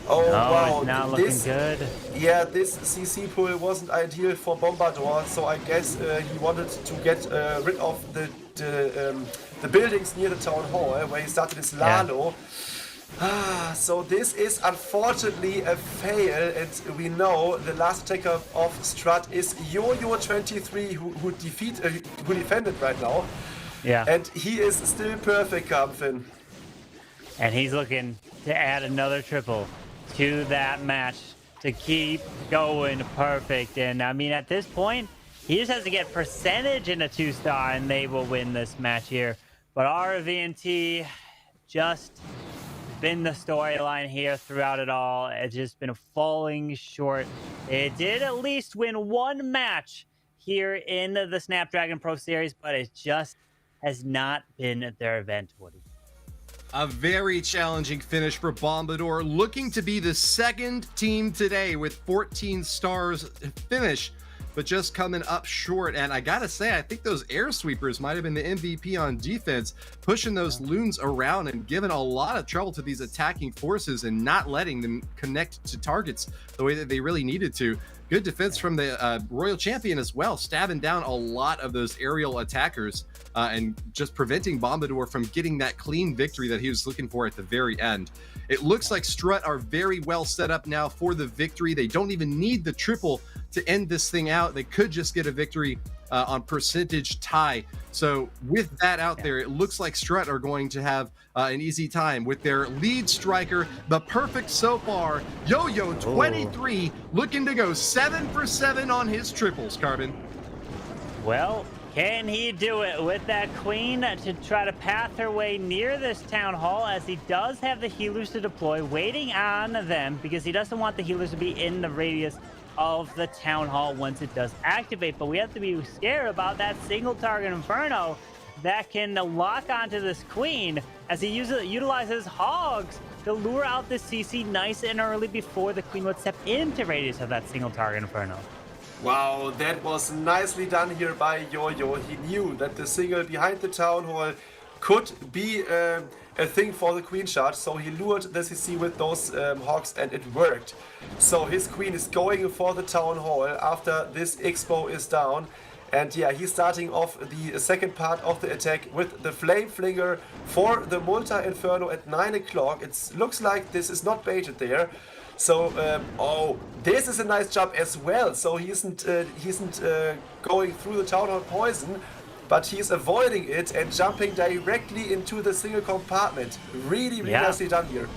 Oh wow, it's not looking good. Yeah, this CC pull wasn't ideal for Bombador, so I guess he wanted to get rid of the buildings near the town hall where he started his Lalo. So this is unfortunately a fail, and we know the last attacker of Strut is Yo-Yo23 who defended right now. Yeah. And he is still perfect, Kamil. And he's looking to add another triple to that match to keep going perfect. And I mean, at this point, he just has to get percentage in a 2-star and they will win this match here. But RVNT just been the storyline here throughout it all. It's just been falling short. It did at least win one match here in the Snapdragon Pro Series, but it just has not been their event, Woody. A very challenging finish for Bombador, looking to be the second team today with 14 stars finish, but just coming up short. And I gotta say, I think those air sweepers might have been the MVP on defense, pushing those loons around and giving a lot of trouble to these attacking forces and not letting them connect to targets the way that they really needed to. Good defense from the Royal Champion as well, stabbing down a lot of those aerial attackers and just preventing Bombador from getting that clean victory that he was looking for at the very end. It looks like Strut are very well set up now for the victory. They don't even need the triple to end this thing out. They could just get a victory on percentage tie. So with that out there, it looks like Strut are going to have an easy time with their lead striker, the perfect so far, Yo-Yo23, looking to go 7 for 7 on his triples, Carbon. Well, can he do it with that queen to try to path her way near this town hall, as he does have the healers to deploy, waiting on them because he doesn't want the healers to be in the radius of the town hall once it does activate. But we have to be scared about that single target Inferno that can lock onto this queen as he utilizes hogs to lure out the CC nice and early before the queen would step into radius of that single target Inferno. Wow, that was nicely done here by Yo-Yo. He knew that the single behind the town hall could be a thing for the queen shot, so he lured the CC with those hogs and it worked. So his queen is going for the town hall after this expo is down. And yeah, he's starting off the second part of the attack with the Flame Flinger for the Multi-Inferno at 9 o'clock. It looks like this is not baited there. So, oh, this is a nice jump as well. So he isn't going through the Town Hall poison, but he's avoiding it and jumping directly into the single compartment. Really nicely done here.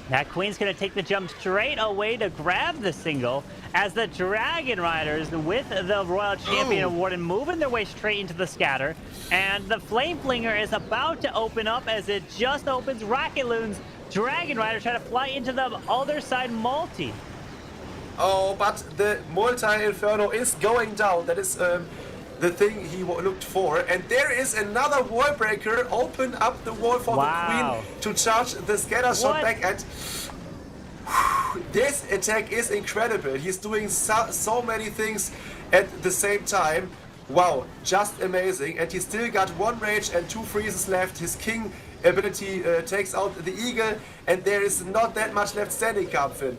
That queen's going to take the jump straight away to grab the single, as the Dragon Riders with the Royal Champion Award and moving their way straight into the scatter. And the Flame Flinger is about to open up as it just opens. Rocket Loons, Dragon Riders try to fly into the other side multi. Oh, but the Multi-Inferno is going down. That is the thing he looked for. And there is another wall breaker. Open up the wall for the queen to charge the scatter shot back. And this attack is incredible. He's doing so many things at the same time. Wow, just amazing. And he's still got 1 rage and 2 freezes left. His king ability takes out the eagle, and there is not that much left standing, Kamil.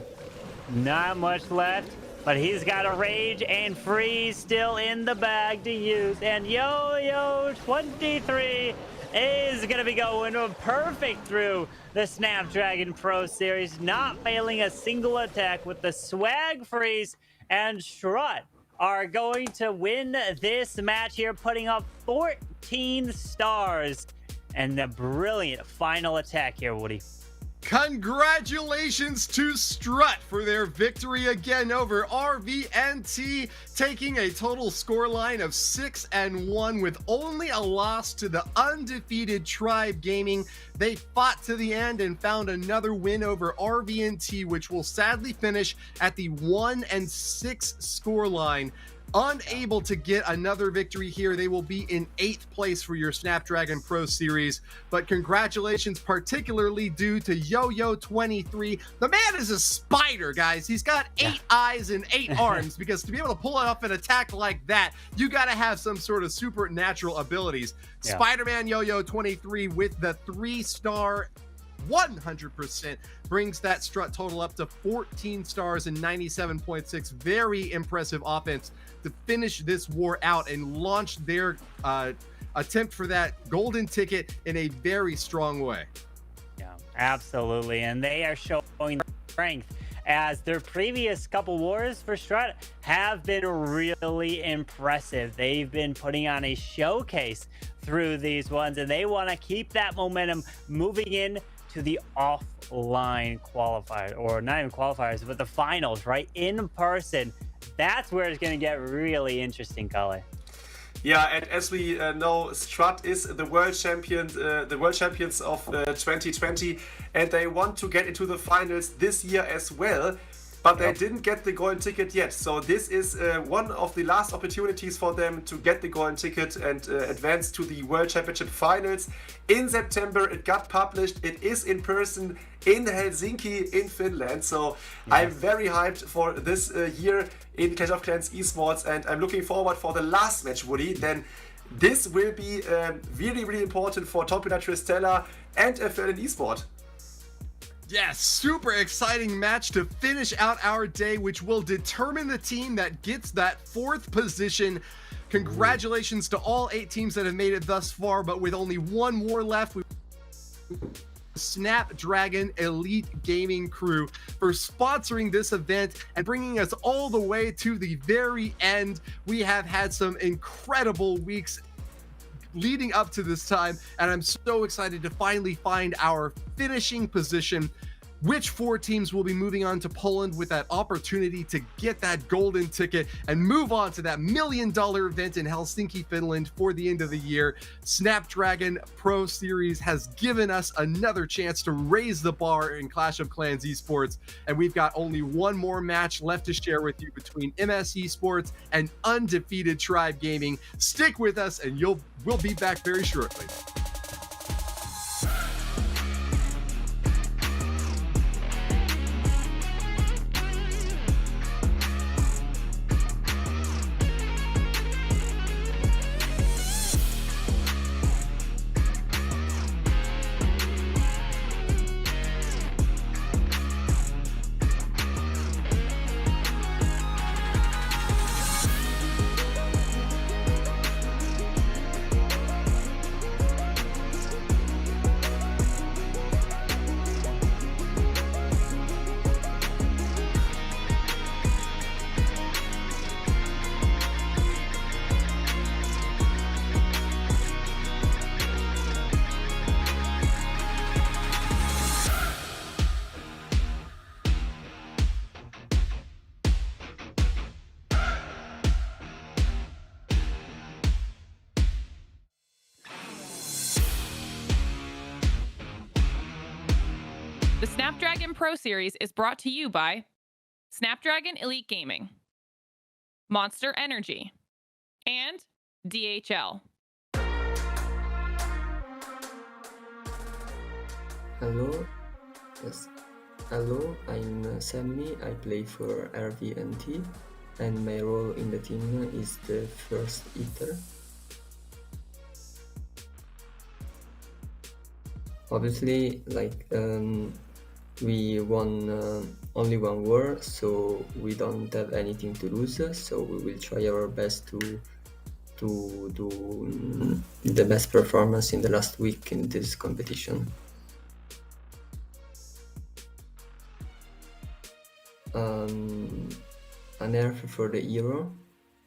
Not much left, but he's got a rage and freeze still in the bag to use. And Yo-Yo23 is going to be going perfect through the Snapdragon Pro Series, not failing a single attack with the swag freeze. And Strut are going to win this match here, putting up 14 stars. And the brilliant final attack here, Woody. Congratulations to Strut for their victory again over RVNT, taking a total scoreline of 6-1 with only a loss to the undefeated Tribe Gaming. They fought to the end and found another win over RVNT, which will sadly finish at the 1-6 scoreline. Unable to get another victory here, they will be in 8th place for your Snapdragon Pro Series. But congratulations particularly due to Yo-Yo23. The man is a spider, guys. He's got 8 eyes and 8 arms, because to be able to pull off an attack like that, you got to have some sort of supernatural abilities. Spider-Man Yo-Yo23 with the 3-star 100% brings that Strut total up to 14 stars and 97.6. Very impressive offense to finish this war out and launch their attempt for that golden ticket in a very strong way. Yeah, absolutely. And they are showing strength, as their previous couple wars for Strut have been really impressive. They've been putting on a showcase through these ones, and they want to keep that momentum moving in to the offline qualifier, or not even qualifiers, but the finals, right? In person. That's where it's going to get really interesting, Kale. Yeah, and as we know, Strut is the world champions of 2020, and they want to get into the finals this year as well. But they didn't get the golden ticket yet. So this is one of the last opportunities for them to get the golden ticket and advance to the World Championship finals. In September, it got published. It is in person in Helsinki in Finland. So I'm very hyped for this year in Clash of Clans esports, and I'm looking forward for the last match, Woody. Then this will be really, really important for Tompinai Tristella and Aphelion esport. Yes, super exciting match to finish out our day, which will determine the team that gets that 4th position. Congratulations to all 8 teams that have made it thus far, but with only one more left, Snapdragon Elite Gaming Crew for sponsoring this event and bringing us all the way to the very end. We have had some incredible weeks leading up to this time, and I'm so excited to finally find our finishing position. Which 4 teams will be moving on to Poland with that opportunity to get that golden ticket and move on to that $1 million event in Helsinki, Finland for the end of the year. Snapdragon Pro Series has given us another chance to raise the bar in Clash of Clans esports, and we've got only one more match left to share with you between MS Esports and undefeated Tribe Gaming. Stick with us and we'll be back very shortly. The Snapdragon Pro Series is brought to you by Snapdragon Elite Gaming, Monster Energy, and DHL. Hello, yes. Hello, I'm Sammy. I play for RVNT, and my role in the team is the first hitter. Obviously, we won only one war, so we don't have anything to lose. So we will try our best to do the best performance in the last week in this competition. A nerf for the hero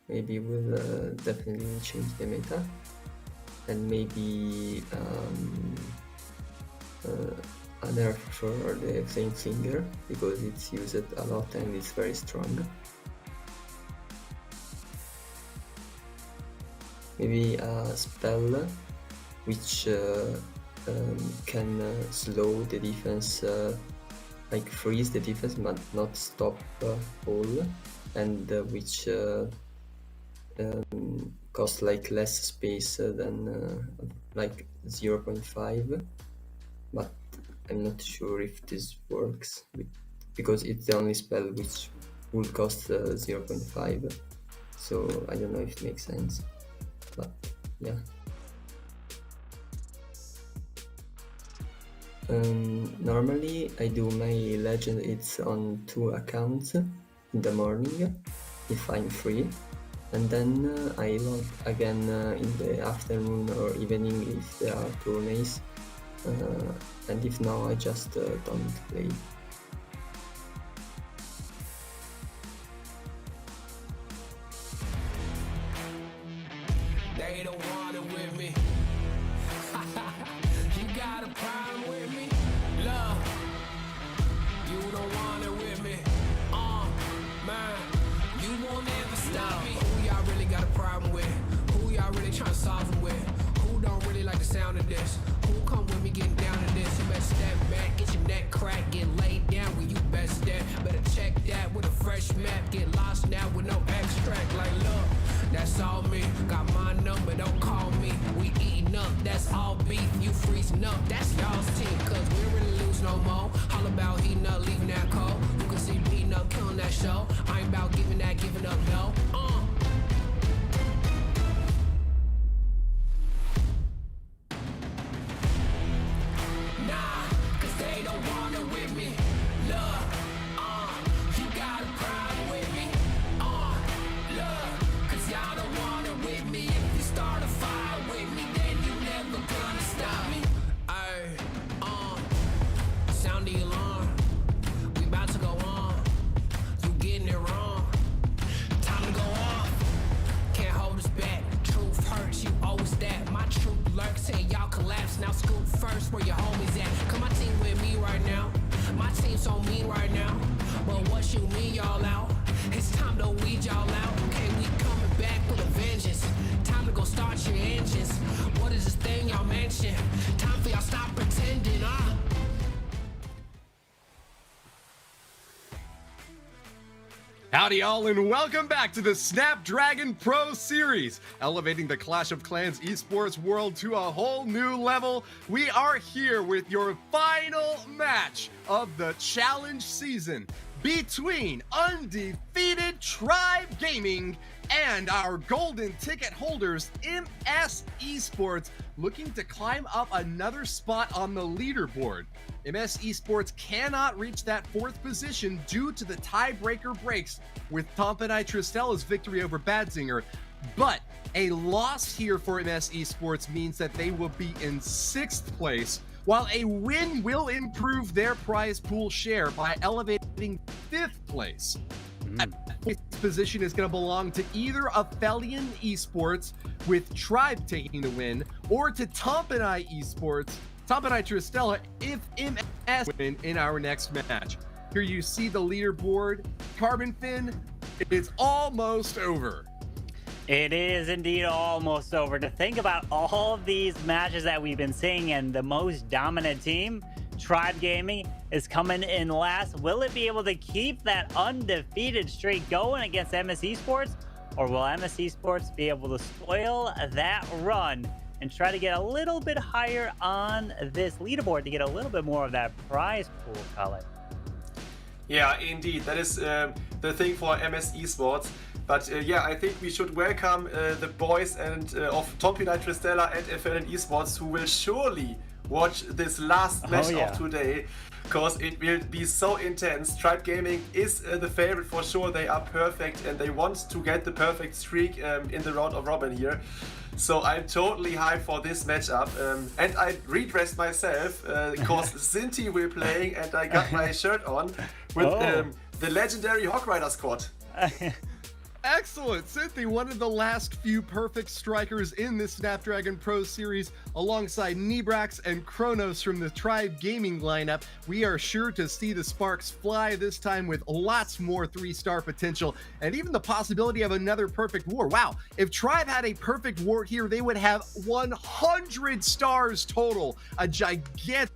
maybe will definitely change the meta, and maybe a nerf for the Flame Flinger because it's used a lot and it's very strong. Maybe a spell which can slow the defense, like freeze the defense but not stop all, and which costs like less space than like 0.5, but I'm not sure if this works because it's the only spell which would cost 0.5, so I don't know if it makes sense, but yeah. Normally I do my legend, it's on 2 accounts in the morning if I'm free, and then I log again in the afternoon or evening if there are tourneys, and if not I just don't play. They don't want it with me. You got a problem with me? Love, you don't want it with me. Man, you won't ever stop me. Who y'all really got a problem with? Who y'all tryna solve them with? Who don't really like the sound of this? Who come with me getting down to this? You better step back, get your neck cracked, get laid down where you best step. Better check that with a fresh map, get lost now with no extract. Like look, that's all me. Got my number, don't call me. We eating up, that's all beef. You freezing up, that's y'all's team. Cause we don't really lose no more. All about heating up, leaving that cold. You can see beating up, killing that show. I ain't about giving up, no. Nah, cause they don't want it with me. Look, you got a problem with me. Look, cause y'all don't want it with me. If you start a fire with me, then you never gonna stop me. Ay, sound the alarm. We about to go on. You getting it wrong. Time to go off. Can't hold us back. Truth hurts, you always that. My truth lurks, say y'all collapse. Now scoop first where your homies at. Come my team with me right now. My team so mean right now. But what you mean y'all out? It's time to weed y'all out. Okay, we coming back with a vengeance. Time to go start your engines. What is this thing y'all mention? Time for y'all stop pretending, Howdy all and welcome back to the Snapdragon Pro Series, elevating the Clash of Clans esports world to a whole new level. We are here with your final match of the challenge season between undefeated Tribe Gaming and our golden ticket holders, MS Esports, looking to climb up another spot on the leaderboard. MS Esports cannot reach that fourth position due to the tiebreaker breaks with Tompinai Tristella's victory over Badzinger, but a loss here for MS Esports means that they will be in 6th place, while a win will improve their prize pool share by elevating 5th place. This position is going to belong to either Aphelion Esports, with Tribe taking the win, or to Tompinai Esports, Tompinai Tristella, if MS win in our next match. Here you see the leaderboard. Carbon Fin, it's almost over. It is indeed almost over. To think about all of these matches that we've been seeing, and the most dominant team, Tribe Gaming, is coming in last. Will it be able to keep that undefeated streak going against MS Esports? Or will MS Esports be able to spoil that run and try to get a little bit higher on this leaderboard to get a little bit more of that prize pool, Colin? Yeah, indeed. That is the thing for MS Esports. But yeah, I think we should welcome the boys and of Tompinai Tristella and Aphelion Esports, who will surely watch this last match of today, because it will be so intense. Tribe Gaming is the favorite for sure. They are perfect and they want to get the perfect streak in the round of robin here. So I'm totally hyped for this matchup, and I redressed myself because Sinti will playing, and I got my shirt on with the legendary Hawk Rider squad. Excellent! Cynthia, one of the last few perfect strikers in this Snapdragon Pro Series, alongside Nebrax and Chronos from the Tribe Gaming lineup. We are sure to see the sparks fly, this time with lots more 3-star potential, and even the possibility of another perfect war. Wow, if Tribe had a perfect war here, they would have 100 stars total, a gigantic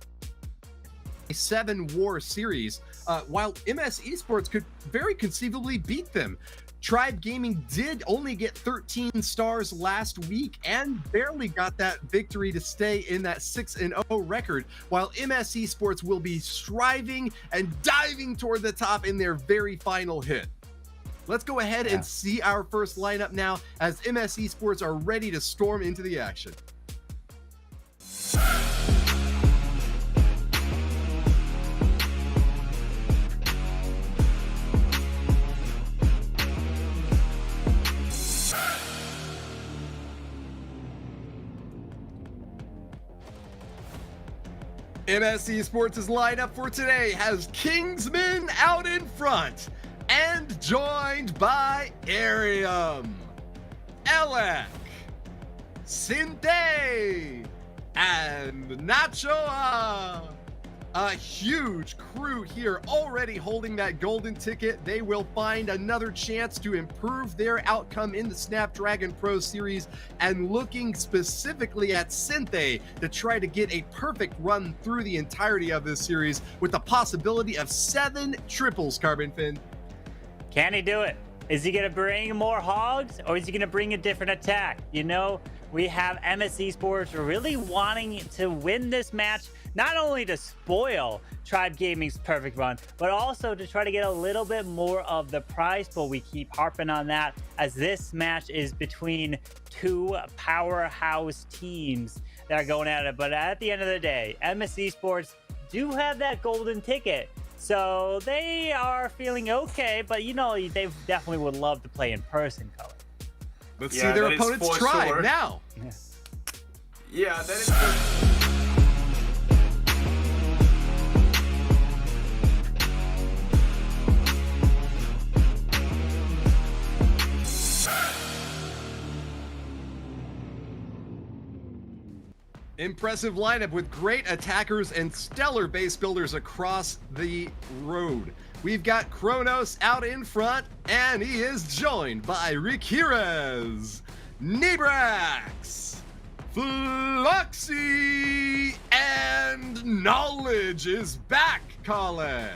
7-war series, while MS Esports could very conceivably beat them. Tribe Gaming did only get 13 stars last week and barely got that victory to stay in that 6-0 record, while MS Esports will be striving and diving toward the top in their very final hit. Let's go ahead and see our first lineup now, as MS Esports are ready to storm into the action. MS Esports' lineup for today has Kingsman out in front and joined by Ariam, Elec, Sinte, and Nachoa. A huge crew here already holding that golden ticket. They will find another chance to improve their outcome in the Snapdragon Pro Series, and looking specifically at Synthé to try to get a perfect run through the entirety of this series with the possibility of 7 triples, Carbon Fin. Can he do it? Is he going to bring more hogs, or is he going to bring a different attack? You know, we have MS Esports really wanting to win this match, not only to spoil Tribe Gaming's perfect run, but also to try to get a little bit more of the prize pool. We keep harping on that, as this match is between 2 powerhouse teams that are going at it. But at the end of the day, MS Esports do have that golden ticket, so they are feeling okay, but you know, they definitely would love to play in person, Color. Let's see their opponent's Tribe now. Yeah, that is for Impressive lineup with great attackers and stellar base builders across the road. We've got Chronos out in front, and he is joined by Ricx, Nebrax, Fluxy, and Knowledge is back, Colin.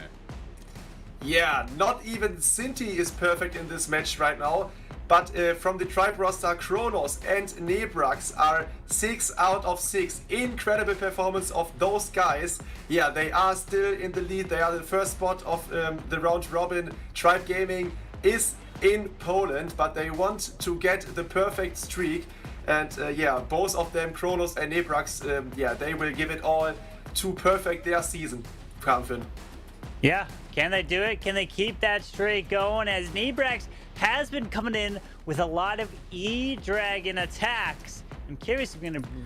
Yeah, not even Sinti is perfect in this match right now. But from the Tribe roster, Chronos and Nebrax are 6 out of 6. Incredible performance of those guys. Yeah, they are still in the lead. They are the first spot of the round robin. Tribe Gaming is in Poland, but they want to get the perfect streak. And yeah, both of them, Chronos and Nebrax, yeah, they will give it all to perfect their season. Confident. Yeah, can they do it? Can they keep that streak going, as Nebrax has been coming in with a lot of E-Dragon attacks? I'm curious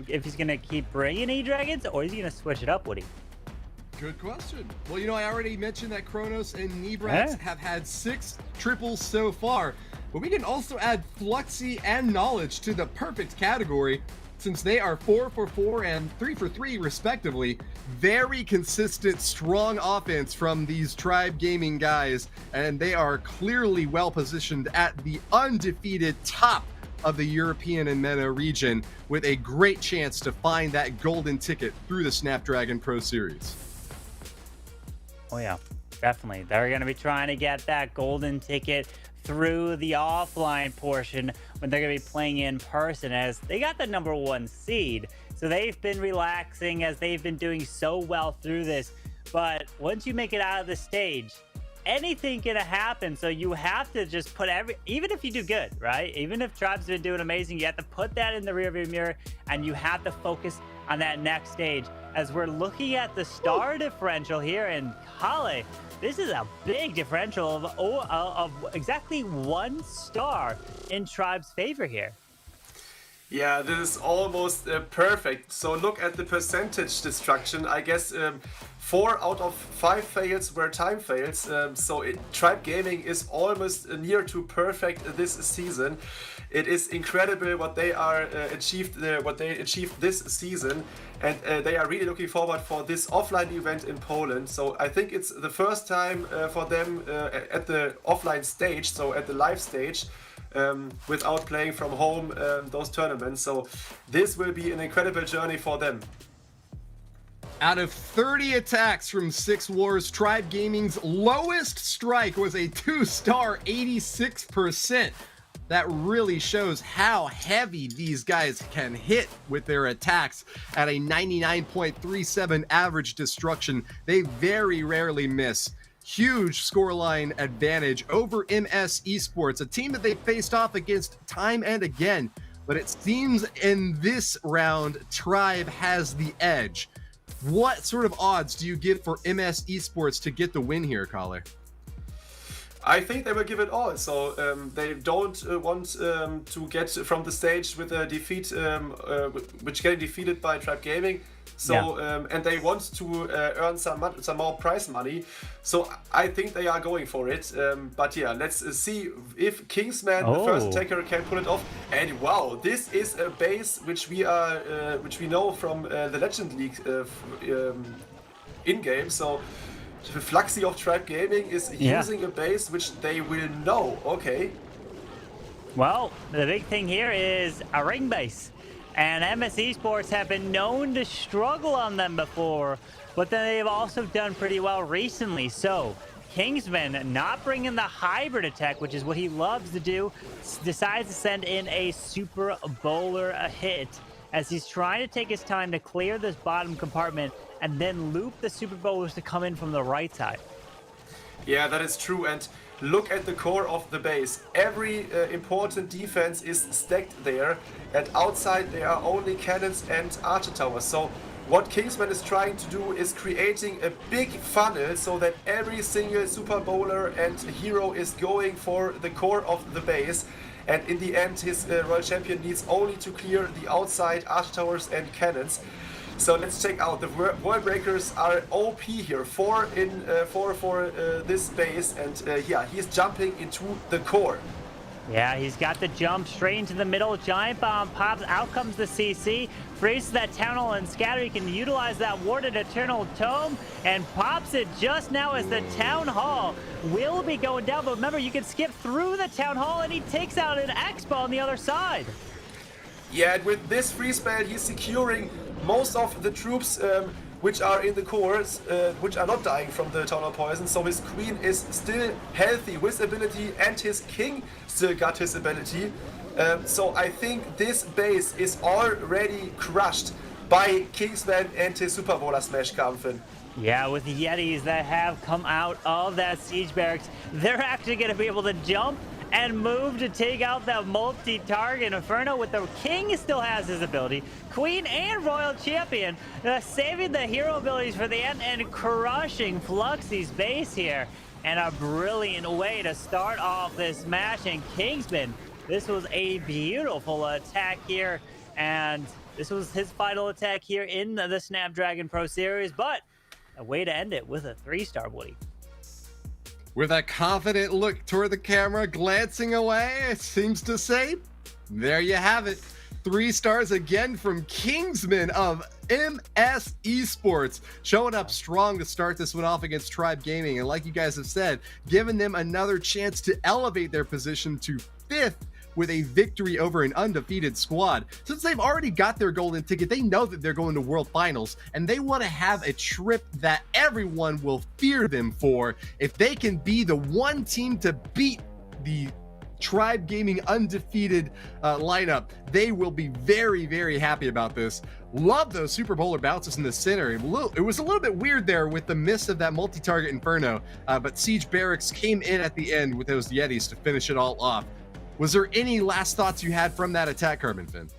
if he's gonna keep bringing E-Dragons, or is he gonna switch it up, Woody? Good question. Well, you know, I already mentioned that Chronos and Nebrax have had 6 triples so far, but we can also add Fluxy and Knowledge to the perfect category, since they are 4 for 4 and 3 for 3 respectively. Very consistent, strong offense from these Tribe Gaming guys, and they are clearly well positioned at the undefeated top of the European and MENA region, with a great chance to find that golden ticket through the Snapdragon Pro Series. Oh yeah, definitely. They're going to be trying to get that golden ticket through the offline portion when they're going to be playing in person, as they got the #1 seed. So they've been relaxing, as they've been doing so well through this. But once you make it out of the stage, anything can happen. So you have to just put even if you do good, right? Even if Tribe's been doing amazing, you have to put that in the rearview mirror, and you have to focus on that next stage. As we're looking at the star differential here in Kale, this is a big differential of exactly 1 star in Tribe's favor here. Yeah, this is almost perfect. So look at the percentage destruction. I guess 4 out of 5 fails were time fails. Tribe Gaming is almost near to perfect this season. It is incredible what they achieved this season, and they are really looking forward for this offline event in Poland. So I think it's the first time for them at the offline stage, so at the live stage, without playing from home those tournaments. So this will be an incredible journey for them. Out of 30 attacks from 6 wars, Tribe Gaming's lowest strike was a 2-star, 86%. That really shows how heavy these guys can hit with their attacks. At a 99.37 average destruction, they very rarely miss. Huge scoreline advantage over MS Esports, a team that they faced off against time and again. But it seems in this round, Tribe has the edge. What sort of odds do you give for MS Esports to get the win here, Caller? I think they will give it all. So they don't want to get from the stage with a defeat, which getting defeated by Tribe Gaming. So and they want to earn some more prize money. So I think they are going for it. But yeah, let's see if Kingsman, the first taker, can pull it off. And wow, this is a base which we know from the Legend League in-game. So the Fluxy of Tribe Gaming is using a base which they will know. Okay. Well, the big thing here is a ring base. And MS Esports have been known to struggle on them before, but then they've also done pretty well recently. So Kingsman, not bringing the hybrid attack, which is what he loves to do, decides to send in a Super Bowler hit as he's trying to take his time to clear this bottom compartment and then loop the Super Bowlers to come in from the right side. Yeah, that is true. And look at the core of the base. Every important defense is stacked there, and outside there are only cannons and archer towers. So what Kingsman is trying to do is creating a big funnel so that every single Super Bowler and hero is going for the core of the base. And in the end, his Royal Champion needs only to clear the outside archer towers and cannons. So let's check out. The wall breakers are OP here. 4 for this base, and yeah, he's jumping into the core. Yeah, he's got the jump straight into the middle. Giant bomb pops. Out comes the CC. Freezes that Town Hall and Scatter. He can utilize that Warded Eternal Tome and pops it just now as the Town Hall will be going down. But remember, you can skip through the Town Hall and he takes out an Expo on the other side. Yeah, and with this free spell, he's securing most of the troops which are in the cores, which are not dying from the Town Hall poison. So his queen is still healthy with ability, and his king still got his ability. So I think this base is already crushed by Kingsman and his Super Bowler Smash Kampfen. Yeah, with the Yetis that have come out of that siege barracks, they're actually going to be able to jump and move to take out that multi-target Inferno. With the King still has his ability, Queen and Royal Champion, saving the hero abilities for the end and crushing Fluxy's base here. And a brilliant way to start off this match. And Kingsman, this was a beautiful attack here, and this was his final attack here in the Snapdragon Pro Series, but a way to end it with a 3-star, Woody. With a confident look toward the camera, glancing away, it seems to say, there you have it. 3 stars again from Kingsman of MS Esports, showing up strong to start this one off against Tribe Gaming. And like you guys have said, giving them another chance to elevate their position to 5th with a victory over an undefeated squad. Since they've already got their golden ticket, they know that they're going to World Finals, and they want to have a trip that everyone will fear them for. If they can be the one team to beat the Tribe Gaming undefeated lineup, they will be very, very happy about this. Love those Super Bowler bounces in the center. It was a little bit weird there with the miss of that multi-target Inferno, but Siege Barracks came in at the end with those Yetis to finish it all off. Was there any last thoughts you had from that attack, Carbon Fin?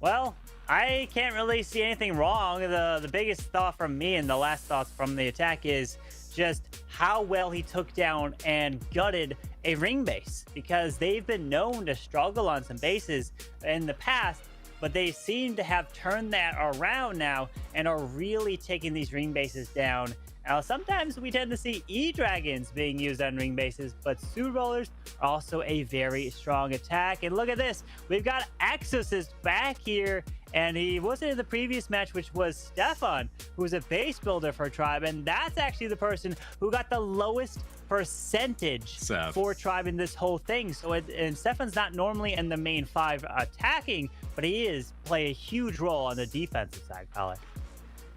Well, I can't really see anything wrong. The biggest thought from me and the last thoughts from the attack is just how well he took down and gutted a ring base, because they've been known to struggle on some bases in the past, but they seem to have turned that around now and are really taking these ring bases down. Now, sometimes we tend to see E-Dragons being used on ring bases, but Super Bowlers are also a very strong attack. And look at this. We've got Exorcist back here, and he wasn't in the previous match, which was Stefan, who was a base builder for Tribe, and that's actually the person who got the lowest percentage for Tribe in this whole thing. So, and Stefan's not normally in the main 5 attacking, but he is play a huge role on the defensive side, Colin.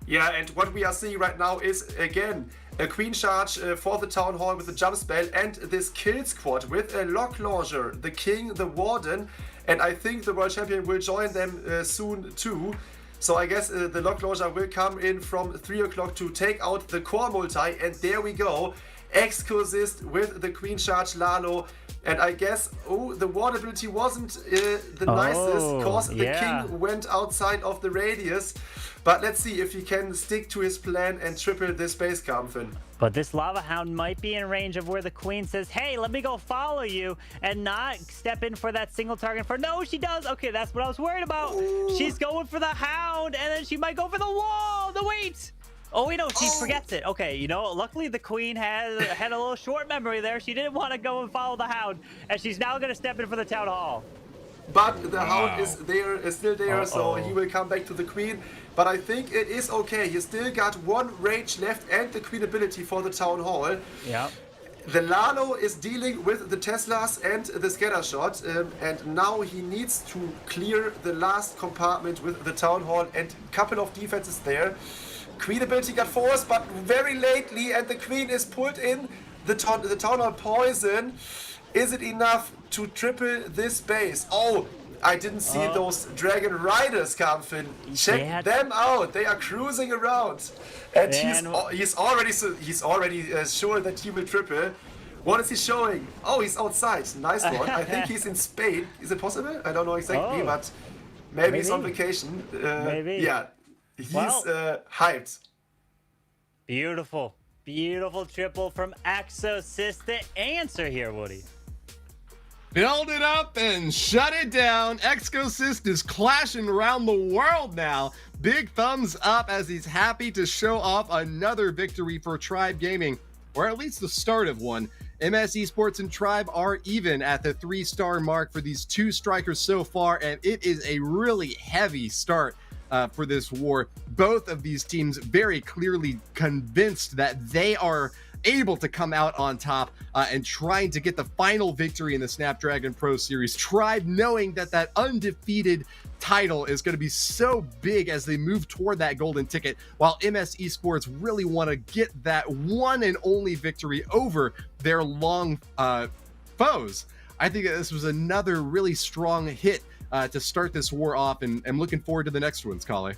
Yeah, and what we are seeing right now is, again, a Queen Charge for the Town Hall with a jump spell, and this kill squad with a lock launcher, the King, the Warden, and I think the World Champion will join them soon too. So I guess the lock launcher will come in from 3 o'clock to take out the core multi, and there we go. Exorcist with the Queen Charge Lalo, and I guess, the ward ability wasn't the nicest, because the King went outside of the radius. But let's see if he can stick to his plan and triple this base Kampfen. But this Lava Hound might be in range of where the Queen says, hey, let me go follow you, and not step in for that single target. No, she does. Okay, that's what I was worried about. Ooh. She's going for the Hound, and then she might go for the wall. The wait. Oh, wait, no, she forgets it. Okay, you know, luckily the Queen had a little short memory there. She didn't want to go and follow the Hound, and she's now going to step in for the Town Hall. but the Hound is there, is still there, so he will come back to the Queen. But I think it is okay. He still got 1 Rage left and the Queen ability for the Town Hall. Yeah. The Lalo is dealing with the Teslas and the scatter shot, and now he needs to clear the last compartment with the Town Hall and couple of defenses there. Queen ability got forced, but very lately, and the Queen is pulled in. The Town Hall poison. Is it enough to triple this base? Oh, I didn't see those Dragon Riders, Kamil. Check them out. They are cruising around. And he's already sure that he will triple. What is he showing? Oh, he's outside. Nice one. I think he's in Spain. Is it possible? I don't know exactly, but maybe he's on vacation. Maybe. Yeah. He's hyped. Beautiful. Beautiful triple from Exosys. The answer here, Woody. Build it up and shut it down. Exosys is clashing around the world now. Big thumbs up as he's happy to show off another victory for Tribe Gaming, or at least the start of one. MS Esports and Tribe are even at the 3-star mark for these 2 strikers so far, and it is a really heavy start for this war. Both of these teams very clearly convinced that they are able to come out on top and trying to get the final victory in the Snapdragon Pro Series. Tribe knowing that that undefeated title is going to be so big as they move toward that golden ticket, while MS Esports really want to get that one and only victory over their long foes. I think that this was another really strong hit to start this war off, and I'm looking forward to the next ones, Kale.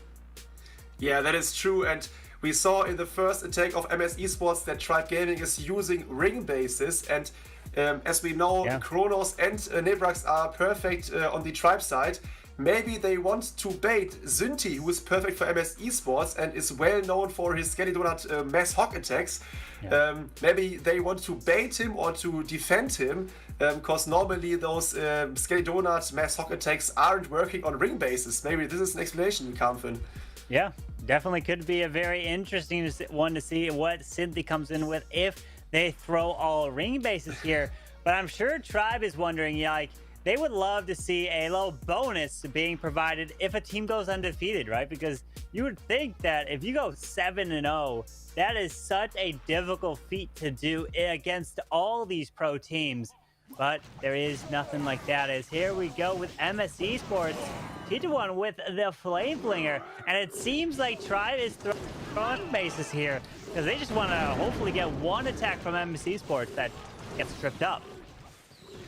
Yeah, that is true, and we saw in the first attack of MS Esports that Tribe Gaming is using ring bases, and as we know, Chronos and Nebrax are perfect on the Tribe side. Maybe they want to bait Zynti, who is perfect for MS Esports and is well known for his Skelly Donut mass hog attacks. Maybe they want to bait him or to defend him, because normally those Skelly Donut mass hog attacks aren't working on ring bases. Maybe this is an explanation, Kamil. Yeah, definitely could be a very interesting one to see what Cynthia comes in with if they throw all ring bases here. But I'm sure Tribe is wondering, like, they would love to see a little bonus being provided if a team goes undefeated, right? Because you would think that if you go 7-0, that is such a difficult feat to do against all these pro teams. But there is nothing like that, as here we go with MS Esports. Tituan with the Flame Flinger, and it seems like Tribe is throwing bases here because they just want to hopefully get one attack from MS Esports that gets tripped up.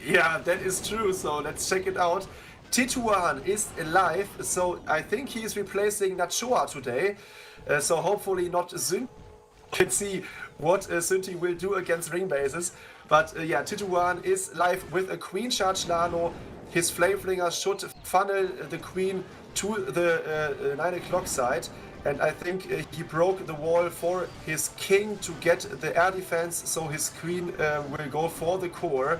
Yeah, that is true, so let's check it out. Tituan is alive, so I think he is replacing Nachoa today. So hopefully not Zynti. Can see what Zynti will do against ring bases. But yeah, Tituan is live with a Queen Charge Nano. His Flame Flinger should funnel the Queen to the 9 o'clock side. And I think he broke the wall for his King to get the air defense, so his Queen will go for the core.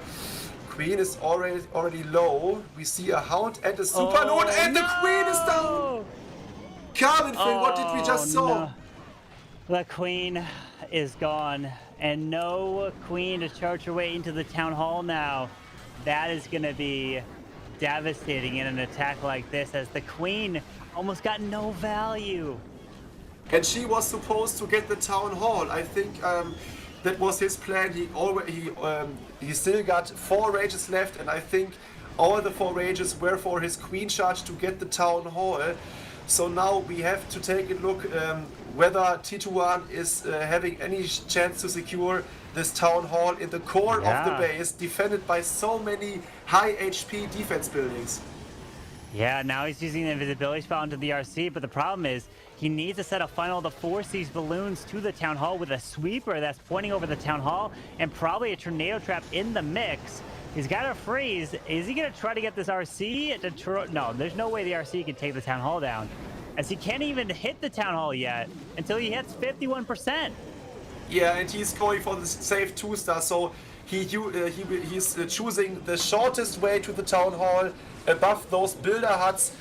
Queen is already low. We see a Hound and a Super Loon, and the Queen is down! Kamil, what did we just saw? No. The Queen is gone, and no Queen to charge her way into the Town Hall now. That is going to be devastating in an attack like this, as the Queen almost got no value. And she was supposed to get the Town Hall. I think that was his plan. He still got 4 rages left, and I think all the 4 rages were for his Queen Charge to get the Town Hall. So now we have to take a look whether Tituan is having any chance to secure this Town Hall in the core of the base, defended by so many high HP defense buildings. Yeah, now he's using the invisibility spell into the RC, but the problem is he needs to set a funnel to force these balloons to the Town Hall with a sweeper that's pointing over the Town Hall and probably a tornado trap in the mix. He's got a freeze. Is he going to try to get this RC to... No, there's no way the RC can take the Town Hall down, as he can't even hit the Town Hall yet until he hits 51%. Yeah, and he's going for the safe 2-star, so he's choosing the shortest way to the Town Hall above those builder huts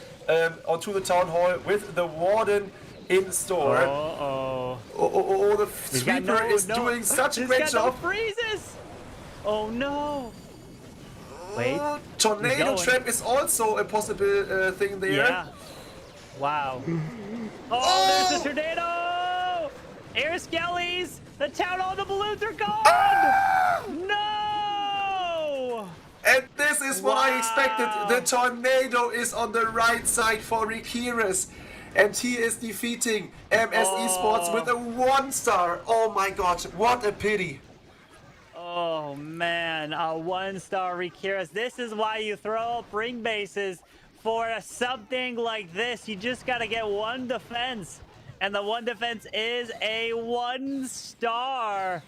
or to the Town Hall with the Warden in store. The sweeper is doing such a great job. No freezes! Oh no! Wait. Tornado going. trap is also a possible thing there. Yeah. Wow. Oh, there's a tornado! Air skellies! The town hall, the balloons are gone! No! And this is what I expected. The tornado is on the right side for Ricx. And he is defeating MS Esports with a 1-star. Oh my god, what a pity. Oh man, a 1-star Ricx. This is why you throw up ring bases for something like this. You just gotta get one defense. And the one defense is a 1-star.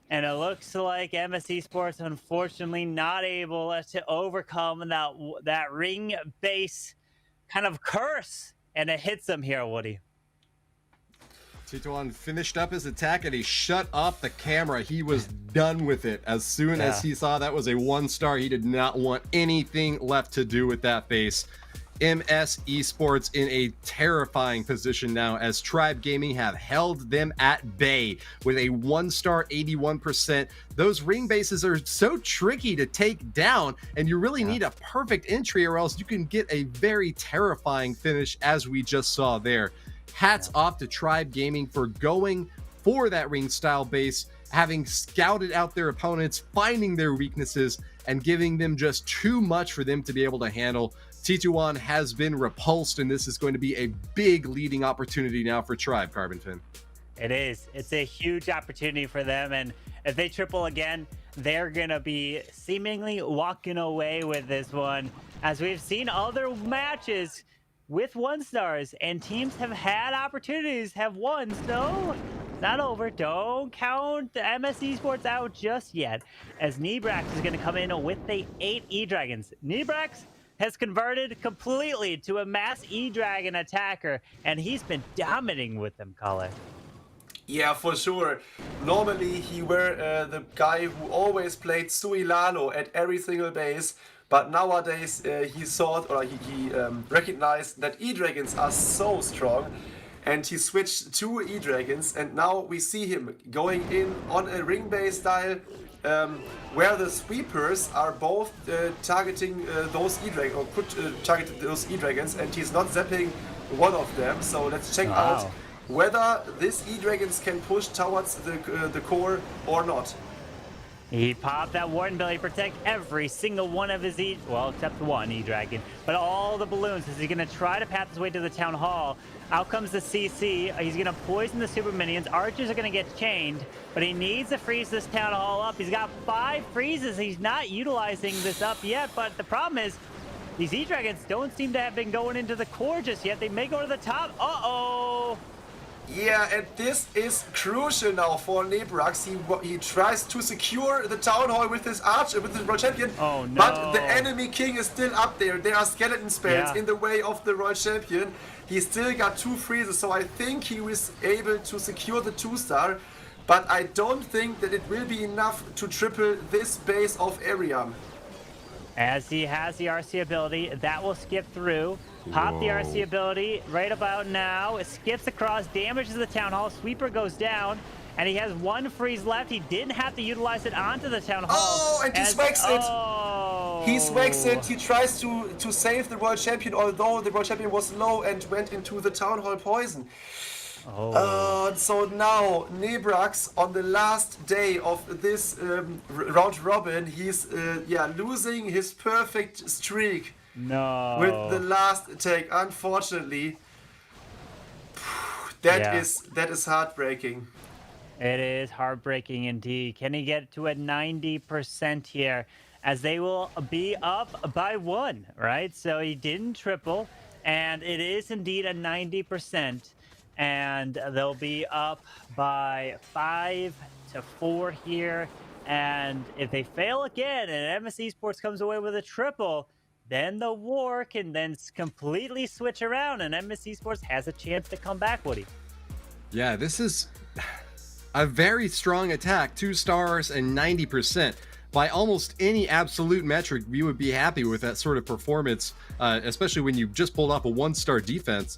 And it looks like MS Esports unfortunately not able to overcome that ring base kind of curse. And it hits him here, Woody. Tituan finished up his attack and he shut off the camera. He was done with it. As soon as he saw that was a 1-star, he did not want anything left to do with that base. MS Esports in a terrifying position now as Tribe Gaming have held them at bay with a 1-star 81%. Those ring bases are so tricky to take down, and you really need a perfect entry or else you can get a very terrifying finish as we just saw there. Hats off to Tribe Gaming for going for that ring style base, having scouted out their opponents, finding their weaknesses, and giving them just too much for them to be able to handle. Tituan has been repulsed, and this is going to be a big leading opportunity now for Tribe, Carbonfin. It is. It's a huge opportunity for them, and if they triple again, they're going to be seemingly walking away with this one. As we've seen other matches with 1-stars, and teams have had opportunities, have won, so it's not over. Don't count the MS Esports out just yet, as Nebrax is going to come in with the 8 E-Dragons. Nebrax has converted completely to a mass E-Dragon attacker, and he's been dominating with them, Colin. Yeah, for sure. Normally, he were the guy who always played Suilalo at every single base, but nowadays he thought, or he recognized that E-Dragons are so strong, and he switched to E-Dragons, and now we see him going in on a ring base style, where the sweepers are both targeting those E-Dragons, or could target those E-Dragons, and he's not zapping one of them. So let's check out whether this E-Dragons can push towards the core or not. He popped that Warden ability to protect every single one of his well, except one E-Dragon, but all the balloons. Is he going to try to path his way to the Town Hall? Out comes the CC. He's going to poison the super minions. Archers are going to get chained, but he needs to freeze this Town Hall up. He's got 5 freezes. He's not utilizing this up yet, but the problem is these E-Dragons don't seem to have been going into the core just yet. They may go to the top. Uh-oh. Yeah, and this is crucial now for Nebrax. He tries to secure the Town Hall with his archer, with his Royal Champion. Oh, no. But the enemy king is still up there. There are skeleton spells in the way of the Royal Champion. He still got 2 freezes, so I think he was able to secure the 2-star. But I don't think that it will be enough to triple this base of Ariam. As he has the RC ability, that will skip through. Pop the RC ability right about now. It skips across, damages the Town Hall. Sweeper goes down, and he has 1 freeze left. He didn't have to utilize it onto the Town Hall. Oh, and he swags it. He swags it. He tries to save the World Champion, although the World Champion was low and went into the Town Hall poison. So now Nebrax on the last day of this round robin, he's losing his perfect streak. No. With the last attack, unfortunately, that is heartbreaking. It is heartbreaking indeed. Can he get to a 90% here? As they will be up by 1, right? So he didn't triple, and it is indeed a 90%. And they'll be up by 5-4 here. And if they fail again and MS Esports comes away with a triple, then the war can then completely switch around and MS Esports has a chance to come back, Woody. Yeah, this is a very strong attack. 2 stars and 90%. By almost any absolute metric, we would be happy with that sort of performance, especially when you just pulled off a 1-star defense.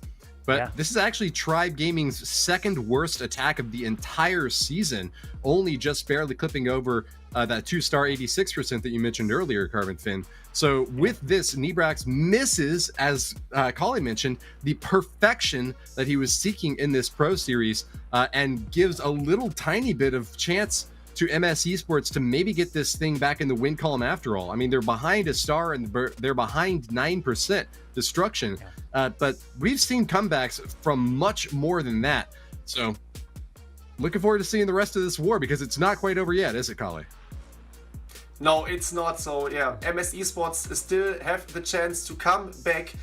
But this is actually Tribe Gaming's second worst attack of the entire season, only just barely clipping over that 2-star 86% that you mentioned earlier, Carbon Fin. So with this, Nebrax misses, as Kali mentioned, the perfection that he was seeking in this Pro Series, and gives a little tiny bit of chance to MS Esports to maybe get this thing back in the win column after all. I mean, they're behind a star and they're behind 9% destruction, but we've seen comebacks from much more than that. So looking forward to seeing the rest of this war, because it's not quite over yet, is it, Kali? No, it's not. So yeah, MS Esports still have the chance to come back.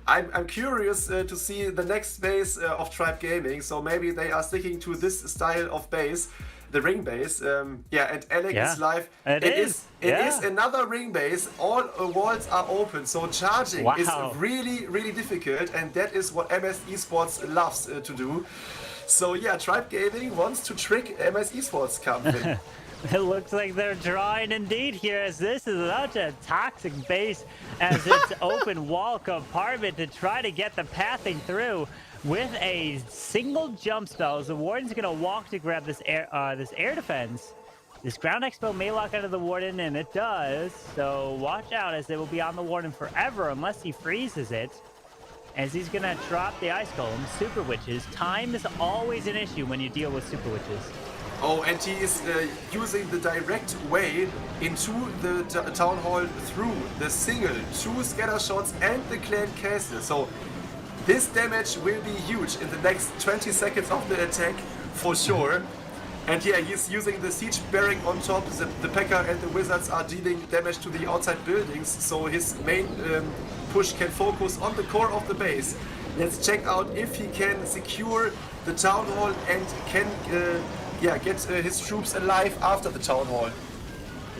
I'm curious to see the next base of Tribe Gaming. So maybe they are sticking to this style of base, the ring base. Yeah, and Alec is live. It is another ring base. All walls are open, so charging is really, really difficult, and that is what MS Esports loves to do. So yeah, Tribe Gaming wants to trick MS Esports company. It looks like they're drawing indeed here, as this is such a toxic base, as it's open wall compartment to try to get the pathing through with a single jump spell. As the Warden's going to walk to grab this air defense. This ground expo may lock onto the Warden, and it does. So watch out, as they will be on the Warden forever unless he freezes it. As he's going to drop the Ice Golem, Super Witches. Time is always an issue when you deal with Super Witches. Oh, and he is using the direct way into the town hall through the single, 2 scatter shots and the clan castle. So this damage will be huge in the next 20 seconds of the attack for sure. And yeah, he's using the siege barrack on top. The P.E.K.K.A. and the wizards are dealing damage to the outside buildings, so his main push can focus on the core of the base. Let's check out if he can secure the town hall and can get his troops alive after the town hall.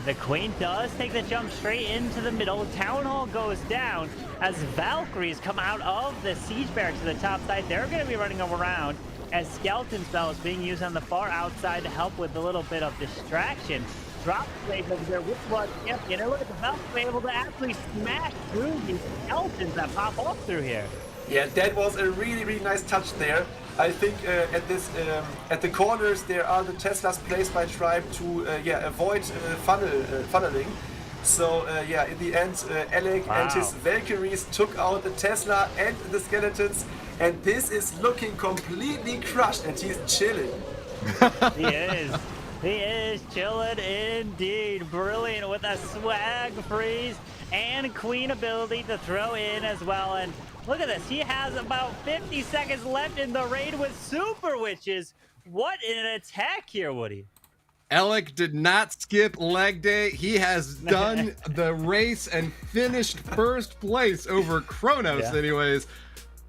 The Queen does take the jump straight into the middle. Town hall goes down as Valkyries come out of the siege barracks to the top side. They're going to be running around as skeleton spell is being used on the far outside to help with a little bit of distraction. Drop blade over there with one champion. And look at the Valkyrie able to actually smash through these skeletons that pop off through here. Yeah, that was a really, really nice touch there. I think at the corners there are the Teslas placed by Tribe to avoid funneling. So in the end, Alec and his Valkyries took out the Tesla and the skeletons, and this is looking completely crushed, and he's chilling. He is. He is chilling indeed. Brilliant with a swag freeze and Queen ability to throw in as well. And look at this. He has about 50 seconds left in the raid with Super Witches. What an attack here, Woody. Alec did not skip leg day. He has done the race and finished first place over Chronos anyways.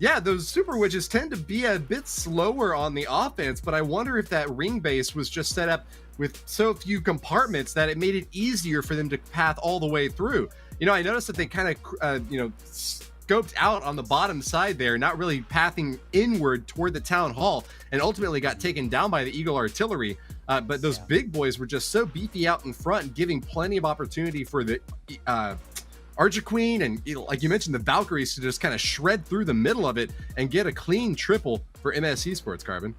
Yeah, those Super Witches tend to be a bit slower on the offense, but I wonder if that ring base was just set up with so few compartments that it made it easier for them to path all the way through. You know, I noticed that they kind of, scoped out on the bottom side there, not really pathing inward toward the town hall, and ultimately got taken down by the Eagle Artillery. But those big boys were just so beefy out in front, giving plenty of opportunity for the Archer Queen and, like you mentioned, the Valkyries to just kind of shred through the middle of it and get a clean triple for MS Esports, Carbon.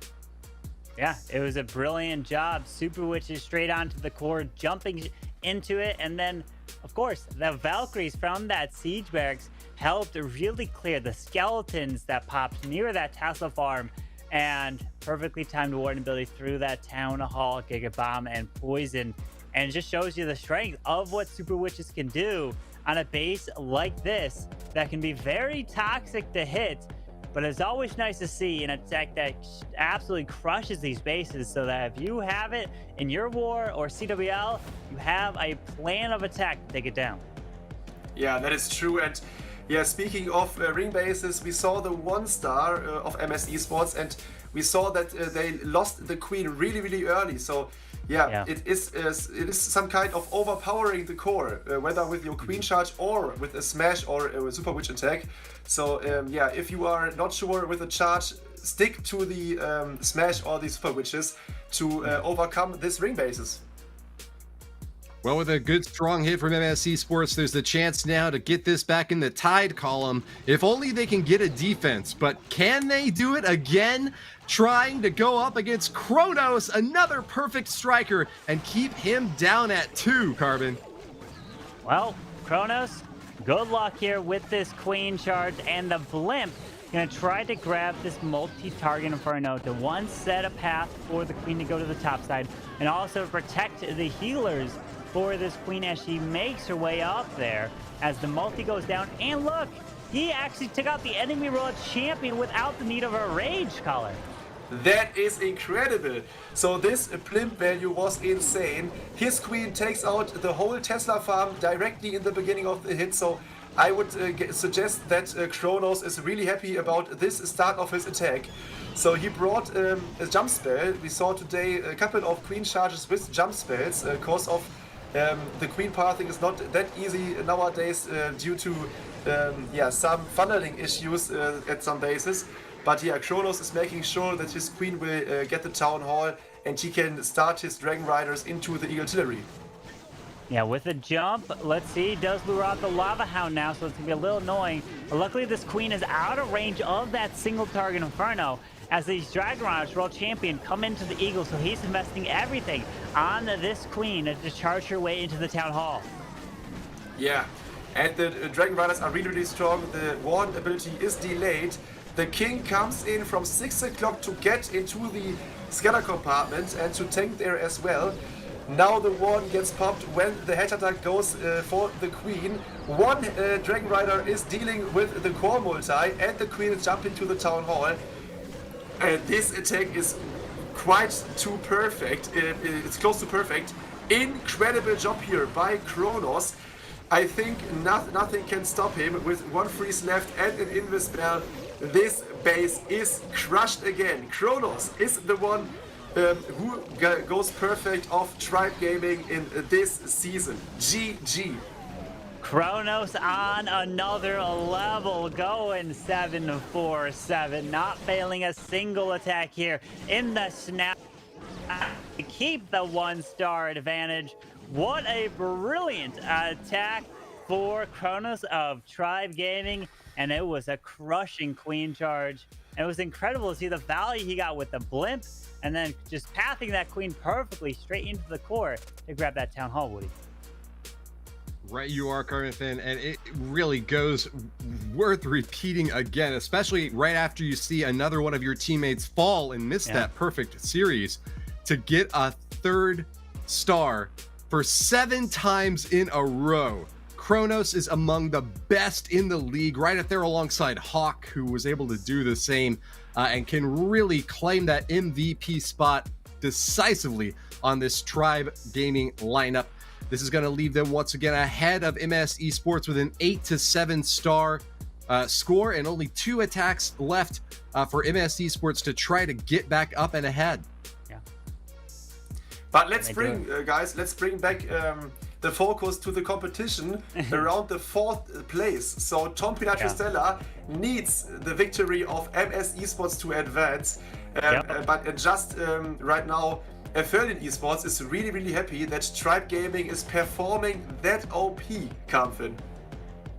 Yeah, it was a brilliant job. Super Witches straight onto the core, jumping into it, and then, of course, the Valkyries from that siege barracks helped really clear the skeletons that popped near that Tesla farm, and perfectly timed warden ability through that town hall, Giga Bomb, and Poison, and it just shows you the strength of what Super Witches can do on a base like this that can be very toxic to hit. But it's always nice to see an attack that absolutely crushes these bases, so that if you have it in your war or CWL, you have a plan of attack to take it down. Yeah, that is true. And yeah, speaking of ring bases, we saw the 1-star of MS Esports, and we saw that they lost the Queen really, really early. So yeah. It is some kind of overpowering the core, whether with your Queen charge or with a smash or a Super Witch attack. So if you are not sure with a charge, stick to the smash or the Super Witches to overcome this ring bases. Well, with a good, strong hit from MSC Sports, there's the chance now to get this back in the tied column. If only they can get a defense, but can they do it again? Trying to go up against Chronos, another perfect striker, and keep him down at 2, Carbon. Well, Chronos, good luck here with this Queen charge, and the Blimp gonna try to grab this multi-target Inferno to one, set a path for the Queen to go to the top side, and also protect the healers for this Queen as she makes her way up there as the multi goes down. And look, he actually took out the enemy world champion without the need of a rage color. That is incredible. So this blimp value was insane. His Queen takes out the whole Tesla farm directly in the beginning of the hit. So I would suggest that Chronos is really happy about this start of his attack. So he brought a jump spell. We saw today a couple of Queen charges with jump spells because of the Queen pathing is not that easy nowadays due to some funneling issues at some bases. But yeah, Chronos is making sure that his Queen will get the Town Hall and he can start his Dragon Riders into the Eagle Artillery. Yeah, with a jump, let's see, does lure out the Lava Hound now, so it's going to be a little annoying. But luckily, this Queen is out of range of that single target Inferno as these Dragon Riders, World Champion, come into the Eagle, so he's investing everything on this Queen to charge her way into the Town Hall. Yeah, and the Dragon Riders are really, really strong. The Warden ability is delayed. The King comes in from 6 o'clock to get into the scanner compartment and to tank there as well. Now the Warden gets popped when the head attack goes for the Queen. One Dragon Rider is dealing with the core multi and the Queen is jumping to the Town Hall. And this attack is quite too perfect. It's close to perfect. Incredible job here by Chronos. I think nothing can stop him with one freeze left and an invis spell. This base is crushed again. Chronos is the one who goes perfect off Tribe Gaming in this season. GG. Chronos on another level, going 7-4-7, not failing a single attack here in the snap to keep the 1-star advantage. What a brilliant attack for Chronos of Tribe Gaming, and it was a crushing Queen charge. And it was incredible to see the value he got with the Blimp, and then just pathing that Queen perfectly straight into the core to grab that Town Hall, Woody. Right, you are, Carnathan, and it really goes worth repeating again, especially right after you see another one of your teammates fall and miss that perfect series. To get a 3rd star for 7 times in a row. Chronos is among the best in the league, right up there alongside Hawk, who was able to do the same and can really claim that MVP spot decisively on this Tribe Gaming lineup. This is going to leave them once again ahead of MS Esports with an 8 to 7 star score and only 2 attacks left for MS Esports to try to get back up and ahead. But let's bring, guys, let's bring back the focus to the competition around the 4th place. So Tompinai needs the victory of MS Esports to advance. But just right now, Aphelion Esports is really, really happy that Tribe Gaming is performing that OP, Kamil.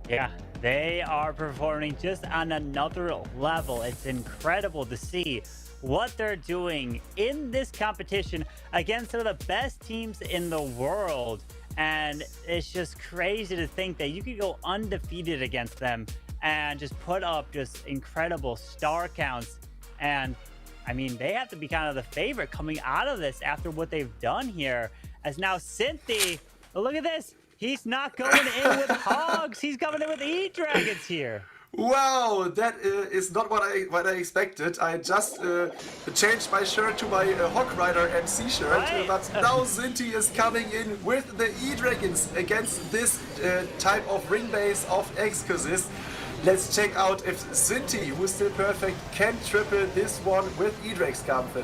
Yeah, they are performing just on another level. It's incredible to see what they're doing in this competition against some of the best teams in the world. And it's just crazy to think that you could go undefeated against them and just put up just incredible star counts. And I mean, they have to be kind of the favorite coming out of this after what they've done here. As now Cynthia, look at this. He's not going in with hogs. He's coming in with E-Dragons here. Wow, that is not what I expected. I just changed my shirt to my Hog Rider MC shirt, but now Zinti is coming in with the E-Dragons against this type of ring base of Exorcist. Let's check out if Zinti, who's still perfect, can triple this one with E-Drags, Kamil.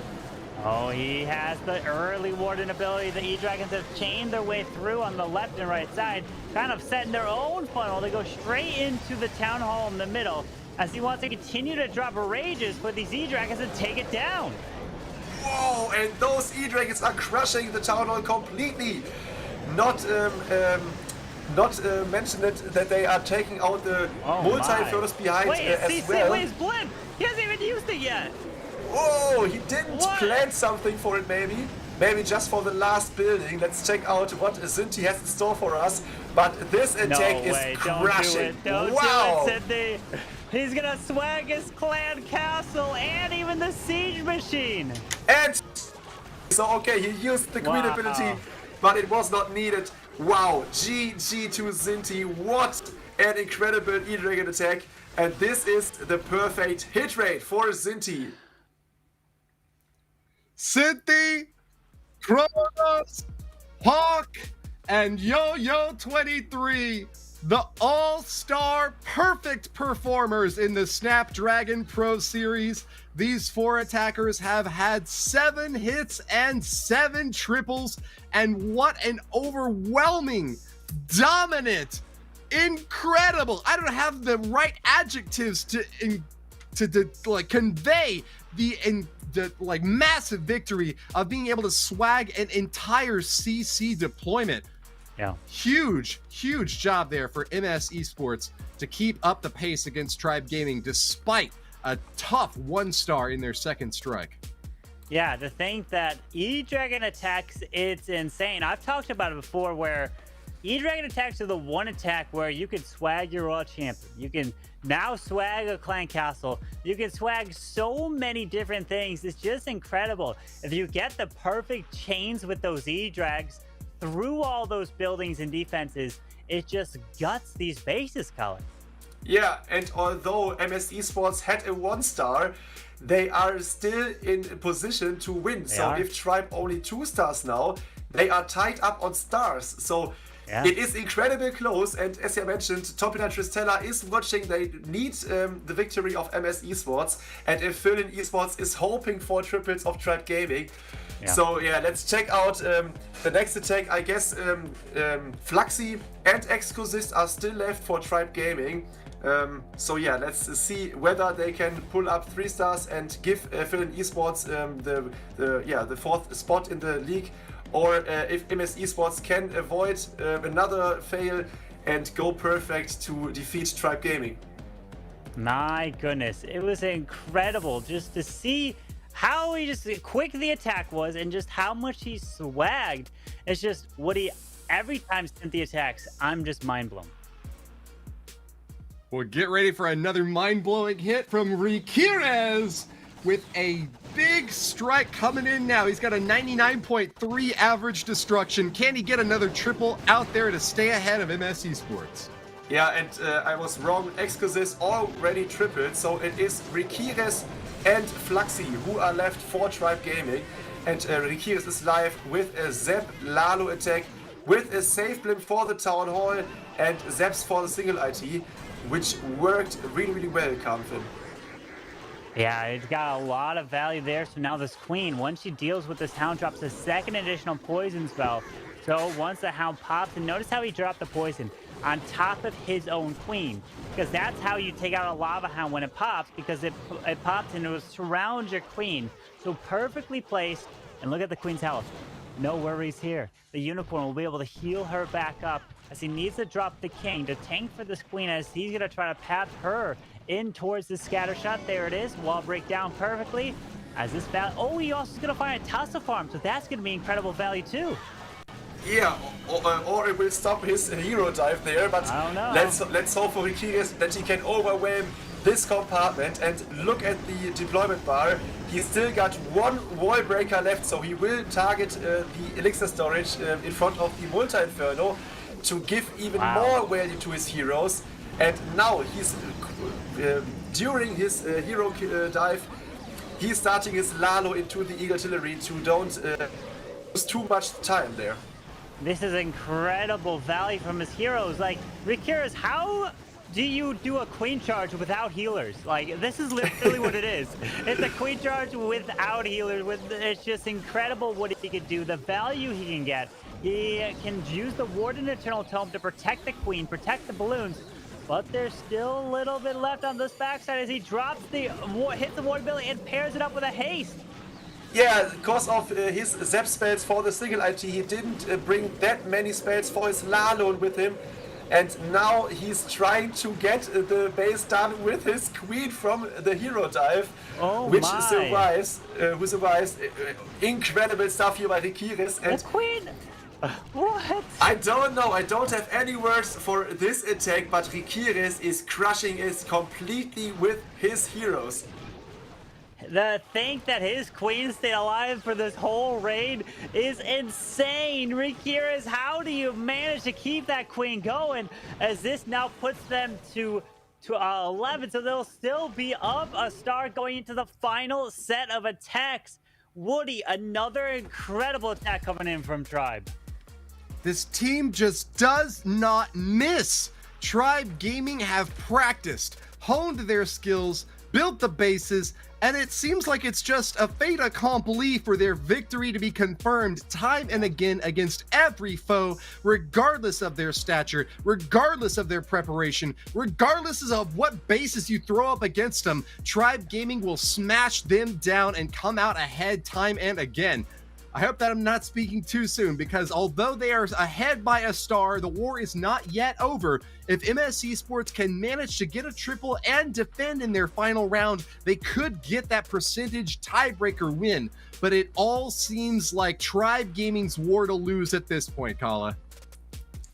Oh, he has the early Warden ability. The E-Dragons have chained their way through on the left and right side, kind of setting their own funnel. They go straight into the Town Hall in the middle as he wants to continue to drop rages for these E-Dragons and take it down. Whoa, and those E-Dragons are crushing the Town Hall completely. not mention it that they are taking out the multi-Infernos behind as well. Wait, his blimp! He hasn't even used it yet! Whoa, he didn't plan something for it maybe. Maybe just for the last building. Let's check out what Zinti has in store for us. But this attack is crushing. Don't do it, Zinti. He's gonna swag his clan castle and even the siege machine. And so, okay, he used the queen ability, but it was not needed. Wow, GG to Zinti. What an incredible E-Dragon attack. And this is the perfect hit rate for Zinti. Zinti, Chronos, Hawk, and Yo-Yo 23, the all-star perfect performers in the Snapdragon Pro Series. These 4 attackers have had 7 hits and 7 triples, and what an overwhelming, dominant, incredible, I don't have the right adjectives to like convey the like massive victory of being able to swag an entire CC deployment. Yeah. Huge job there for MS Esports to keep up the pace against Tribe Gaming despite a tough 1-star in their second strike. Yeah, to think that E-Dragon attacks, it's insane. I've talked about it before where E-Dragon attacks are the one attack where you can swag your world champion. You can now swag a clan castle. You can swag so many different things. It's just incredible. If you get the perfect chains with those E-Drags through all those buildings and defenses, it just guts these bases, Colin. Yeah, and although MS Esports had a 1-star, they are still in a position to win. If Tribe only 2 stars now, they are tied up on stars. So it is incredibly close, and as I mentioned, Tompinai Tristella is watching. They need the victory of MS Esports, and Aphelion Esports is hoping for triples of Tribe Gaming. Yeah. So yeah, let's check out the next attack. I guess Fluxy and Exosist are still left for Tribe Gaming. So yeah, let's see whether they can pull up 3 stars and give Aphelion Esports the 4th spot in the league, or if MS Esports can avoid another fail and go perfect to defeat Tribe Gaming. My goodness, it was incredible just to see how quick the attack was and just how much he swagged. It's just every time Cynthia attacks, I'm just mind blown. Well, get ready for another mind-blowing hit from Ricx with a big strike coming in now. He's got a 99.3 average destruction. Can he get another triple out there to stay ahead of MS Esports? Yeah, and I was wrong. Exosist already tripled, so it is Ricx and Fluxy who are left for Tribe Gaming. And Ricx is live with a Zep Lalo attack, with a safe blimp for the Town Hall and Zeps for the single IT, which worked really well, Kamil. Yeah, it's got a lot of value there. So now this queen, once she deals with this hound, drops a second additional poison spell. So once the hound pops, and notice how he dropped the poison on top of his own queen, because that's how you take out a lava hound when it pops, because it pops and it will surround your queen. So perfectly placed. And look at the queen's health. No worries here. The unicorn will be able to heal her back up as he needs to drop the king to tank for this queen, as he's going to try to path her in towards the scatter shot. There it is. Wall break down perfectly. As this he also is going to find a Tussa farm, so that's going to be incredible value too. Yeah, or it will stop his hero dive there, but I don't know. Let's hope for Ricx that he can overwhelm this compartment. And look at the deployment bar. He's still got 1 wall breaker left, so he will target the elixir storage in front of the multi-inferno to give even more value to his heroes. And now he's during his hero dive, he's starting his Lalo into the Eagle Artillery to don't lose too much time there. This is incredible value from his heroes. Like, Ricx, how do you do a queen charge without healers? Like, this is literally what it is. It's a queen charge without healers. It's just incredible what he can do, the value he can get. He can use the Warden Eternal Tome to protect the queen, protect the balloons, but there's still a little bit left on this backside as he drops hits the water ability and pairs it up with a haste. Yeah, because of his Zap spells for the single IT, he didn't bring that many spells for his Lalon with him. And now he's trying to get the base done with his queen from the hero dive, which survives. Who survives? Incredible stuff here by Ricx. And the queen. What? I don't know. I don't have any words for this attack, but Ricx is crushing it completely with his heroes. The thing that his queen stayed alive for this whole raid is insane. Ricx, how do you manage to keep that queen going as this now puts them to 11, so they'll still be up a star going into the final set of attacks. Woody, another incredible attack coming in from Tribe. This team just does not miss. Tribe Gaming have practiced, honed their skills, built the bases, and it seems like it's just a fait accompli for their victory to be confirmed time and again against every foe, regardless of their stature, regardless of their preparation, regardless of what bases you throw up against them. Tribe Gaming will smash them down and come out ahead time and again. I hope that I'm not speaking too soon, because although they are ahead by a star, the war is not yet over. If MS Esports can manage to get a triple and defend in their final round, they could get that percentage tiebreaker win. But it all seems like Tribe Gaming's war to lose at this point, Kala.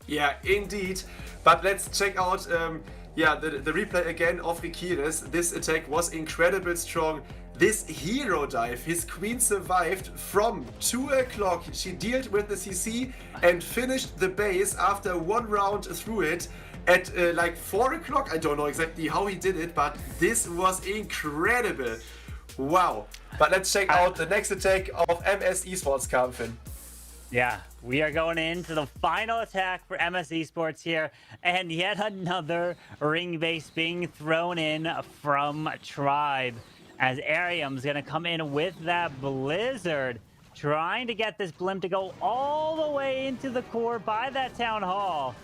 Yeah, indeed. But let's check out the replay again of Ricx. This attack was incredibly strong. This hero dive, his queen survived from 2 o'clock. She dealt with the CC and finished the base after one round through it at like 4 o'clock. I don't know exactly how he did it, but this was incredible. Wow. But let's check out the next attack of MS Esports, Kamil. Yeah, we are going into the final attack for MS Esports here, and yet another ring base being thrown in from Tribe, as Ariam's going to come in with that Blizzard, trying to get this blimp to go all the way into the core by that Town Hall.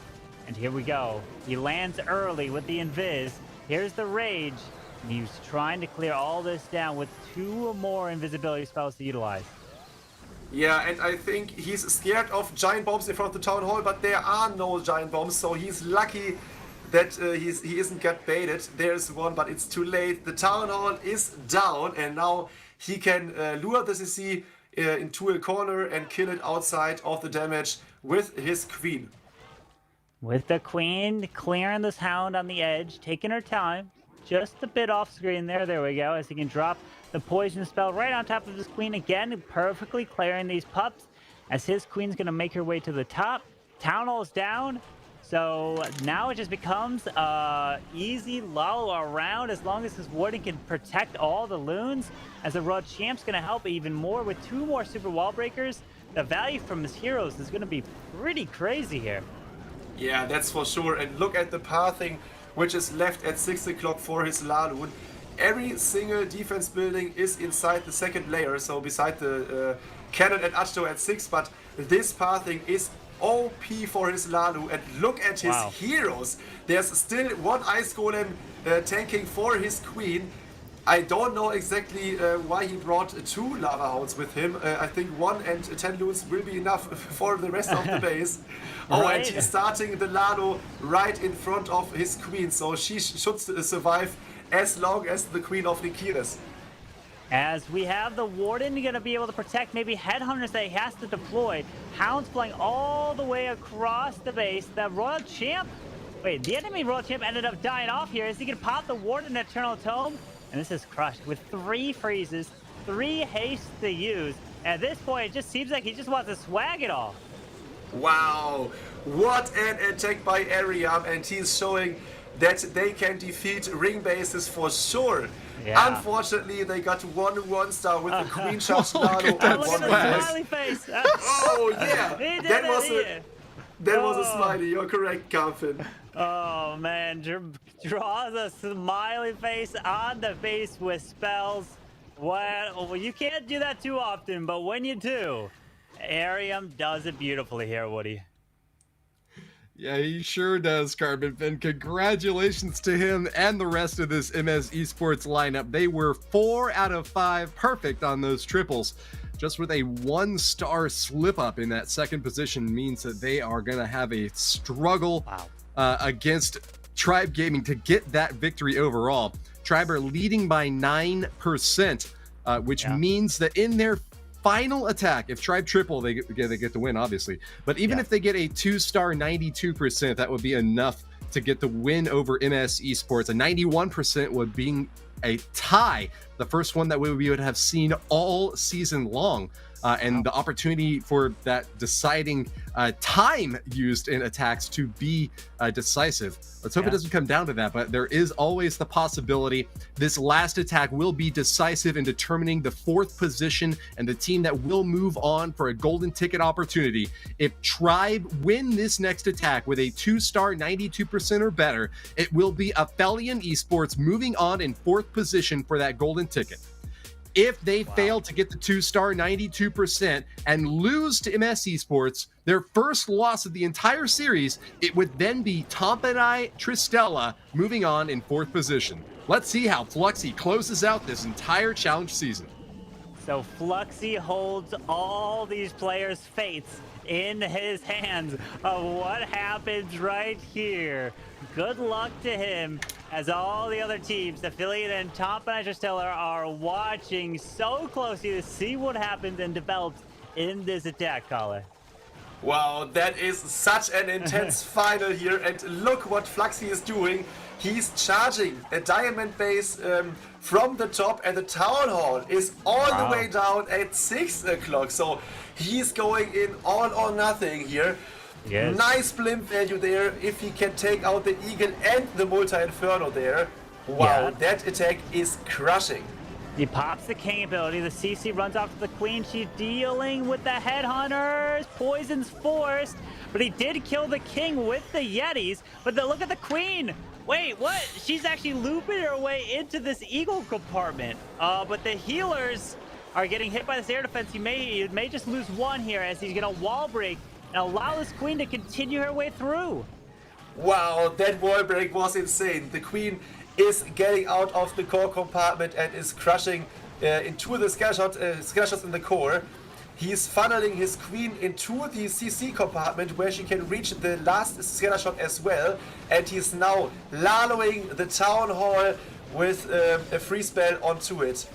And here we go. He lands early with the Invis. Here's the Rage. And he's trying to clear all this down with 2 more invisibility spells to utilize. Yeah, and I think he's scared of giant bombs in front of the Town Hall, but there are no giant bombs, so he's lucky that he isn't get baited. There's one, but it's too late. The Town Hall is down, and now he can lure the CC into a corner and kill it outside of the damage with his queen. With the queen clearing this hound on the edge, taking her time, just a bit off screen there. There we go, as he can drop the poison spell right on top of his queen again, perfectly clearing these pups as his queen's going to make her way to the top. Town Hall's down. So now it just becomes easy lull around as long as this warden can protect all the loons. As the Royal Champ's going to help even more with 2 more super wall breakers. The value from his heroes is going to be pretty crazy here. Yeah, that's for sure. And look at the pathing, which is left at 6 o'clock for his Laloon. Every single defense building is inside the second layer, so beside the cannon and Achto at 6, but this pathing is OP for his Lalu, and look at his heroes. There's still 1 Ice Golem tanking for his queen. I don't know exactly why he brought 2 Lava Hounds with him. I think 1 and 10 loons will be enough for the rest of the base. Oh, and he's starting the Lalu right in front of his queen, so she should survive as long as the queen of Ricx. As we have the Warden going to be able to protect maybe Headhunters that he has to deploy. Hounds flying all the way across the base. The Royal Champ, wait, the enemy Royal Champ ended up dying off here. Is he going to pop the Warden Eternal Tome? And this is crushed with 3 freezes, 3 hastes to use. At this point, it just seems like he just wants to swag it all. Wow, what an attack by Ariam, and he's showing that they can defeat ring bases for sure. Yeah. Unfortunately, they got 1 star with the Queen Charge Nano and 1 smiley face. Oh yeah, that was a smiley. You're correct, Kamil. Oh man, draws a smiley face on the face with spells. Well, you can't do that too often, but when you do, Ariam does it beautifully here, Woody. Yeah, he sure does, Carbon Fin. Congratulations to him and the rest of this MS Esports lineup. They were 4 out of 5 perfect on those triples. Just with a 1-star slip up in that second position means that they are going to have a struggle against Tribe Gaming to get that victory overall. Tribe are leading by 9%, which means that in their final attack, if Tribe triple, they get the win, obviously. But even if they get a 2-star 92%, that would be enough to get the win over MS Esports. A 91% would be a tie, the first one that we would have seen all season long. And the opportunity for that deciding time used in attacks to be decisive. Let's hope it doesn't come down to that, but there is always the possibility this last attack will be decisive in determining the 4th position and the team that will move on for a golden ticket opportunity. If Tribe win this next attack with a 2-star 92% or better, it will be Aphelion Esports moving on in 4th position for that golden ticket. If they fail to get the 2-star 92% and lose to MS Esports, their first loss of the entire series, it would then be Tompinai Tristella moving on in 4th position. Let's see how Fluxy closes out this entire challenge season. So Fluxy holds all these players' fates in his hands of what happens right here. Good luck to him, as all the other teams, Aphelion and Tompinai Tristella, are watching so closely to see what happens and develops in this attack, Kale. Wow, that is such an intense final here, and look what Fluxy is doing. He's charging a diamond base from the top, and the town hall is all the way down at 6 o'clock. So he's going in all or nothing here. Yes. Nice blimp value there if he can take out the Eagle and the Multi-Inferno there. Wow, that attack is crushing. He pops the King ability. The CC runs off to the Queen. She's dealing with the Headhunters. Poison's forced, but he did kill the King with the Yetis. But look at the Queen. Wait, what? She's actually looping her way into this Eagle compartment. But the healers are getting hit by this air defense. He may just lose one here as he's going to wall break and allow this Queen to continue her way through. Wow, that wall break was insane. The Queen is getting out of the core compartment and is crushing into the scattershots in the core. He's funneling his Queen into the CC compartment where she can reach the last scattershot as well. And he's now lallowing the town hall with a free spell onto it.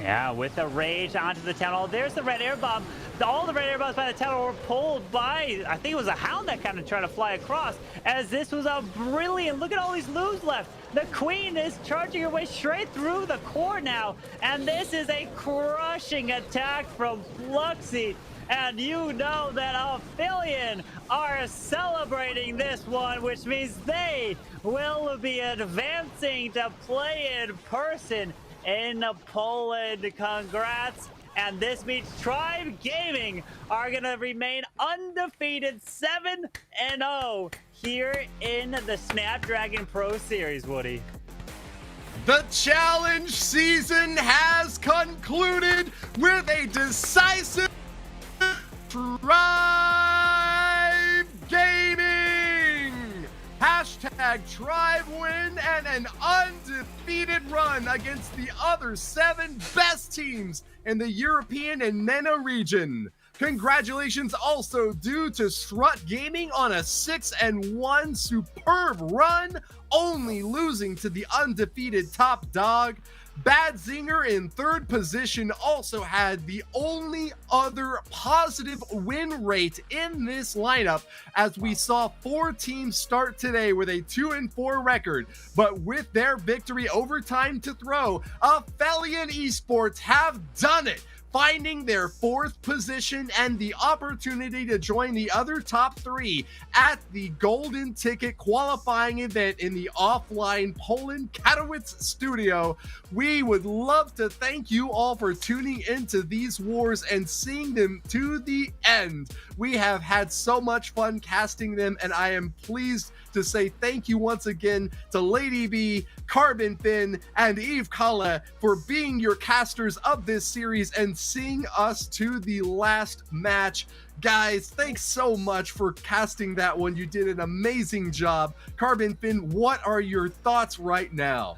Yeah, with the rage onto the town hall. There's the red air bomb. All the red air bombs by the town hall were pulled by, I think it was a hound that kind of tried to fly across, as this was a brilliant, look at all these loops left. The Queen is charging her way straight through the core now, and this is a crushing attack from Fluxy. And you know that Aphelion are celebrating this one, which means they will be advancing to play in person in Poland. Congrats. And this means Tribe Gaming are going to remain undefeated 7-0 here in the Snapdragon Pro Series, Woody. The challenge season has concluded with a decisive Tribe Gaming! Hashtag Tribe win and an undefeated run against the other 7 best teams in the European and MENA region. Congratulations also due to Strut Gaming on a 6-1 superb run, only losing to the undefeated top dog. Badzinger in 3rd position also had the only other positive win rate in this lineup, as we saw 4 teams start today with a 2-4 record. But with their victory over Time to Throw, Aphelion Esports have done it, finding their 4th position and the opportunity to join the other top 3 at the Golden Ticket qualifying event in the offline Poland Katowice studio. We would love to thank you all for tuning into these wars and seeing them to the end. We have had so much fun casting them, and I am pleased to say thank you once again to Lady B, Carbon Fin, and Eve Kala for being your casters of this series and seeing us to the last match. Guys, thanks so much for casting that one. You did an amazing job. Carbon Fin, what are your thoughts right now?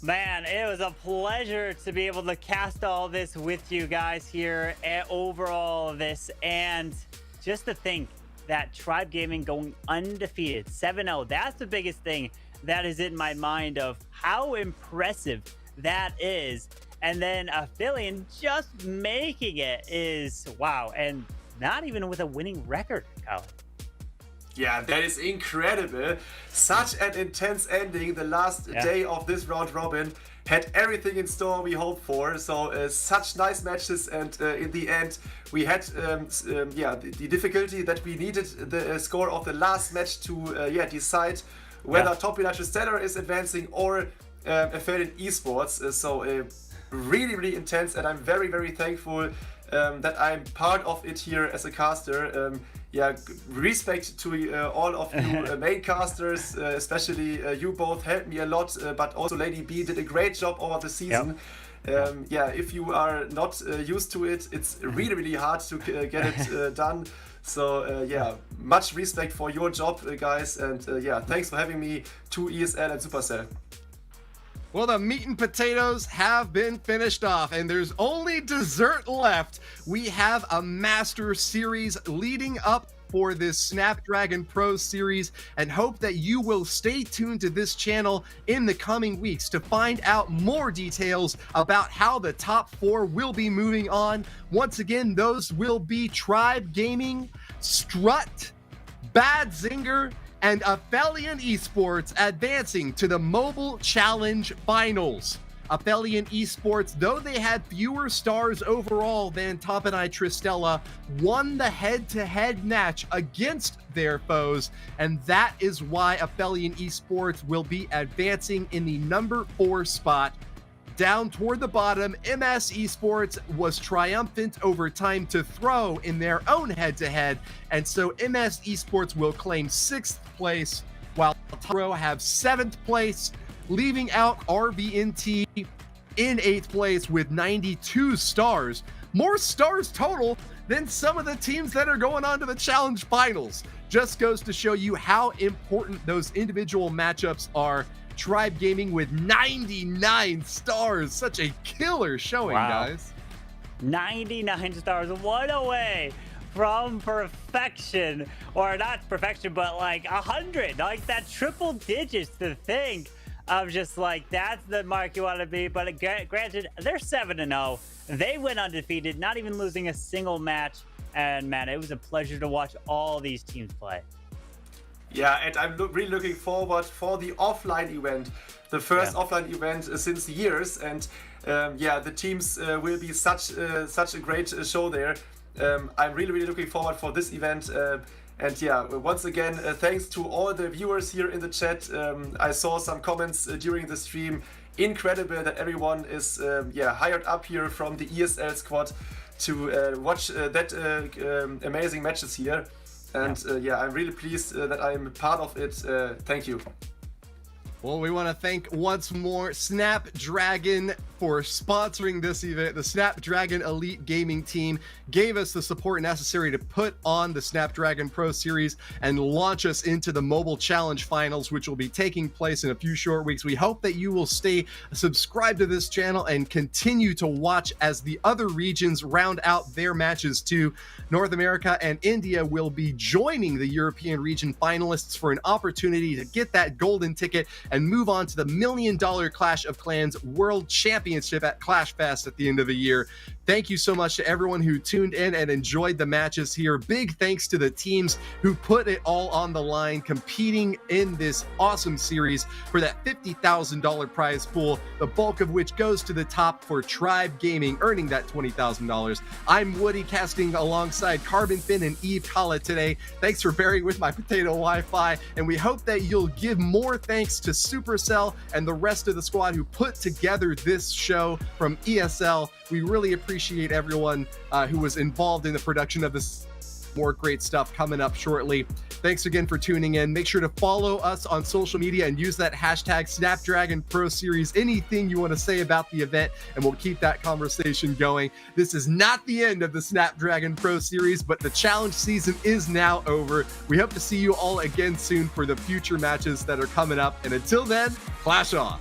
Man, it was a pleasure to be able to cast all this with you guys here over all of this. And just to think that Tribe Gaming going undefeated, 7-0, that's the biggest thing that is in my mind of how impressive that is. And then Aphelion just making it is wow. And not even with a winning record, Colin. Yeah, that is incredible. Such an intense ending. The last day of this round robin had everything in store we hoped for. So such nice matches, and in the end we had the difficulty that we needed the score of the last match to decide whether Tompinai Stellar is advancing or Aphelion Esports. So really intense, and I'm very thankful that I'm part of it here as a caster. Respect to all of you main casters, especially you both helped me a lot, but also Lady B did a great job over the season. If you are not used to it, it's really hard to get it done. So much respect for your job, guys, and thanks for having me to ESL and Supercell. Well, the meat and potatoes have been finished off, and there's only dessert left. We have a Master Series leading up for this Snapdragon Pro Series, and hope that you will stay tuned to this channel in the coming weeks to find out more details about how the top 4 will be moving on. Once again, those will be Tribe Gaming, Strut, Badzinger, and Aphelion Esports advancing to the Mobile Challenge Finals. Aphelion Esports, though they had fewer stars overall than Tompinai Tristella, won the head-to-head match against their foes, and that is why Aphelion Esports will be advancing in the number 4 spot. Down toward the bottom, MS Esports was triumphant over Time to Throw in their own head-to-head, and so MS Esports will claim 6th place, while Throw have 7th place, leaving out RVNT in 8th place with 92 stars. More stars total than some of the teams that are going on to the Challenge Finals. Just goes to show you how important those individual matchups are. Tribe Gaming with 99 stars. Such a killer showing, guys. 99 stars, one away from perfection. Or not perfection, but like 100. Like that triple digits to think of, just like that's the mark you want to be. But granted, they're 7-0. They went undefeated, not even losing a single match. And man, it was a pleasure to watch all these teams play. Yeah, and I'm really looking forward for the offline event, the first offline event since years, and the teams will be such a great show there. I'm really looking forward for this event, and once again, thanks to all the viewers here in the chat. I saw some comments during the stream. Incredible that everyone is hired up here from the ESL squad to watch that amazing matches here. And I'm really pleased that I'm part of it. Thank you. Well, we want to thank once more Snapdragon for sponsoring this event. The Snapdragon Elite Gaming team gave us the support necessary to put on the Snapdragon Pro Series and launch us into the Mobile Challenge Finals, which will be taking place in a few short weeks. We hope that you will stay subscribed to this channel and continue to watch as the other regions round out their matches too. North America and India will be joining the European region finalists for an opportunity to get that golden ticket and move on to the $1 million Clash of Clans World Championship at Clash Fest at the end of the year. Thank you so much to everyone who tuned in and enjoyed the matches here. Big thanks to the teams who put it all on the line, competing in this awesome series for that $50,000 prize pool, the bulk of which goes to the top for Tribe Gaming, earning that $20,000. I'm Woody, casting alongside Carbon Fin and Eve Kala today. Thanks for bearing with my potato Wi-Fi, and we hope that you'll give more thanks to Supercell and the rest of the squad who put together this show from ESL. We really appreciate everyone who was involved in the production of this. More great stuff coming up shortly. Thanks again for tuning in. Make sure to follow us on social media and use that hashtag Snapdragon Pro Series. Anything you want to say about the event, and we'll keep that conversation going. This is not the end of the Snapdragon Pro Series, but the challenge season is now over. We hope to see you all again soon for the future matches that are coming up. And until then, clash on.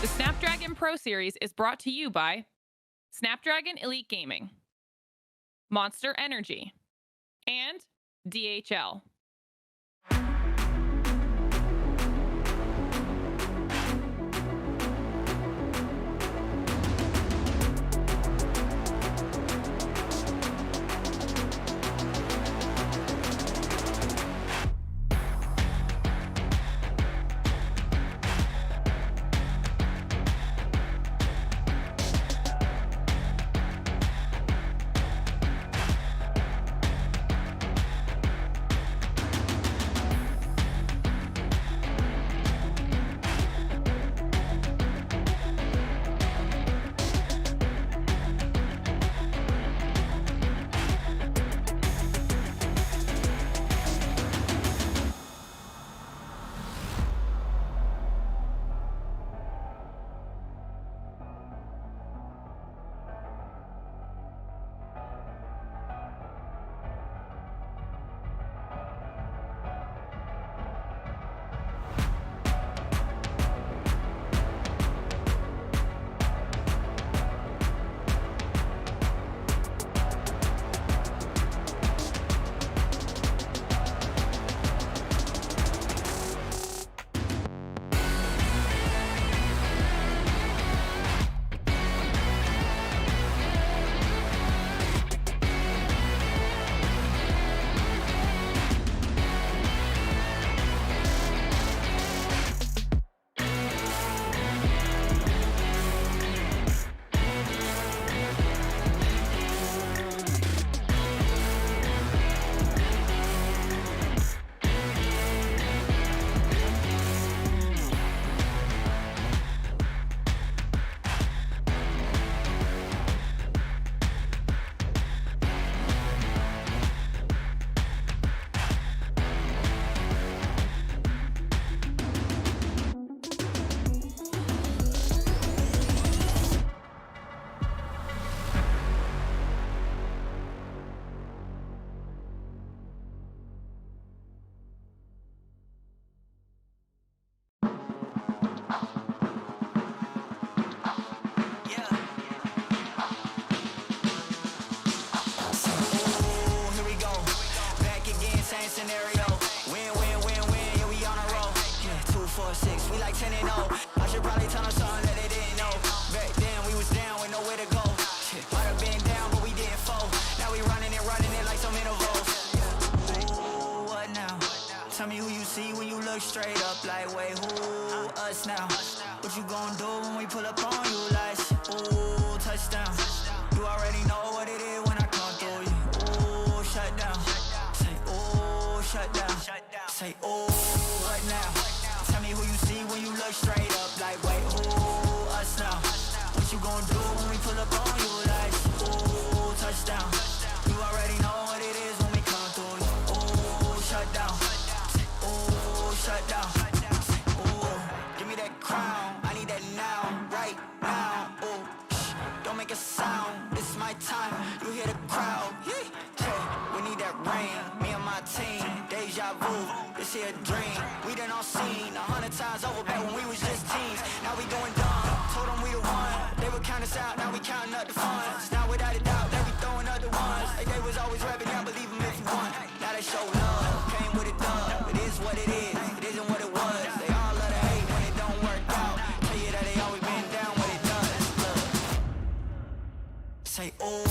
The Snapdragon Pro Series is brought to you by Snapdragon Elite Gaming, Monster Energy, and DHL. Scenario, win, win, win, win, yeah, we on a roll. Yeah, 2, 4, 6, we like 10 and 0. I should probably tell them something that they didn't know. Back then we was down with nowhere to go. Shit, might have been down, but we didn't fall. Now we running it like some intervals. Ooh, what now? Tell me who you see when you look straight up. Like, wait, who? Us now. What you gonna do when we pull up on you? Like, ooh, touchdown. You already know what it is when I come through you. Ooh, shut down. Shut down. Say, oh, what now? Tell me who you see when you look straight up. Like, wait, who? Us now. What you gonna do when we pull up on you? Like, ooh, touchdown. You already know what it is when we come through you. Ooh, shut down. Say, ooh. dream. We done all seen 100 times over back when we was just teens. Now we going dumb, told them we the one. They would count us out, now we counting up the funds. Now without a doubt, they be throwing up the ones. Like they was always rapping, now believe them if you want. Now they show love, came with a dub. It is what it is, it isn't what it was. They all love to hate when it don't work out. Tell you that they always been down when it does. Look. Say, oh.